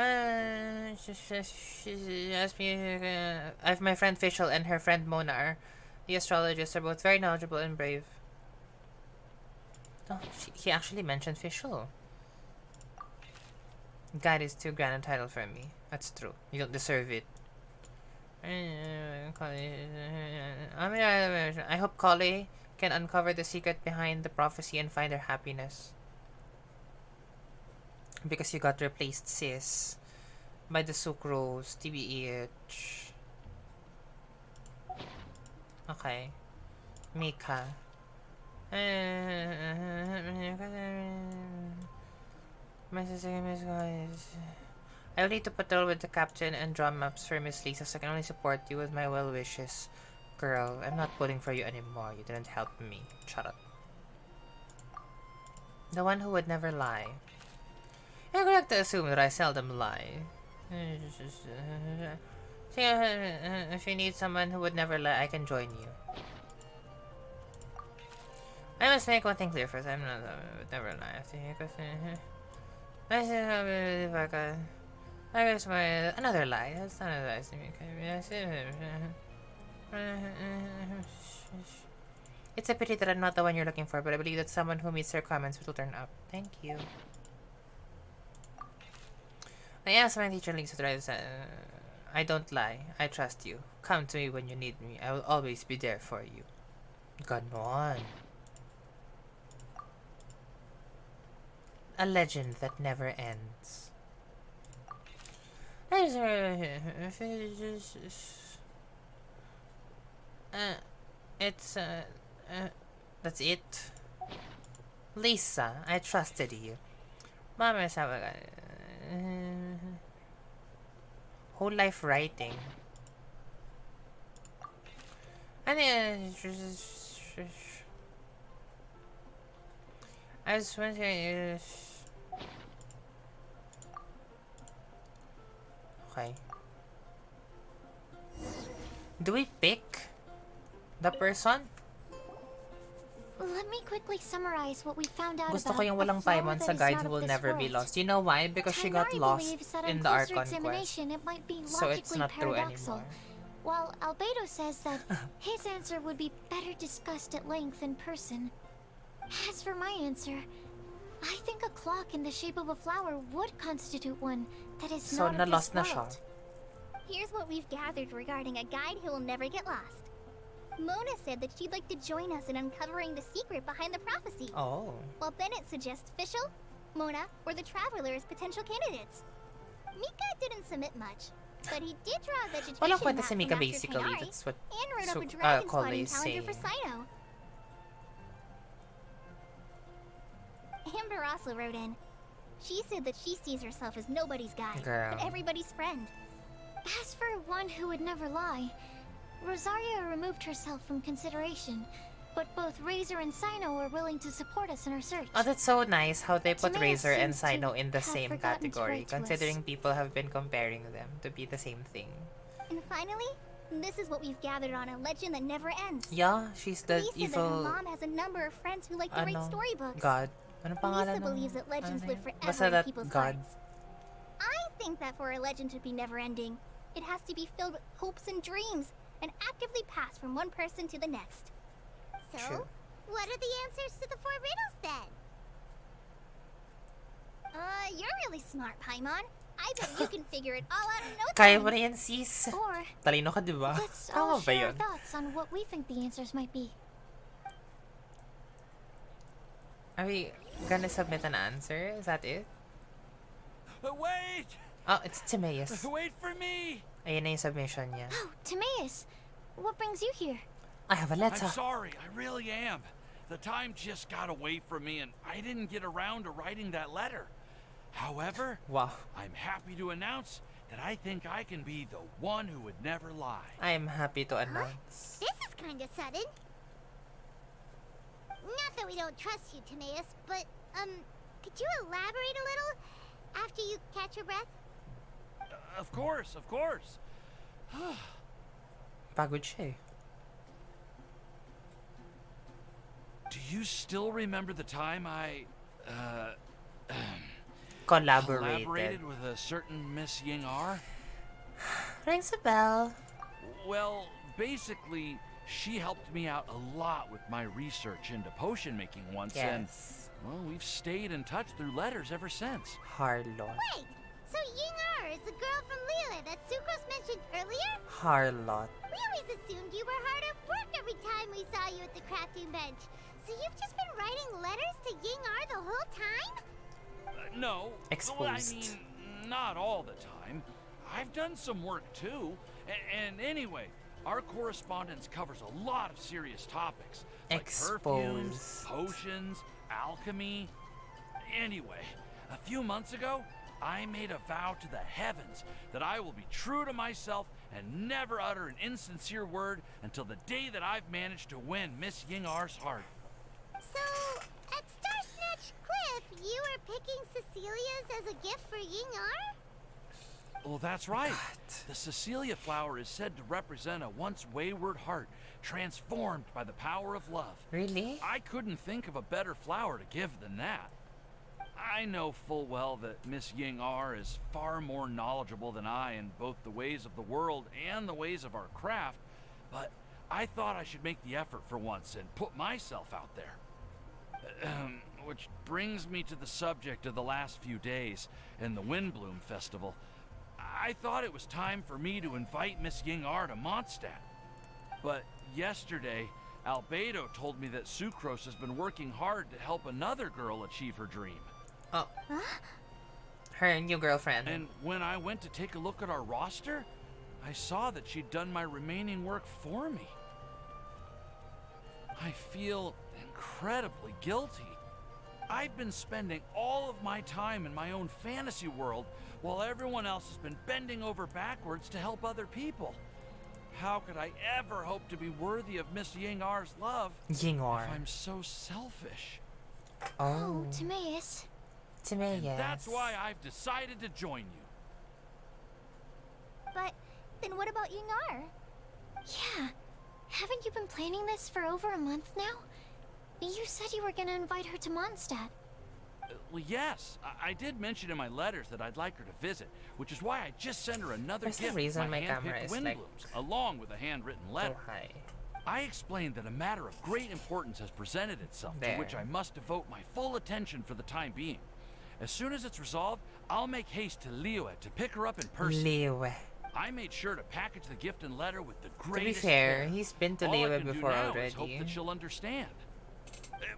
She asked me. I have my friend Fischl and her friend Mona are the astrologists. Are both very knowledgeable and brave. Oh, he actually mentioned Fischl. God is too grand a title for me. That's true. You don't deserve it. I hope Kale can uncover the secret behind the prophecy and find her happiness. Because you got replaced, sis, by the sucrose, TBH. Okay. Mika. I will need to patrol with the captain and draw maps for Miss Lisa, so I can only support you with my well wishes. Girl, I'm not pulling for you anymore. You didn't help me. Shut up. The one who would never lie. You're correct to assume that I seldom lie. If you need someone who would never lie, I can join you. I must make one thing clear first. I'm not would never lie. I guess another lie. That's not a lie to me. It's a pity that I'm not the one you're looking for, but I believe that someone who meets your requirements will turn up. Thank you. I asked my teacher Lisa to write. I don't lie. I trust you. Come to me when you need me. I will always be there for you. Ganon. A legend that never ends. That's it. Lisa, I trusted you. Mama sabi whole life writing. I was wondering. Okay. Do we pick the person?
Let me quickly summarize what we found out
Gusto
about
ko yung walang Paimon sa guide who will never be lost. You know why? Because she got lost in the Archon quest.
It might be
So it's not true
paradoxal.
anymore.
While Albedo says that his answer would be better discussed at length in person. As for my answer, I think a clock in the shape of a flower would constitute one that is
So
not of
na-lost na
this
siya.
world.
Here's what we've gathered regarding a guide who will never get lost. Mona said that she'd like to join us in uncovering the secret behind the prophecy.
Oh.
While Bennett suggests Fischl, Mona, or the Traveler as potential candidates. Mika didn't submit much, but he did draw a vegetation
Walang kwenta
map
si
from
Mika
Master
basically.
Kayari
That's what
and wrote up a dragon
Kole
spotting
is
calendar for
saying.
Sino. Amber also wrote in. She said that she sees herself as nobody's guide,
Girl.
but everybody's friend.
As for one who would never lie, Rosaria removed herself from consideration, but both Razor and Sino were willing to support us in our search.
Oh, that's so nice how they put
Timaeus
Razor and
seems to
Sino in the
have
same
forgotten to
category,
write to us.
considering people have been comparing them to be the same thing.
And finally, this is what we've gathered on a legend that never ends.
Yeah, she's the
Lisa
evil.
that her mom has a number of friends who like to write storybooks.
God. Ano pangalan
Lisa
ng-
believes that legends
ano
live
yun?
forever
Basta
in
that
people's
God.
hearts. I think that for a legend to be never-ending, it has to be filled with hopes and dreams, and actively pass from one person to the next.
So,
True.
what are the answers to the 4 riddles then? You're really smart, Paimon. I bet you can figure it all out in no time.
Kaya mo na yan, sis.
Or,
Talino ka, di ba?
let's
Tama
all
ba
share our
yun?
thoughts on what we think the answers might be.
Are we gonna submit an answer? Is that it?
Wait!
Oh, it's Timaeus.
Wait for me!
Ayun na yung submission niya.
Oh, Timaeus, what brings you here?
I have a letter.
I'm sorry, I really am. The time just got away from me and I didn't get around to writing that letter. However,
Wow.
I'm happy to announce that I think I can be the one who would never lie.
I am happy to announce.
This is kind of sudden. Not that we don't trust you, Timaeus, but, could you elaborate a little after you catch your breath?
Of course, of course.
Pagod siya eh.
Do you still remember the time I,
Collaborated.
with a certain Miss Ying-ar?
Rings a bell.
Well, basically, she helped me out a lot with my research into potion making once, and well, we've stayed in touch through letters ever since.
Harlot.
Wait, so Ying-ar is the girl from Liyue that Sucrose mentioned earlier?
Harlot.
We always assumed you were hard at work every time we saw you at the crafting bench. So you've just been writing letters to Ying-ar the whole time?
No.
Exposed.
Well, I mean, not all the time. I've done some work too. And anyway, our correspondence covers a lot of serious topics. Like perfumes, potions, alchemy. Anyway, a few months ago, I made a vow to the heavens that I will be true to myself and never utter an insincere word until the day that I've managed to win Miss Ying-ar's heart.
So, at Star Snatch Cliff, you were picking Cecilia's as a gift for Ying-ar?
Well, that's right. The Cecilia flower is said to represent a once wayward heart, transformed by the power of love.
Really?
I couldn't think of a better flower to give than that. I know full well that Miss Ying-ar is far more knowledgeable than I in both the ways of the world and the ways of our craft, but I thought I should make the effort for once and put myself out there. Which brings me to the subject of the last few days and the Windblume Festival. I thought it was time for me to invite Miss Ying-ar to Mondstadt. But yesterday, Albedo told me that Sucrose has been working hard to help another girl achieve her dream.
Oh. Her new girlfriend.
And when I went to take a look at our roster, I saw that she'd done my remaining work for me. I feel incredibly guilty. I've been spending all of my time in my own fantasy world while everyone else has been bending over backwards to help other people. How could I ever hope to be worthy of Miss Ying-ar's love if I'm so selfish?
Oh,
Timaeus.
And that's why I've decided to join you.
But then what about Ying-ar?
Yeah. Haven't you been planning this for over a month now? You said you were gonna invite her to Mondstadt.
Well, yes. I did mention in my letters that I'd like her to visit, which is why I just sent her another
There's
gift,
a reason my camera
hand-picked
is,
Windblumes,
like,
along with a handwritten letter.
so high.
I explained that a matter of great importance has presented itself, to which I must devote my full attention for the time being. As soon as it's resolved, I'll make haste to Liyue to pick her up in person.
Liyue.
I made sure to package the gift and letter with the
To be
greatest
fair,
care.
he's been to
All I
Liyue
can do
before
now
already.
is hope that she'll understand.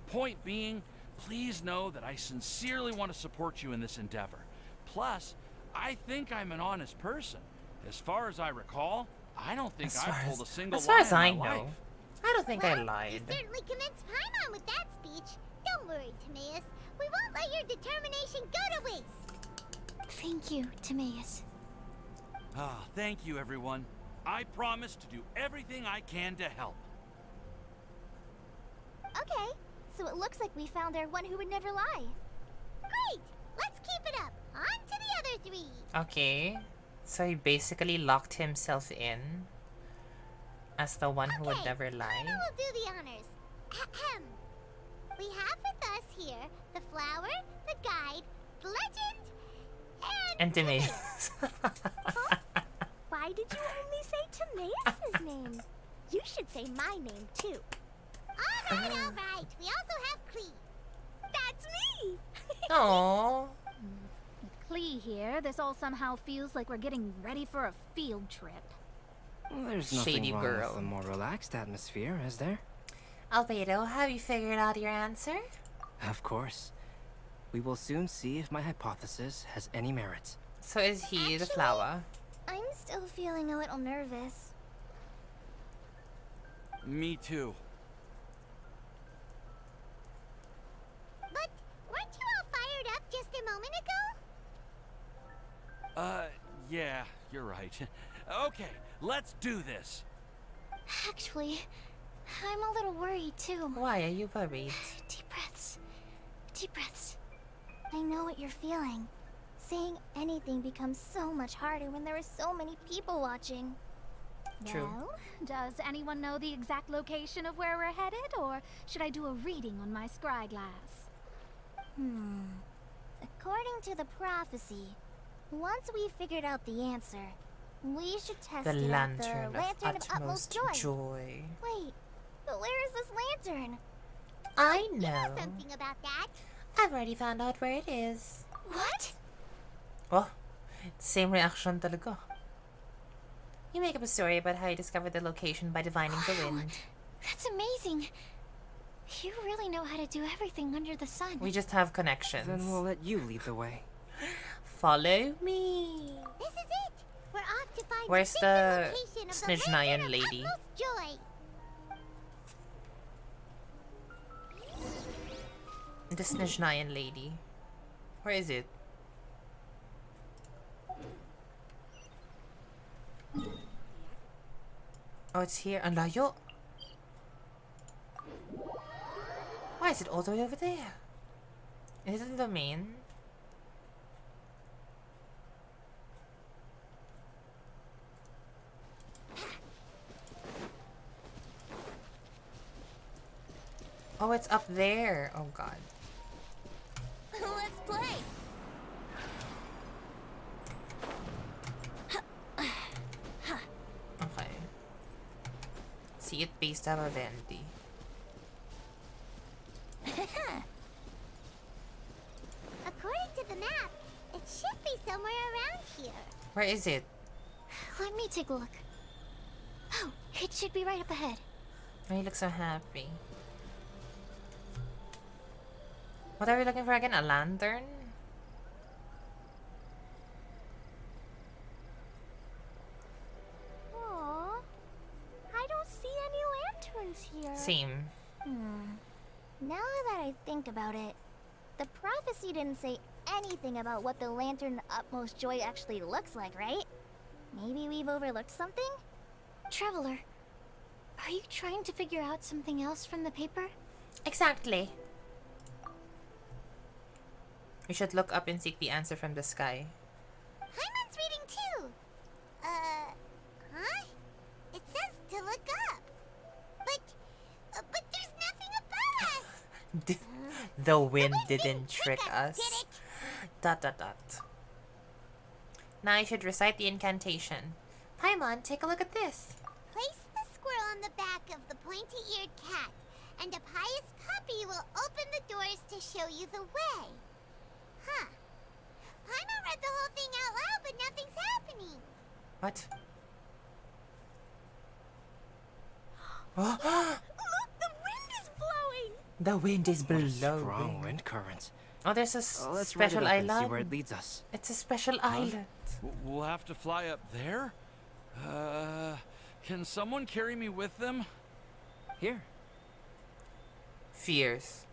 Point being, please know that I sincerely want to support you in this endeavor. Plus, I think I'm an honest person. As far as I recall, I don't think I've told a single lie
as far as
in
I
my
know,
life.
I don't think I
You
lied.
certainly convinced Paimon with that speech. Don't worry, Timaeus. We won't let your determination go to waste.
Thank you, Timaeus.
Ah, thank you, everyone. I promise to do everything I can to help.
Okay, so it looks like we found our one who would never lie. Great! Let's keep it up. On to the other three.
Okay. So he basically locked himself in as the one who would never lie.
Paimon will do the honors. Ahem. We have with us here the flower, the guide, the legend,
And Timaeus.
Why did you only say Timaeus' name? You should say my name too. All right. We also have Klee. That's me.
Aww.
With Klee here, this all somehow feels like we're getting ready for a field trip.
Well, there's nothing
Shady
wrong
girl.
with a more relaxed atmosphere, is there?
Albedo, have you figured out your answer?
Of course. We will soon see if my hypothesis has any merit.
So is he the flower?
I'm still feeling a little nervous.
Me too.
But weren't you all fired up just a moment ago?
Yeah, you're right. Okay, let's do this.
Actually, I'm a little worried too.
Why are you worried?
Deep breaths. Deep breaths.
I know what you're feeling. Saying anything becomes so much harder when there are so many people watching.
True.
Well, does anyone know the exact location of where we're headed, or should I do a reading on my scry glass?
A According to the prophecy, once we figured out the answer, we should test
The
it at the
lantern
Lantern
of
of Utmost Joy. Wait, but where is this lantern?
I
You
know.
something about that.
I've already found out where it is.
What?
Oh, same reaction talaga. You make up a story about how you discovered the location by divining the wind.
That's amazing. You really know how to do everything under the sun.
We just have connections.
Then we'll let you lead the way.
Follow me.
This is it. We're off to find
Where's
the
the
location of
Snizhnayan
the Lantern
lady?
of Utmost Joy.
The Snizhnayan lady. Where is it? Oh, it's here. Ang layo. Why is it all the way over there? Is it the main? Oh, it's up there. Oh god.
Let's play.
Okay. See it based out of Andy.
According to the map, it should be somewhere around here.
Where is it?
Let me take a look. Oh, it should be right up ahead.
Oh, you look so happy. What are we looking for again? A lantern?
Aww. I don't see any lanterns here.
Same.
Now that I think about it, the prophecy didn't say anything about what the Lantern of Utmost Joy actually looks like, right? Maybe we've overlooked something?
Traveler, are you trying to figure out something else from the paper?
Exactly. We should look up and seek the answer from the sky.
Paimon's reading too. Huh? It says to look up. But there's nothing about us.
The wind didn't trick us.
Did it?
Dot dot dot. Now I should recite the incantation. Paimon, take a look at this.
Place the squirrel on the back of the pointy-eared cat, and a pious puppy will open the doors to show you the way. Huh. Paimon read the whole thing out loud, but nothing's happening.
What?
Look, the wind is blowing.
The wind is
What a
blowing.
strong wind current.
Oh, there's a
Let's ride it
special
up and see
island.
where it leads us.
It's a special island.
We'll have to fly up there? Can someone carry me with them?
Here.
Fears.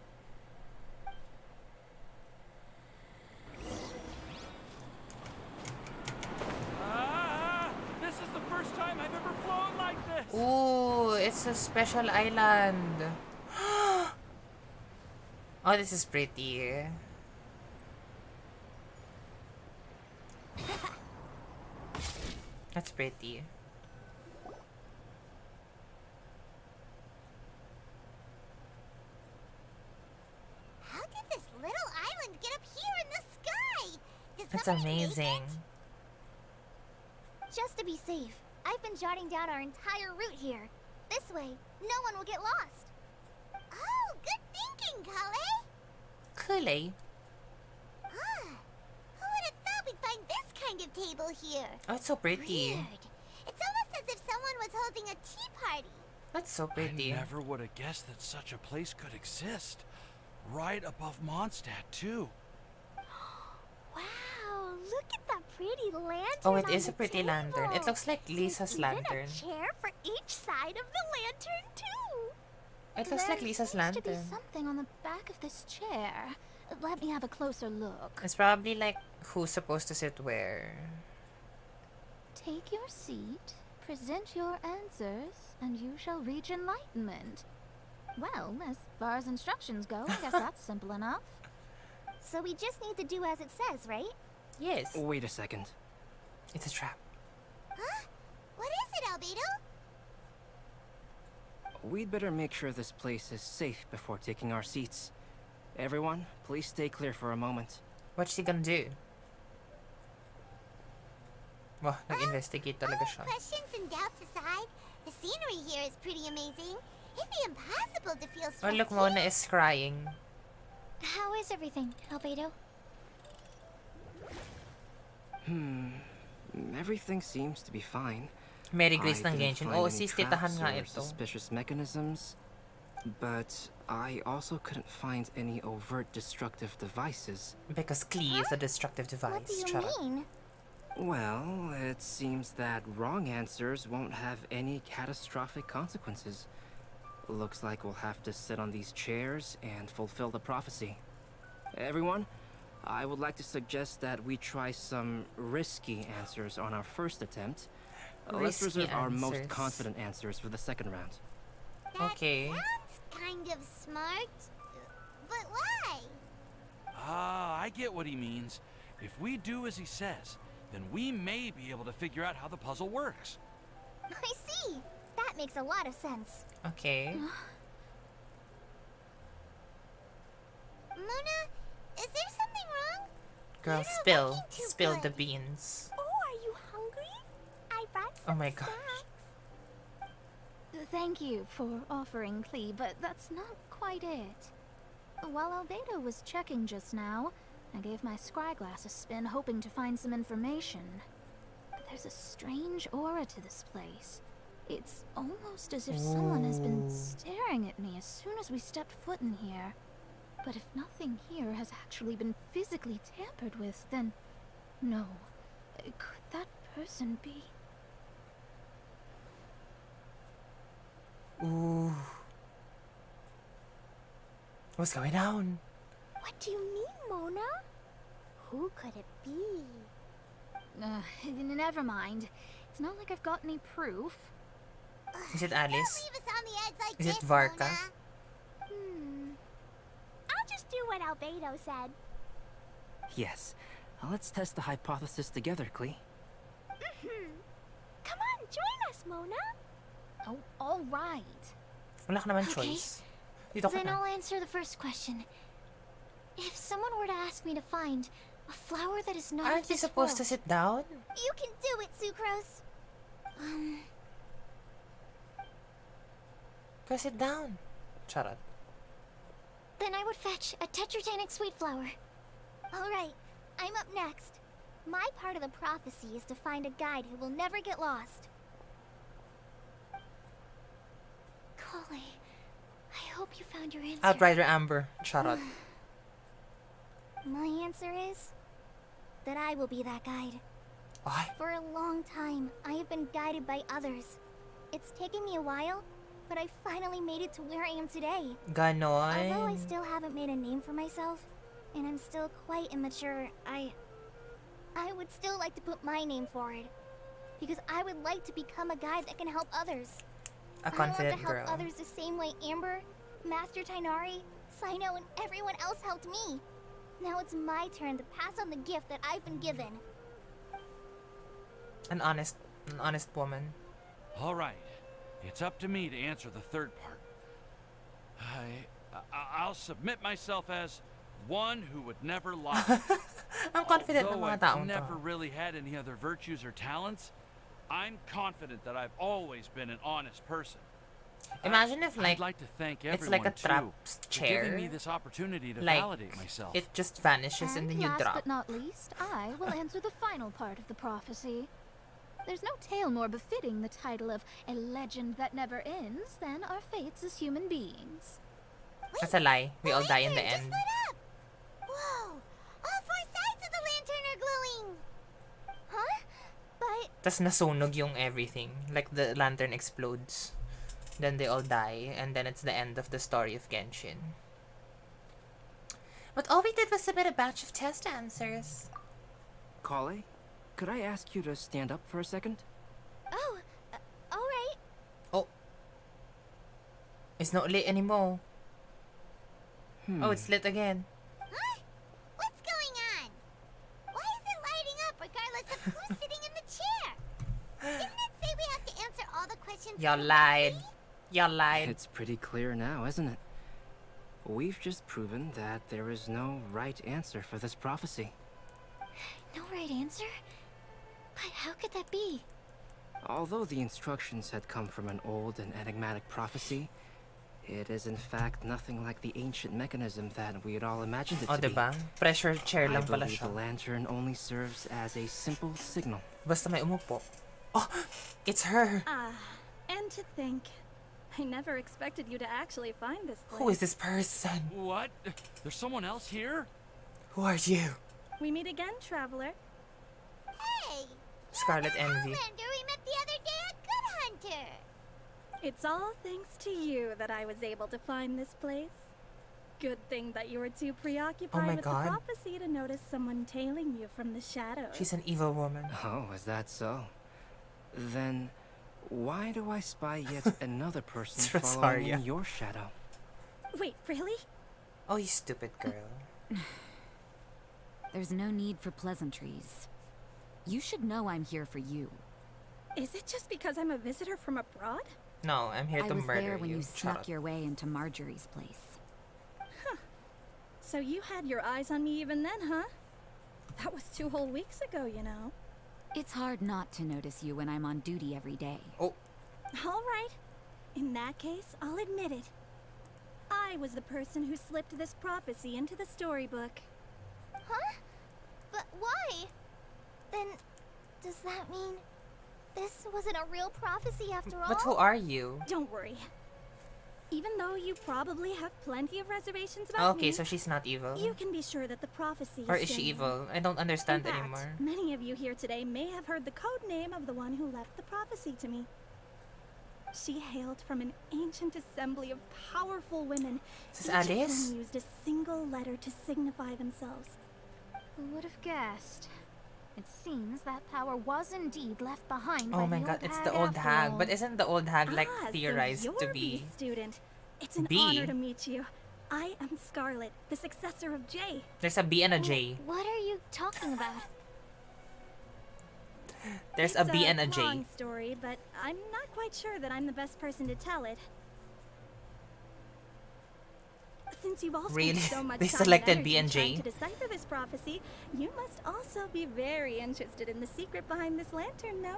This is the first time I've ever flown like this.
Ooh, it's a special island. Oh, this is pretty. That's pretty.
How did this little island get up here in the sky? Did
That's
somebody make
amazing.
it? Just to be safe, I've been jotting down our entire route here. This way, no one will get lost. Oh, good thinking, Kale.
Cooley.
Ah, who would have thought we'd find this kind of table here?
Oh, it's so pretty.
Weird. It's almost as if someone was holding a tea party.
That's so pretty.
I never would have guessed that such a place could exist. Right above Mondstadt, too.
Wow, look at that pretty lantern.
Oh, it
on
is a
the
pretty lantern. It
table.
looks like Lisa's
Even
lantern.
a chair for each side of the lantern, too.
It looks like Lisa's
Seems to be
lantern.
something on the back of this chair. Let me have a closer look.
It's probably like who's supposed to sit where.
Take your seat, present your answers, and you shall reach enlightenment. Well, as far as instructions go, I guess that's simple enough.
So we just need to do as it says, right?
Yes.
Wait a second.
It's a trap.
Huh? What is it, Albedo?
We'd better make sure this place is safe before taking our seats. Everyone, please stay clear for a moment.
What's he gonna do? Wah, nag-investigate talaga siya.
Questions and doubts aside, the scenery here is pretty amazing. It'd be impossible to feel
Oh,
stressed
look, Mona is crying.
How is everything, Albedo?
Everything seems to be fine.
Mary Grace
I
ng
didn't
Genshin.
find
Oo,
any
sis, titahan
traps
nga
or
ito.
suspicious mechanisms, but I also couldn't find any overt destructive devices.
Because Klee is a destructive device.
What do you
Shut up.
mean?
Well, it seems that wrong answers won't have any catastrophic consequences. Looks like we'll have to sit on these chairs and fulfill the prophecy. Everyone, I would like to suggest that we try some risky answers on our first attempt. Let's
Risky
reserve our most
answers.
confident answers for the second round.
Okay.
Sounds kind of smart, but why?
I get what he means. If we do as he says, then we may be able to figure out how the puzzle works.
I see. That makes a lot of sense.
Okay.
Mona, is there something wrong?
Girl, spill the beans.
Oh, are you hungry? I brought
Oh my gosh.
Thank you for offering, Klee, but that's not quite it. While Albedo was checking just now, I gave my scryglass a spin hoping to find some information. But there's a strange aura to this place. It's almost as if someone has been staring at me as soon as we stepped foot in here. But if nothing here has actually been physically tampered with, then no. Could that person be?
Ooh. What's going on?
What do you mean, Mona? Who could it be?
Never mind. It's not like I've got any proof.
Is it Alice?
Don't leave us on the edge like
Is
this,
it Varka?
Mona. I'll just do what Albedo said.
Yes. Let's test the hypothesis together, Klee.
Come on, join us, Mona.
Oh, all right.
Wala ka naman
Okay.
choice. Dito ka
Then
na.
I'll answer the first question. If someone were to ask me to find a flower that is not
Aren't
of
you
this
supposed to
world,
sit down?
You can do it, Sucrose.
Go sit down. Charot.
then I would fetch a Tetratanic sweet flower.
All right, I'm up next. My part of the prophecy is to find a guide who will never get lost.
Kole, I hope you found your answer.
Outrider Amber. Charot.
My answer is that I will be that guide.
Ay.
For a long time, I have been guided by others. It's taken me a while, but I finally made it to where I am today. Although I
Ganon.
still haven't made a name for myself, and I'm still quite immature, I would still like to put my name forward. Because I would like to become a guide that can help others.
A
I want
confident
to help
girl.
others the same way Amber, Master Tainari, Sino, and everyone else helped me. Now it's my turn to pass on the gift that I've been given.
An honest woman.
All right. It's up to me to answer the third part. I'll submit myself as one who would never lie.
I'm confident ng
Although
mga
I've
taong
never
to.
really had any other virtues or talents, I'm confident that I've always been an honest person.
Imagine if
I'd like to thank
it's
everyone
like a trap
too, for
chair.
giving me this opportunity to
Like,
validate myself.
it just vanishes and then you
last
drop.
but not least, I will answer the final part of the prophecy. There's no tale more befitting the title of a legend that never ends than our fates as human beings.
That's a lie. We all die in the end.
Whoa! All four sides of the lantern are glowing! Huh? But
Tas nasunog yung everything. Like the lantern explodes. Then they all die. And then it's the end of the story of Genshin. But all we did was submit a batch of test answers.
Kale, could I ask you to stand up for a second?
oh, all right.
Oh. It's not lit anymore. Oh, it's lit again.
Huh? What's going on? Why is it lighting up regardless of who's sitting in the chair? Didn't it say we have to answer all the questions?
Y'all lied. Y'all lied.
It's pretty clear now, isn't it? We've just proven that there is no right answer for this prophecy.
No right answer? But how could that be?
Although the instructions had come from an old and enigmatic prophecy, it is in fact nothing like the ancient mechanism that we had all imagined it to be.
Diba? Pressure chair lang
I
pala
believe
siya.
the lantern only serves as a simple signal.
Basta may umupo. Oh, it's her.
And to think, I never expected you to actually find this place.
Who is this person?
What? There's someone else here?
Who are you?
We meet again, traveler.
Hey!
Scarlet Envy.
Outlander we met the other day at Good Hunter.
It's all thanks to you that I was able to find this place. Good thing that you were too preoccupied with
God.
the prophecy to notice someone tailing you from the shadows.
She's an evil woman.
Oh, is that so? Then why do I spy yet another person
It's
following
Rosaria.
in your shadow?
Wait, really?
Oh, you stupid girl.
There's no need for pleasantries. You should know I'm here for you.
Is it just because I'm a visitor from abroad?
No, I'm here
I
to
was
murder
there when you
Shut
snuck
up.
your way into Marjorie's place.
So you had your eyes on me even then, huh? That was 2 whole weeks ago, you know.
It's hard not to notice you when I'm on duty every day.
Oh.
All right. In that case, I'll admit it. I was the person who slipped this prophecy into the storybook.
Huh? But why? Then, does that mean this wasn't a real prophecy after all?
But who are you?
Don't worry. Even though you probably have plenty of reservations about me,
Okay, so she's not evil.
you can be sure that the prophecy
Or is she
genuine.
evil? I don't understand
In fact,
anymore.
many of you here today may have heard the code name of the one who left the prophecy to me. She hailed from an ancient assembly of powerful women.
Is this
each of
Alice?
whom used a single letter to signify themselves.
Who would have guessed? It seems that power was indeed left behind by
Oh my
the
god,
old
it's
hag
the old
after
hag.
all.
But isn't the old hag like
So
theorized
you're
to
B
be
student. It's an
B?
honor to meet you. I am Scarlet, the successor of J.
There's a B and a J.
What are you talking about?
There's a B and a J.
Long story, but I'm not quite sure that I'm the best person to tell it. Since you've all spent
Really?
so much
They
time
selected
and
B and
energy trying
J?
to decipher this prophecy, you must also be very interested in the secret behind this lantern, no?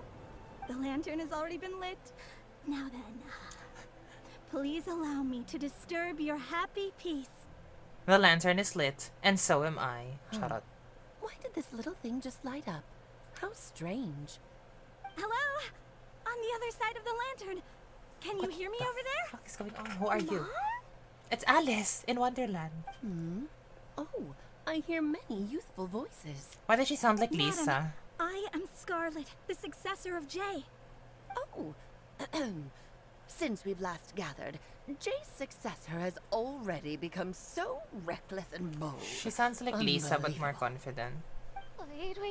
The lantern has already been lit. Now then, please allow me to disturb your happy peace.
The lantern is lit, and so am I. Shut up.
Why did this little thing just light up? How strange.
Hello? On the other side of the lantern. Can you hear me over there?
What is going on? Who are you? It's Alice in Wonderland.
Oh, I hear many youthful voices.
Why does she sound like
Madam,
Lisa?
I am Scarlet, the successor of Jay.
Oh, since we've last gathered, Jay's successor has already become so reckless and bold.
She sounds like Lisa, but more
Unbelievable.
confident.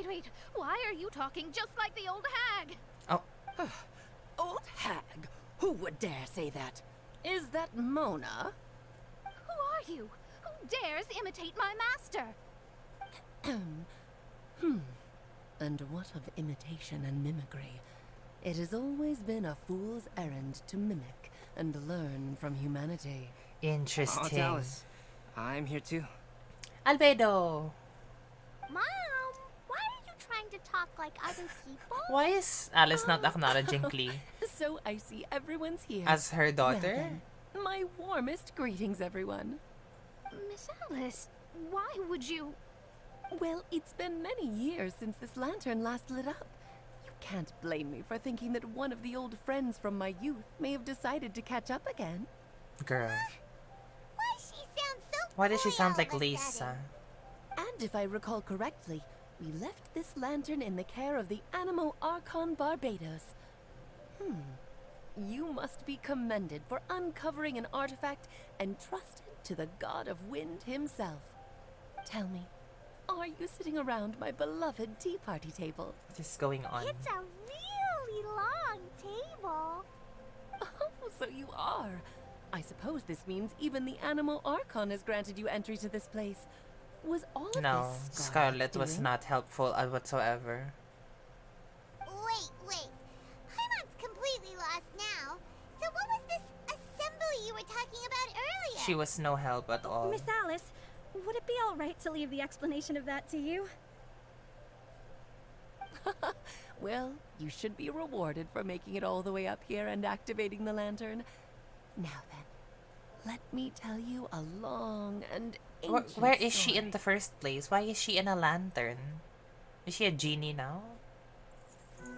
Wait. Why are you talking just like the old hag?
Oh.
Old hag? Who would dare say that? Is that Mona?
Who are you? Who dares imitate my master?
And what of imitation and mimicry? It has always been a fool's errand to mimic and learn from humanity.
Interesting.
Oh, Dallas. I'm here too.
Albedo!
Mom, why are you trying to talk like other people?
Why is Alice not acknowledging Klee
So I see everyone's here.
as her
Well
daughter?
then, my warmest greetings, everyone.
Miss Alice, why would you...
Well, it's been many years since this lantern last lit up. You can't blame me for thinking that one of the old friends from my youth may have decided to catch up again.
Girl.
Why she sounds so
Why does she
coy
sound
all
like
of a
Lisa?
sudden?
And if I recall correctly, we left this lantern in the care of the Animo Archon Barbados. You must be commended for uncovering an artifact entrusted to the god of wind himself. Tell me, are you sitting around my beloved tea party table?
What is going on?
It's a really long table.
Oh, so you are. I suppose this means even the Animo Archon has granted you entry to this place. Was all of
No,
this
Scarlet was
doing?
not helpful whatsoever.
Wait. Paimon's completely lost now. So what was this assembly you were talking about earlier?
she was no help at all.
Miss Alice, would it be alright to leave the explanation of that to you?
Well, you should be rewarded for making it all the way up here and activating the lantern. Now then, let me tell you a long and ancient
Where is she
story.
in the first place? Why is she in a lantern? Is she a genie now?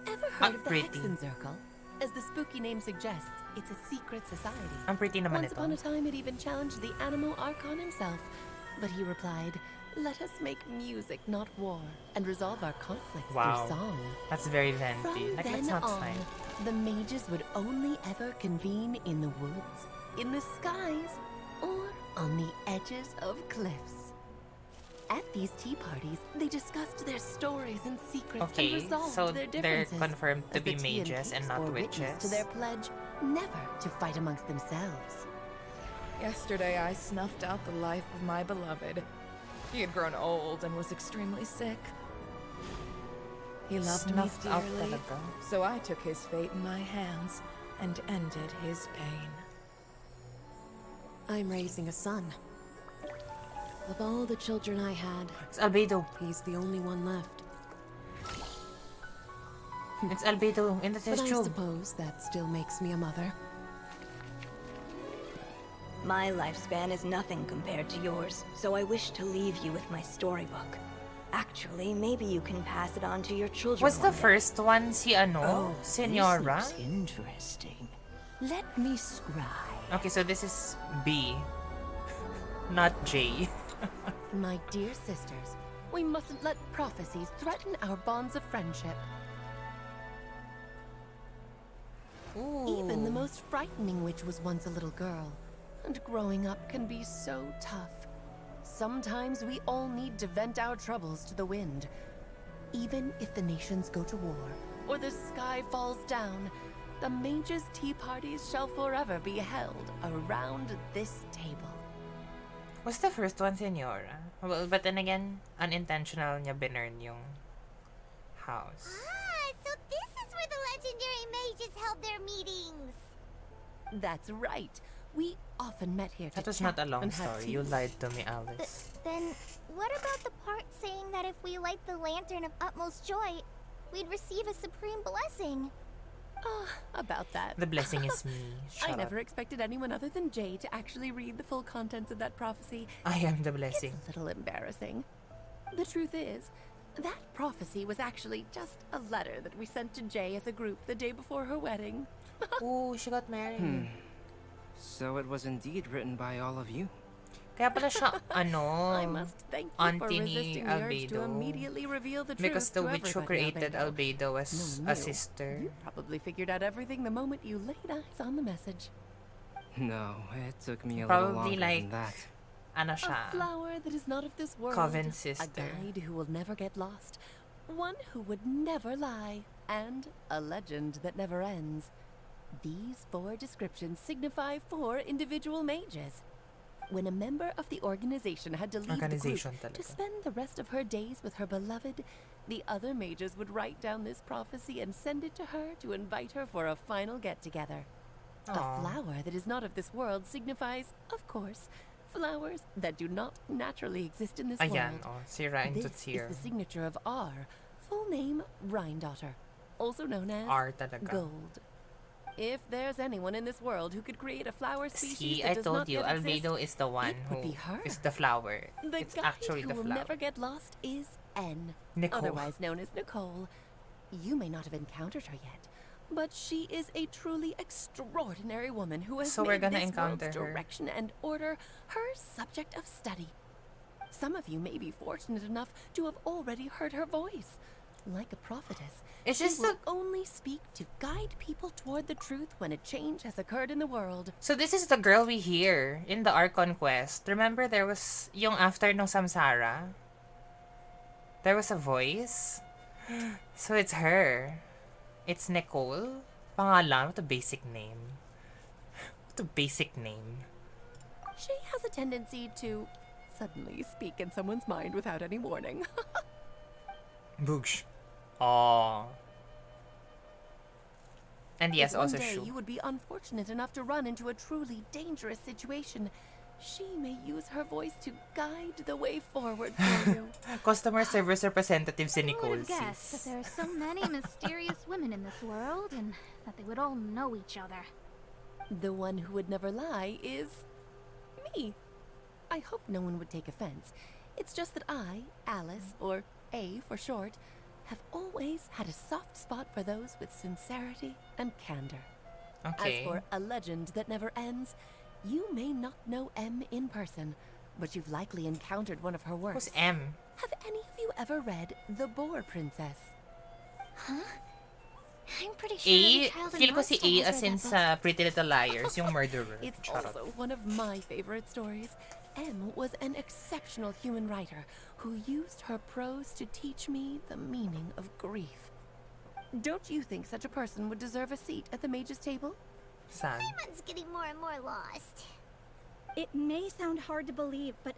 Ever heard of the
pretty.
Hexencircle? As the spooky name suggests, it's a secret society.
Ang pretty naman
Once
ito.
upon a time, it even challenged the Animo Archon himself. But he replied, "Let us make music, not war, and resolve our conflicts
Wow.
through song."
That's very venti.
From
Like,
then
that's not
on,
fine.
the mages would only ever convene in the woods, in the skies, or on the edges of cliffs. At these tea parties, they discussed their stories and secrets and
Okay,
resolved
so
their
they're
differences.
confirmed to
as
be
the tea
mages and
peeps
not
bore witness
witches.
to their pledge never to fight amongst themselves.
Yesterday, I snuffed out the life of my beloved. He had grown old and was extremely sick. He loved
Snuffed
me
out
dearly,
talaga.
so I took his fate in my hands and ended his pain.
I'm raising a son. Of all the children I had,
It's Albedo.
he's the only one left.
It's Albedo in the
But
test
I
tube.
suppose that still makes me a mother.
My lifespan is nothing compared to yours, so I wish to leave you with my storybook. Actually, maybe you can pass it on to your children.
Was the
one day.
first one si ano? Senora?
This looks interesting. Let me scribe.
Okay, so this is B. Not J.
My dear sisters, we mustn't let prophecies threaten our bonds of friendship. Even the most frightening witch was once a little girl, and growing up can be so tough. Sometimes we all need to vent our troubles to the wind. Even if the nations go to war, or the sky falls down, the mages' tea parties shall forever be held around this table.
Was the first one Senora? Well, but then again, unintentional niya binurn yung house.
Ah, so this is where the legendary mages held their meetings.
That's right. We often met here to
That was
chat
not a long
and have
story.
tea.
You lied to me, Alice.
Then, what about the part saying that if we light the lantern of utmost joy, we'd receive a supreme blessing?
About that.
The blessing is me.
I
Shut
never
up.
expected anyone other than Jay to actually read the full contents of that prophecy.
I am the blessing.
It's a little embarrassing. The truth is, that prophecy was actually just a letter that we sent to Jay as a group the day before her wedding.
Oh, she got married.
So it was indeed written by all of you.
Kaya pala siya,
I must thank you for
auntie ni
resisting the urge to
Albedo.
immediately reveal the
Because
truth
the
to
witch who
everybody,
created Albedo was
No,
a
no.
sister.
You probably figured out everything the moment you laid eyes on the message.
No, it took me a little
Probably
longer
like,
than that.
ano
A
siya,
flower that is not of this world.
Coven
A
sister.
guide who will never get lost. One who would never lie. And a legend that never ends. These 4 descriptions signify 4 individual mages. When a member of the organization had to leave the
Organization
group to
talaga.
spend the rest of her days with her beloved, the other mages would write down this prophecy and send it to her to invite her for a final get-together. A
Aw.
flower that is not of this world signifies, of course, flowers that do not naturally exist in this
Ayan,
world.
oh, si Ryan
This
Tutsier.
is the signature of R, full name Rhine-daughter, also known as
R talaga.
Gold. If there's anyone in this world who could create a flower species
See,
that
I
does
told
not
you,
yet exist,
Albedo is the one
it would
who
be her.
is the flower.
The
It's
guide
actually
who
the
will
flower.
never get lost is N,
Nicole.
otherwise known as Nicole. You may not have encountered her yet, but she is a truly extraordinary woman who has
So we're
made
gonna
this
encounter
world's
her.
direction and order her subject of study. Some of you may be fortunate enough to have already heard her voice. Like a prophetess,
Is
she
this
will only speak to guide people toward the truth when a change has occurred in the world.
So this is the girl we hear in the Archon quest. Remember there was yung after no Samsara? There was a voice. So it's her. It's Nicole. Pangalan, what a basic name. What a basic name.
She has a tendency to suddenly speak in someone's mind without any warning.
Boosh. Oh. And yes,
If one
also
day
Shu.
you would be unfortunate enough to run into a truly dangerous situation, She may use her voice to guide the way forward for you.
Customer service representative si
Who would
Nicole
have guessed that
sis.
there are so many mysterious women in this world and that they would all know each other?
The one who would never lie is me. I hope no one would take offense. It's just that I, Alice, or A for short, have always had a soft spot for those with sincerity and candor.
Okay.
As for a legend that never ends, you may not know M in person, but you've likely encountered one of her works.
Who's M?
Have any of you ever read The Boar Princess?
Huh? I'm pretty sure
A,
every child in
feel ko si
Mondstadt
A
has
as
read
in
that book.
sa Pretty Little Liars, yung murderer.
It's
Charot.
also one of my favorite stories. M was an exceptional human writer who used her prose to teach me the meaning of grief. Don't you think such a person would deserve a seat at the mage's table?
Saan?
Paimon's getting more and more lost.
It may sound hard to believe, but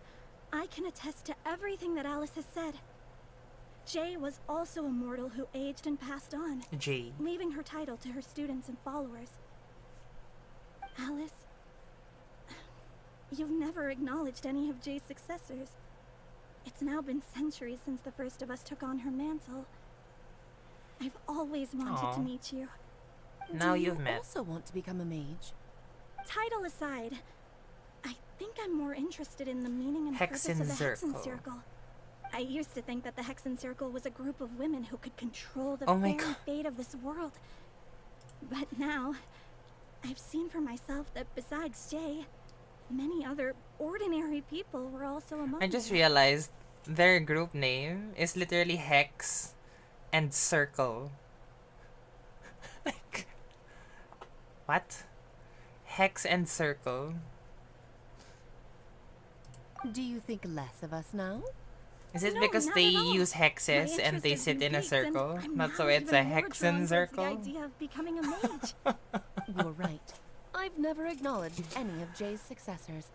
I can attest to everything that Alice has said. Jay was also a mortal who aged and passed on,
J.
leaving her title to her students and followers. Alice, you've never acknowledged any of Jay's successors. It's now been centuries since the first of us took on her mantle. I've always wanted
Aw.
to meet you.
Now
Do
you've
you
met.
also want to become a mage?
Title aside, I think I'm more interested in the meaning and purpose of the
Hexen
Hexen Circle. I used to think that the Hexen Circle was a group of women who could control the
Oh my
very
God.
fate of this world. But now, I've seen for myself that besides Jay, many other ordinary people were also among
I just
them.
realized their group name is literally Hex and Circle. Like, what? Hex and Circle.
Do you think less of us now?
Is it
No,
because
not
they
at all.
use hexes
My
and they
interest has
sit
been
in a
piqued, and
circle?
I'm
Not
now
so it's a
even more drawn
hexen
towards
circle?
The idea of becoming a mage.
You're right. I've never acknowledged any of Jay's successors,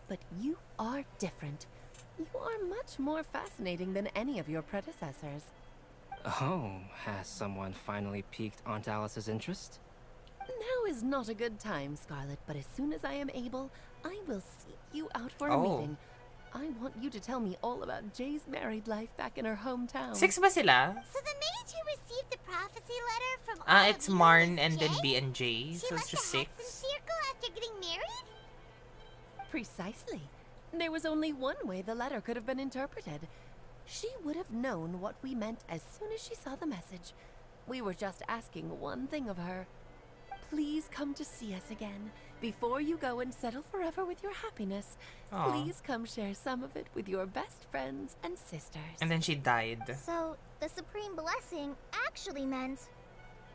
but you are different. You are much more fascinating than any of your predecessors.
Oh, has someone finally piqued Aunt Alice's interest?
Now is not a good time, Scarlet, but as soon as I am able, I will seek you out for a
Oh.
meeting. I want you to tell me all about Jay's married life back in her hometown.
6 ba sila?
So the mage who received the prophecy letter from
Ah,
all
it's
of you
Marn
was
and then
Jay?
B and J.
She
So
left
it's just
the
6.
Hexen Circle after getting married?
Precisely. There was only one way the letter could have been interpreted. She would have known what we meant as soon as she saw the message. We were just asking one thing of her. Please come to see us again. Before you go and settle forever with your happiness,
Aw.
please come share some of it with your best friends and sisters.
And then she died.
So, the Supreme Blessing actually meant...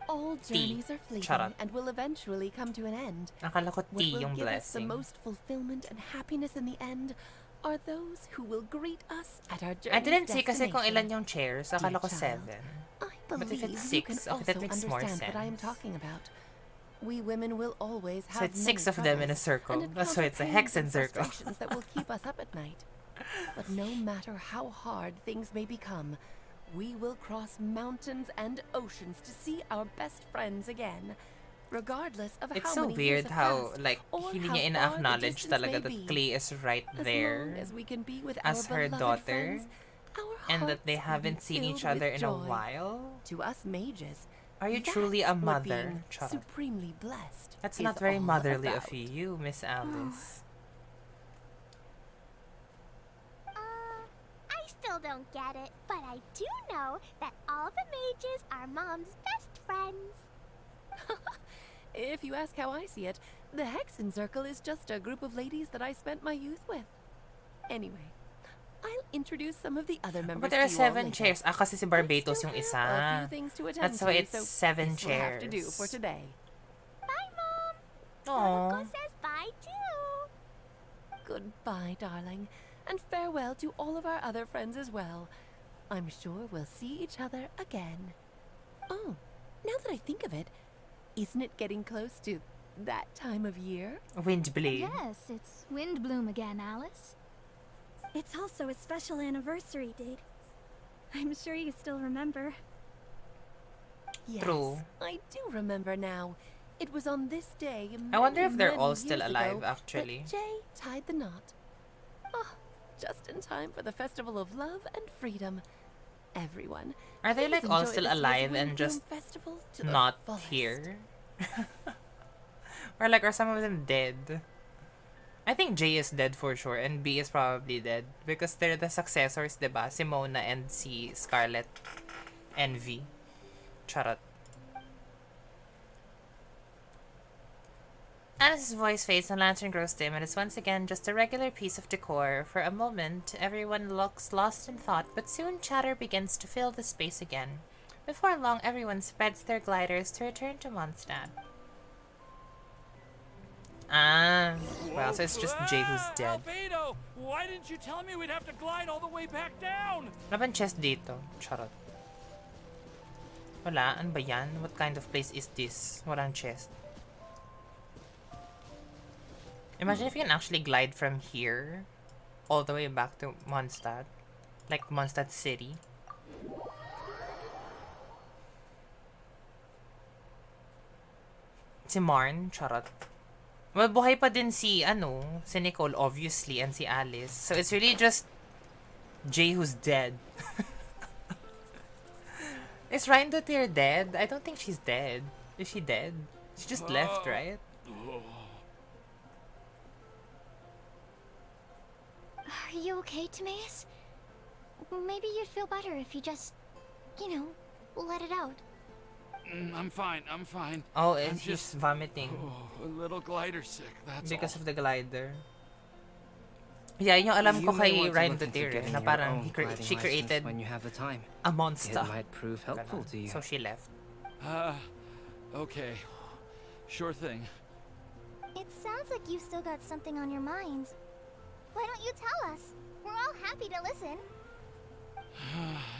All journeys are fleeting
Charot.
and will eventually come to an end.
Akala ko
What
T
will
yung
give us the
blessing.
most fulfillment and happiness in the end are those who will greet us at our
I
journey's
didn't see kasi kung
destination.
ilan yung chairs. Akala ko
Dear child,
7.
I
But if
believe
it's
you can
6, okay, that
also
makes more
understand what I am
sense.
talking about. We women will always
So
have
it's
many
6 of them in a
troubles
circle.
and
That's why it's a
encounter pains
hexen
and
circle.
frustrations that will keep us up at night. But no matter how hard things may become, we will cross mountains and oceans to see our best friends again. Regardless of
It's
how
so
many
weird
years have
how,
passed
like,
or
hindi
how
niya
far the
ina-acknowledge
distance
talaga
may
that
be.
Klee is right
As
there
long as we can be with
as
our
her
beloved
daughter,
friends, our
and that they
hearts will be
haven't seen each
filled
other
with
in a
joy.
while.
To us mages,
Are you truly a
that's what
mother?
being
Charot.
supremely blessed
That's
is
not very
all
motherly
about.
of you, Miss Alice.
I still don't get it, but I do know that all the mages are Mom's best friends.
If you ask how I see it, the Hexen Circle is just a group of ladies that I spent my youth with. Anyway, I'll introduce some of the other members
But there are
to you all
7
later.
chairs. Ah, kasi si Barbatos yung
A
isa.
few things to attend
That's why
to,
it's
so
7
this will have to do
chairs.
for today.
Bye, Mom.
Aww.
Naruko says bye, too.
Goodbye, darling, and farewell to all of our other friends as well. I'm sure we'll see each other again. Oh, now that I think of it, isn't it getting close to that time of year?
Windblume.
Yes, it's Windblume again, Alice.
It's also a special anniversary date. I'm sure you still remember.
Yes,
True.
I do remember now. It was on this day
I wonder if they're
many
all still
years
alive,
ago
actually.
that Jay tied the knot. Oh, just in time for the Festival of Love and Freedom. Everyone,
Are they
please
like all
enjoy
still
this year's
alive and
Windblume
just
Festival to the
not
fullest.
here? Or like, are some of them dead? I think J is dead for sure, and B is probably dead. Because they're the successors, diba? Si Mona and si Scarlet and V. Charot. Alice's voice fades and the lantern grows dim, and is once again just a regular piece of decor. For a moment, everyone looks lost in thought, but soon chatter begins to fill the space again. Before long, everyone spreads their gliders to return to Mondstadt. Ah, well, so it's just Jay who's dead.
Albedo, why didn't you tell me we'd have to glide all the way back down?
Wala bang chest dito? Charot. Wala? Ano ba yan? What kind of place is this? Walang chest. Imagine if you can actually glide from here all the way back to Mondstadt. Like Mondstadt City. Si Marn, charot. Well, buhay pa din si, si Nicole, obviously, and si Alice. So it's really just Jay who's dead. Is Rhindotir dead? I don't think she's dead. Is she dead? She just left, right?
Are you okay, Timaeus? Maybe you'd feel better if you just, let it out.
I'm fine, I'm fine.
Oh,
I'm
and he's vomiting.
a little glider sick, that's
Because
all.
of the glider. Yeah, yung alam ko
You may
kay
want to
Ryan
look into
Dotir,
getting
na
your
parang
own gliding
she created
license when you have the time.
a monster.
It might prove helpful to you.
So she left.
Okay. Sure thing.
It sounds like you've still got something on your minds. Why don't you tell us? We're all happy to listen.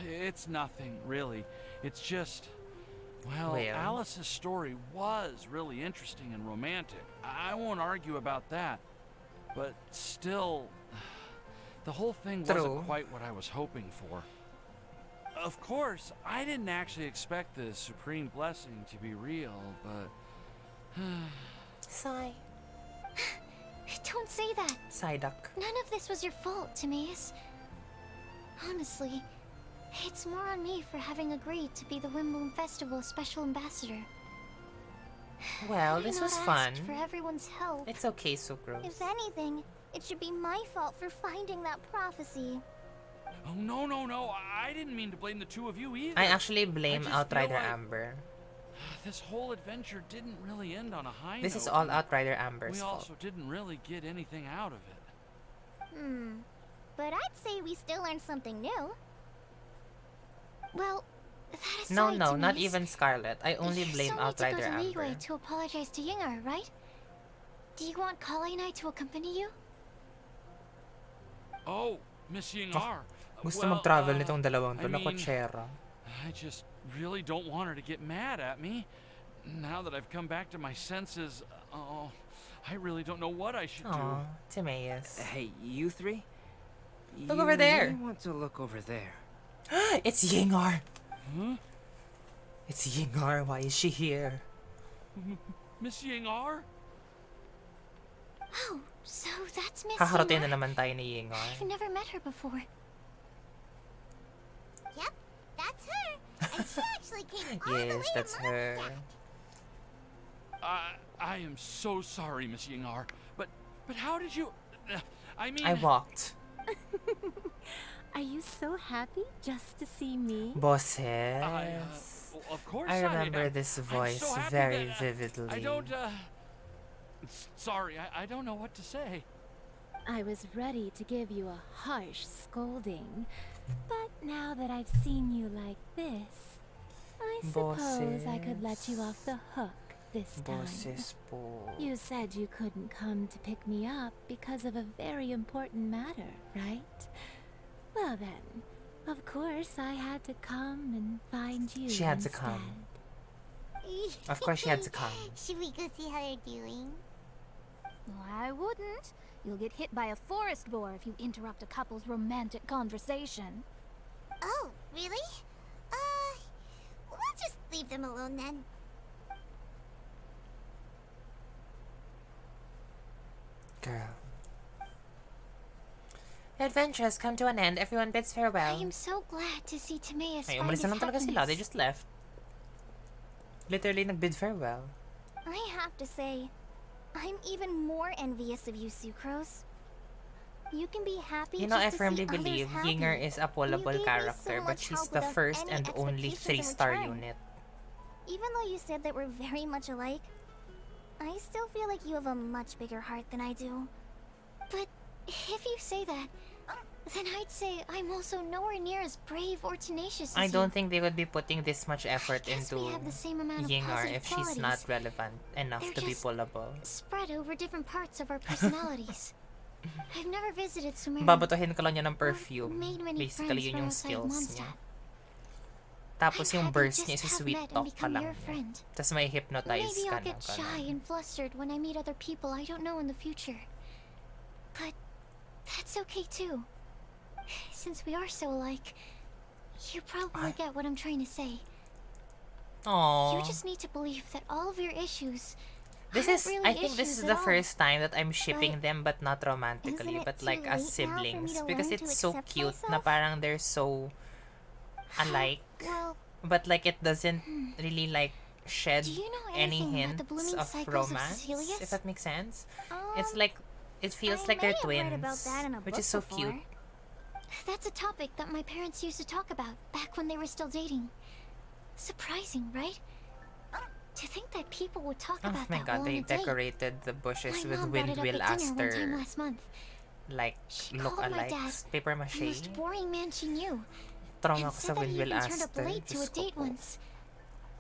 It's nothing, really. It's just... Well,
Well.
Alice's story was really interesting and romantic. I won't argue about that. But still, the whole thing
True.
wasn't quite what I was hoping for. Of course, I didn't actually expect the Supreme Blessing to be real, but...
Sigh. Don't say that.
Psyduck.
None of this was your fault, Timaeus. Honestly, it's more on me for having agreed to be the Windblume Festival Special Ambassador.
Well,
I
this
not
was fun.
asked for everyone's help.
It's okay, Sucrose.
If anything, it should be my fault for finding that prophecy.
Oh, no, no, no. I didn't mean to blame the two of you either.
I actually blame
just
Outrider
feel like
Amber.
This whole adventure didn't really end on a high
This
note.
is all Outrider Amber's
We
fault.
also didn't really get anything out of it.
But I'd say we still learned something new.
Well, that aside,
No, not
Timaeus,
even Scarlet. I only
you
blame
still need
Outrider
to go to
Amber.
Liyue to apologize to Yingar, right? Do you want Kali and I to accompany you?
Oh, Miss Yingar.
Gusto
Well,
mag-travel nitong dalawang to.
I mean,
Lakotsera.
I just really don't want her to get mad at me. Now that I've come back to my senses, oh, I really don't know what I should
Aw,
do.
Timaeus.
Hey, you three?
Look over there.
You want to look over there.
It's Yingar.
Huh?
It's Yingar. Why is she here?
Miss Yingar?
Oh, so that's Miss
Haharotin na
Yingar?
naman tayo ni Yingar.
I've never met her before.
Yep, that's her. And she actually came all the way
Yes, that's
to
her.
I am so sorry, Miss Yingar. But how did you... I mean...
I walked.
Are you so happy just to see me?
Bosses.
well, of course
I remember
am.
this
I'm
voice
so happy
very
that,
vividly.
I don't, Sorry, I don't know what to say.
I was ready to give you a harsh scolding, but now that I've seen you like this, I suppose I could let you off the hook this time.
Bosses po.
You said you couldn't come to pick me up because of a very important matter, right? Well then, of course I had to come and find you
She had to
instead.
come. Of course she had to come.
Should we go see how they're doing?
I wouldn't. You'll get hit by a forest boar if you interrupt a couple's romantic conversation.
Oh, really? We'll just leave them alone then.
Girl. The adventure has come to an end. Everyone bids farewell.
I am so glad to see Timaeus
Ay,
find
umalis
his
na lang talaga sila. They
happiness.
just left. Literally nagbid farewell.
I have to say, I'm even more envious of you, Sucrose. You can be happy
You know, I
just to
firmly
see others
believe
happy.
Yinger is a
You
pullable
gave me
character,
so
but
much
she's
help
the
without
first
any
and only
expectations in
3-star
return.
unit.
Even though you said that we're very much alike, I still feel like you have a much bigger heart than I do.
But if you say that, then I'd say I'm also nowhere near as brave or tenacious as
I don't
you.
think they would be putting this much effort
guess
into
we have the same amount of
Yinger
positive
if she's not
qualities.
relevant enough
They're
to be
just
pullable.
spread over different parts of our personalities. I've never visited Sumeru.
Babatuhin ka lang niya ng perfume.
Made many
Basically,
friends
yun
from
yung
outside
skills niya.
Mondstadt.
Tapos
I'm
yung
happy
burst
just
niya is
to have
sweet
met and
talk pa
become
lang
your
niya.
friend.
Tapos may hypnotize
Maybe
ka
I'll
na.
get shy and flustered when I meet other people I don't know in the future. But that's okay too. Since we are so alike, you probably get what I'm trying to say.
Aww.
You just need to believe that all of your issues
This
aren't
is,
really
I think this
issues
is
at
the
all.
first time that I'm shipping them, but not romantically,
isn't it
but
too
like as
late now for me
siblings.
to
Because
learn to
it's so
accept
cute na
myself?
parang they're so alike.
Well,
But like it doesn't really like shed
do you know
any
anything about the
hints
blooming
of
cycles of
romance,
Cecilius?
if that makes sense. It's like, it feels
I
like they're
may have read
twins,
about that in a
which
book
is so
before.
cute.
That's a topic that my parents used to talk about back when they were still dating. Surprising, right? To think that people would talk
Oh
about
my
that
god,
while
they
on a date.
decorated the bushes
My
with
mom brought it up
Windwheel
at dinner one time
Aster,
last month.
like,
She called my dad
look-alikes, paper
the
mache.
most boring man she knew.
Trauma
And
ko sa
said that he
Windwheel
even turned up
Aster.
late to a
Diyos ko
date
po.
once.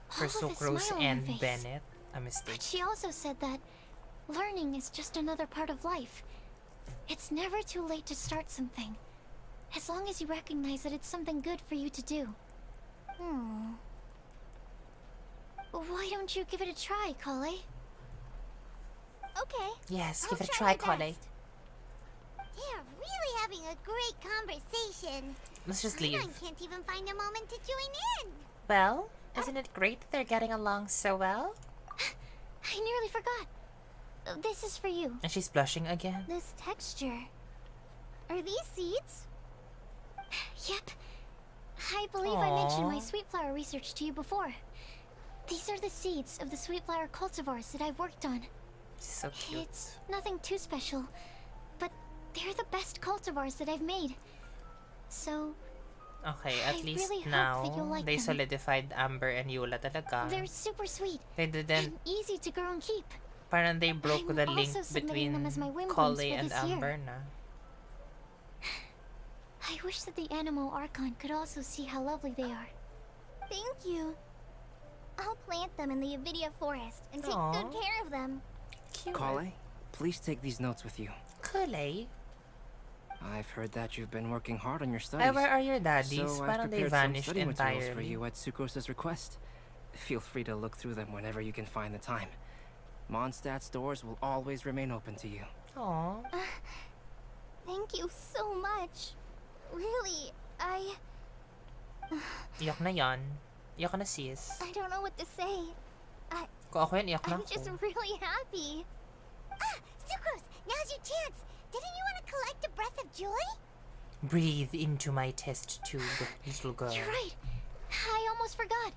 For
All with a
Sucrose
smile on her
and
face.
Bennett, a
But
mistake.
she also said that learning is just another part of life. It's never too late to start something, as long as you recognize that it's something good for you to do. Why don't you give it a try, Kale?
Okay.
Yes,
I'll
give it a
try
try,
my
Kale.
best. They're really having a great conversation.
Let's just leave.
I can't even find a moment to join in.
Well, isn't it great that they're getting along so well?
I nearly forgot. This is for you.
And she's blushing again.
This texture. Are these seeds?
Yep. I believe I mentioned my
Aw.
sweet flower research to you before. These are the seeds of the sweet flower cultivars that I've worked on.
So cute.
It's nothing too special, but they're the best cultivars that I've made. So,
Okay, at
I
least
really hope
now
that you'll like
they
them.
solidified Amber and Eula talaga.
they're super sweet
They didn't,
and easy to grow and keep.
parang they broke
I'm
the link
also submitting
between
them as my Windblooms
Kale
for
and
this year.
Amber na.
I wish that the Animo Archon could also see how lovely they are.
Thank you. I'll plant them in the Avidia forest and take
Aw.
good care of them.
Cute.
Kale, please take these notes with you.
Kale?
I've heard that you've been working hard on your studies.
Where are your daddies?
So I've
Parang they
prepared some
vanished
study materials for
entirely.
you at Sucrose's request. Feel free to look through them whenever you can find the time. Mondstadt's doors will always remain open to you.
Aww.
Thank you so much. Really,
Iyak na yan. Iyak ka na sis.
I don't know what to say.
Kung ako yan, iyak na
I'm
ako.
just really happy. Sucrose, now's your chance. Didn't you want to collect a breath of joy?
Breathe into my test tube, little girl.
You're right. I almost forgot.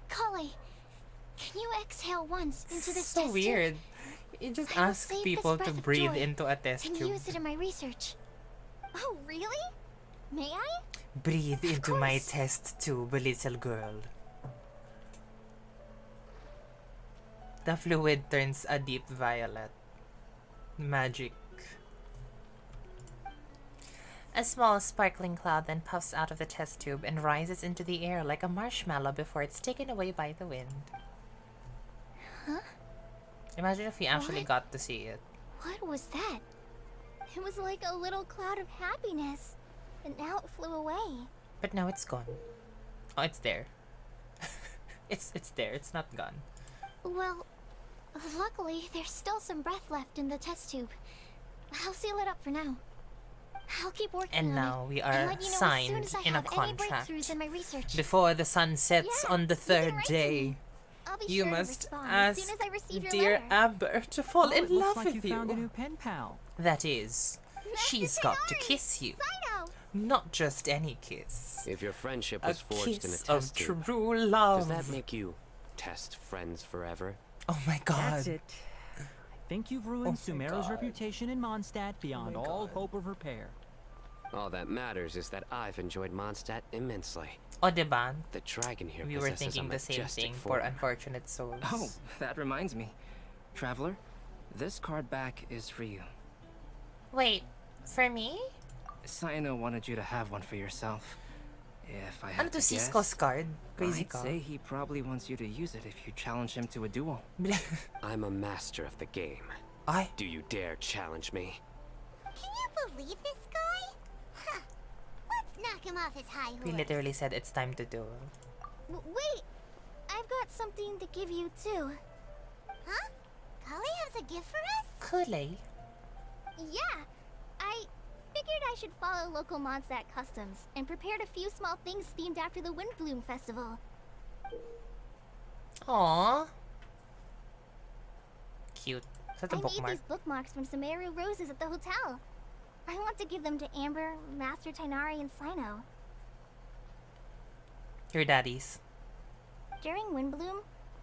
Kale, can you exhale once into this
So
test
weird.
tube?
You just
I will
ask
save this
people to
breath of
breathe
joy
into a test
and
tube.
use it in my research.
Oh, really? May I?
Breathe into my test tube, little girl. The fluid turns a deep violet. Magic. A small sparkling cloud then puffs out of the test tube and rises into the air like a marshmallow before it's taken away by the wind.
Huh?
Imagine if you actually
What?
got to see it.
What was that?
It was like a little cloud of happiness, and now it flew away.
But now it's gone. Oh, it's there. it's there. It's not gone.
Well, luckily, there's still some breath left in the test tube. I'll seal it up for now. I'll keep working
And
on
now
it
we
and
are
let you know as
signed
soon as I
in a
have any
contract
breakthroughs in my research.
before the sun sets
Yeah,
on the
you can
third
write to
day.
me.
I'll be
You
sure to
must
respond as
ask
soon as I receive your
dear
letter.
Amber to fall
Oh,
in
it
love
looks like
with
you found a new pen pal.
That is, she's got to kiss you. Not just any kiss.
If your friendship
A
was forged in a
kiss of
test tube,
true
does
love.
that make you test friends forever?
Oh my god.
That's it. I think you've ruined Sumeru's reputation in Mondstadt beyond all hope of repair.
All that matters is that I've enjoyed Mondstadt immensely.
O, diba?
The dragon here
We were
possesses
thinking
a
the same
majestic
thing for
form.
Unfortunate Souls.
Oh, that reminds me. Traveler, this card back is for you.
Wait, for me?
Saino wanted you to have one for yourself. If I
Ano
had
to,
to guess,
Cisco's card? Crazy
I'd
ka.
say he probably wants you to use it if you challenge him to a duel.
I'm a master of the game. Do you dare challenge me?
Can you believe this guy? Huh. Let's knock him off his high
We
horse.
literally said it's time to do.
Wait, I've got something to give you too. Huh? Kali has a gift for us?
Kule?
Yeah, I figured I should follow local Mondstadt customs and prepared a few small things themed after the Windblume festival.
Aww. Cute. Is that a
I made
bookmark?
these bookmarks from Sumeru roses at the hotel. I want to give them to Amber, Master Tainari, and Sino.
Your daddy's.
During Windblume,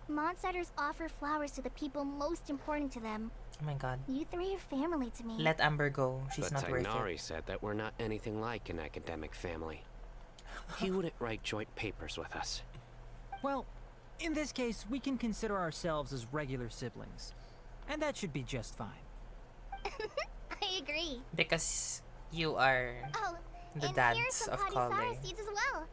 Mondstadters offer flowers to the people most important to them.
Oh my god.
You three are family to me.
Let Amber go. She's
But
not worth
Tainari
it.
said that we're not anything like an academic family. He wouldn't write joint papers with us.
Well, in this case, we can consider ourselves as regular siblings. And that should be just fine.
I agree.
Because you are
Oh,
the
and here's
dads
some
of
Padisara
Kale.
seeds as well.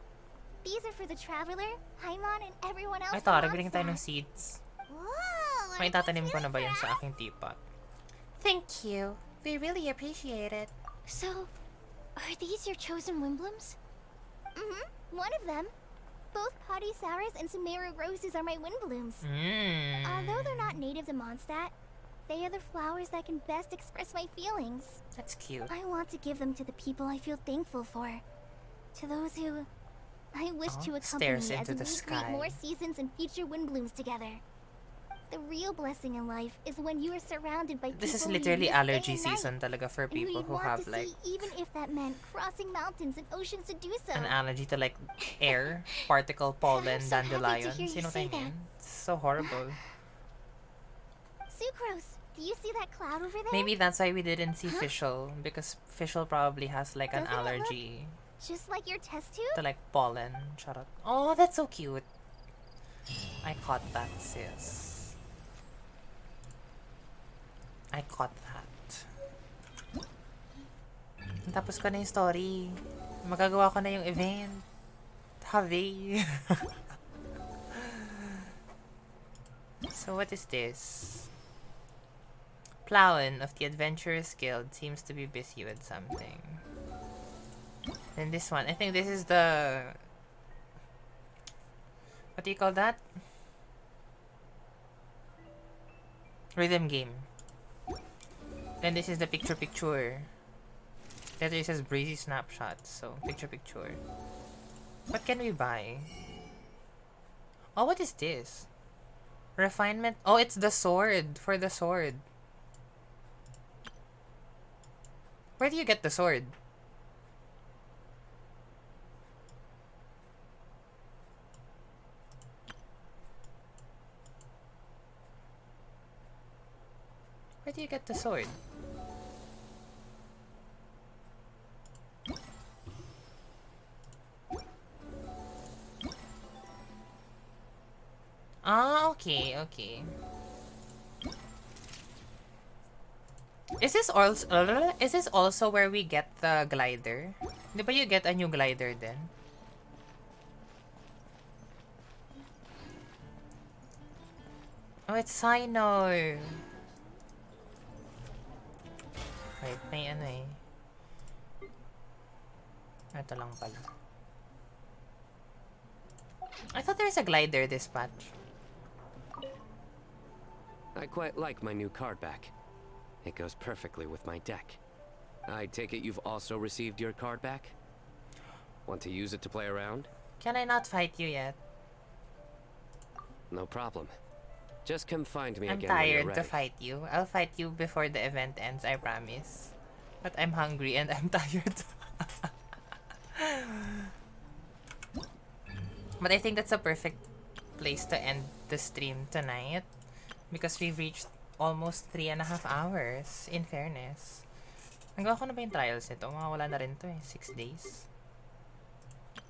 These are for the Traveler, Paimon, and everyone else
Ay,
from
tara, bigyan tayo ng
Mondstadt.
seeds.
Whoa,
May tatanim ko na ba yan sa aking teapot?
Thank you. We really appreciate it.
So, are these your chosen Windblooms? One of them. Both Padisaras and Sumeru roses are my Windblooms. Although they're not native to Mondstadt, they are the flowers that can best express my feelings.
That's cute.
I want to give them to the people I feel thankful for. To those who I wish to accompany
Stares
as
into
we
the
create
sky.
more seasons and future Windblooms together. The real blessing in life is when you are surrounded by
This is
people you
literally
miss day
allergy
and night,
season talaga for
and who
people
you'd
who
want
have
to
like
see, even if that meant crossing mountains and oceans to do so.
an allergy to like air, particle, pollen,
so happy to
dandelion.
hear you
You know what I
say that.
mean? It's so horrible.
Sucrose, do you see that cloud over there?
Maybe that's why we didn't see Fischl, because Fischl probably has like an
Doesn't it look
allergy
just like your test tube?
to like pollen. Shut up. Oh, that's so cute. I caught that, sis. I caught that. Tapos ko na yung story. Magagawa ko na yung event. Hooray! So what is this? Plowin of the Adventurers Guild seems to be busy with something. And this one, I think this is the... What do you call that? Rhythm game. And this is the picture-picture. Letter says breezy snapshots, so picture-picture. What can we buy? Oh, what is this? Refinement. Oh, it's the sword. For the sword. Where do you get the sword? Where do you get the sword? Ah, okay, okay. Is this also where we get the glider? Di ba you get a new glider then? Oh, it's Sino. Wait, may ano eh. Ito lang pala. I thought there's a glider dispatch.
I quite like my new card back. It goes perfectly with my deck. I take it you've also received your card back? Want to use it to play around?
Can I not fight you yet?
No problem. Just come find me
I'm
again when you're
tired to
ready.
fight you. I'll fight you before the event ends, I promise. But I'm hungry and I'm tired. But I think that's a perfect place to end the stream tonight. Because we've reached almost 3.5 hours, in fairness. Nagawa ko na ba yung trials nito? Mawawala na rin to eh. 6 days.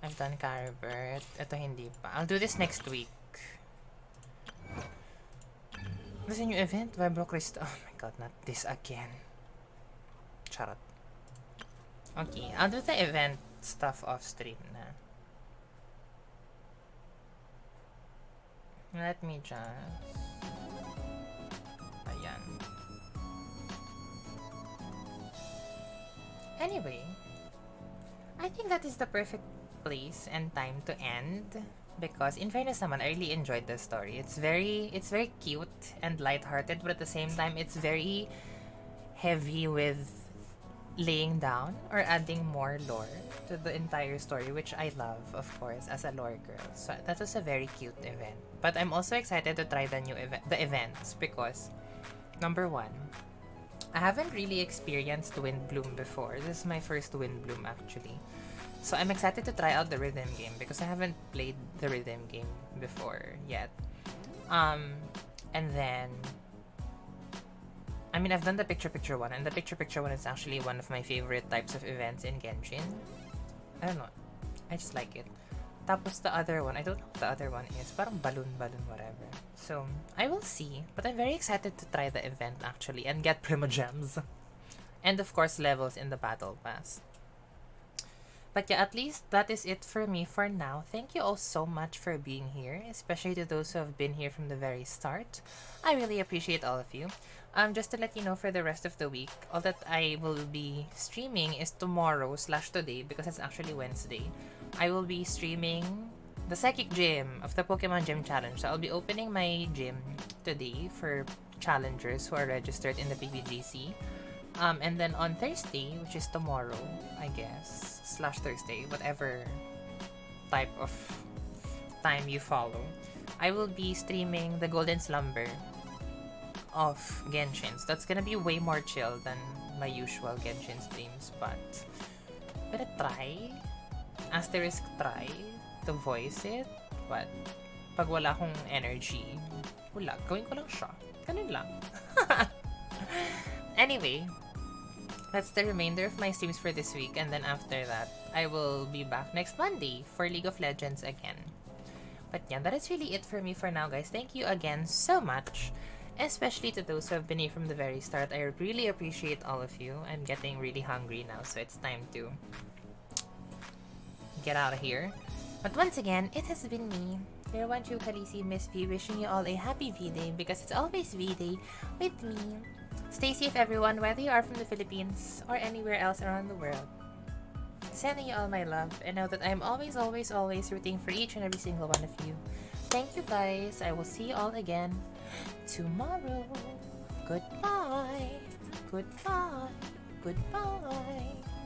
I've done Caribert. Ito hindi pa. I'll do this next week. There's a new event, Vibro Crystal. Oh my god, not this again. Charot. Okay, I'll do the event stuff off stream na. Let me just... Ayan. Anyway, I think that is the perfect place and time to end. Because in fairness naman, I really enjoyed the story. It's very cute and lighthearted, but at the same time, it's very heavy with laying down or adding more lore to the entire story, which I love, of course, as a lore girl. So that was a very cute event. But I'm also excited to try the events because, number one, I haven't really experienced Windblume before. This is my first Windblume actually. So I'm excited to try out the rhythm game because I haven't played the rhythm game before yet. And then I mean, I've done the picture-picture one, and the picture-picture one is actually one of my favorite types of events in Genshin. I don't know. I just like it. Tapos the other one, I don't know what the other one is. Parang balloon, whatever. So, I will see. But I'm very excited to try the event actually and get Primogems. And of course, levels in the Battle Pass. But yeah, at least that is it for me for now. Thank you all so much for being here, especially to those who have been here from the very start. I really appreciate all of you. Just to let you know, for the rest of the week, all that I will be streaming is tomorrow/today, because it's actually Wednesday. I will be streaming the Psychic Gym of the Pokemon Gym Challenge. So I'll be opening my gym today for challengers who are registered in the PBGC. And then on Thursday, which is tomorrow, I guess, /Thursday, whatever type of time you follow, I will be streaming the Golden Slumber of Genshin. So that's gonna be way more chill than my usual Genshin streams, but gonna try, asterisk try, to voice it, but pag wala akong energy, wala, gawin ko lang siya. Ganun lang. Anyway, that's the remainder of my streams for this week, and then after that, I will be back next Monday for League of Legends again. But yeah, that is really it for me for now, guys. Thank you again so much, especially to those who have been here from the very start. I really appreciate all of you. I'm getting really hungry now, so it's time to get out of here. But once again, it has been me, your one true Khaleesi, Miss V, wishing you all a happy V-Day, because it's always V-Day with me. Stay safe, everyone, whether you are from the Philippines or anywhere else around the world. Sending you all my love, and know that I'm always, always, always rooting for each and every single one of you. Thank you, guys. I will see you all again tomorrow. Goodbye. Goodbye. Goodbye.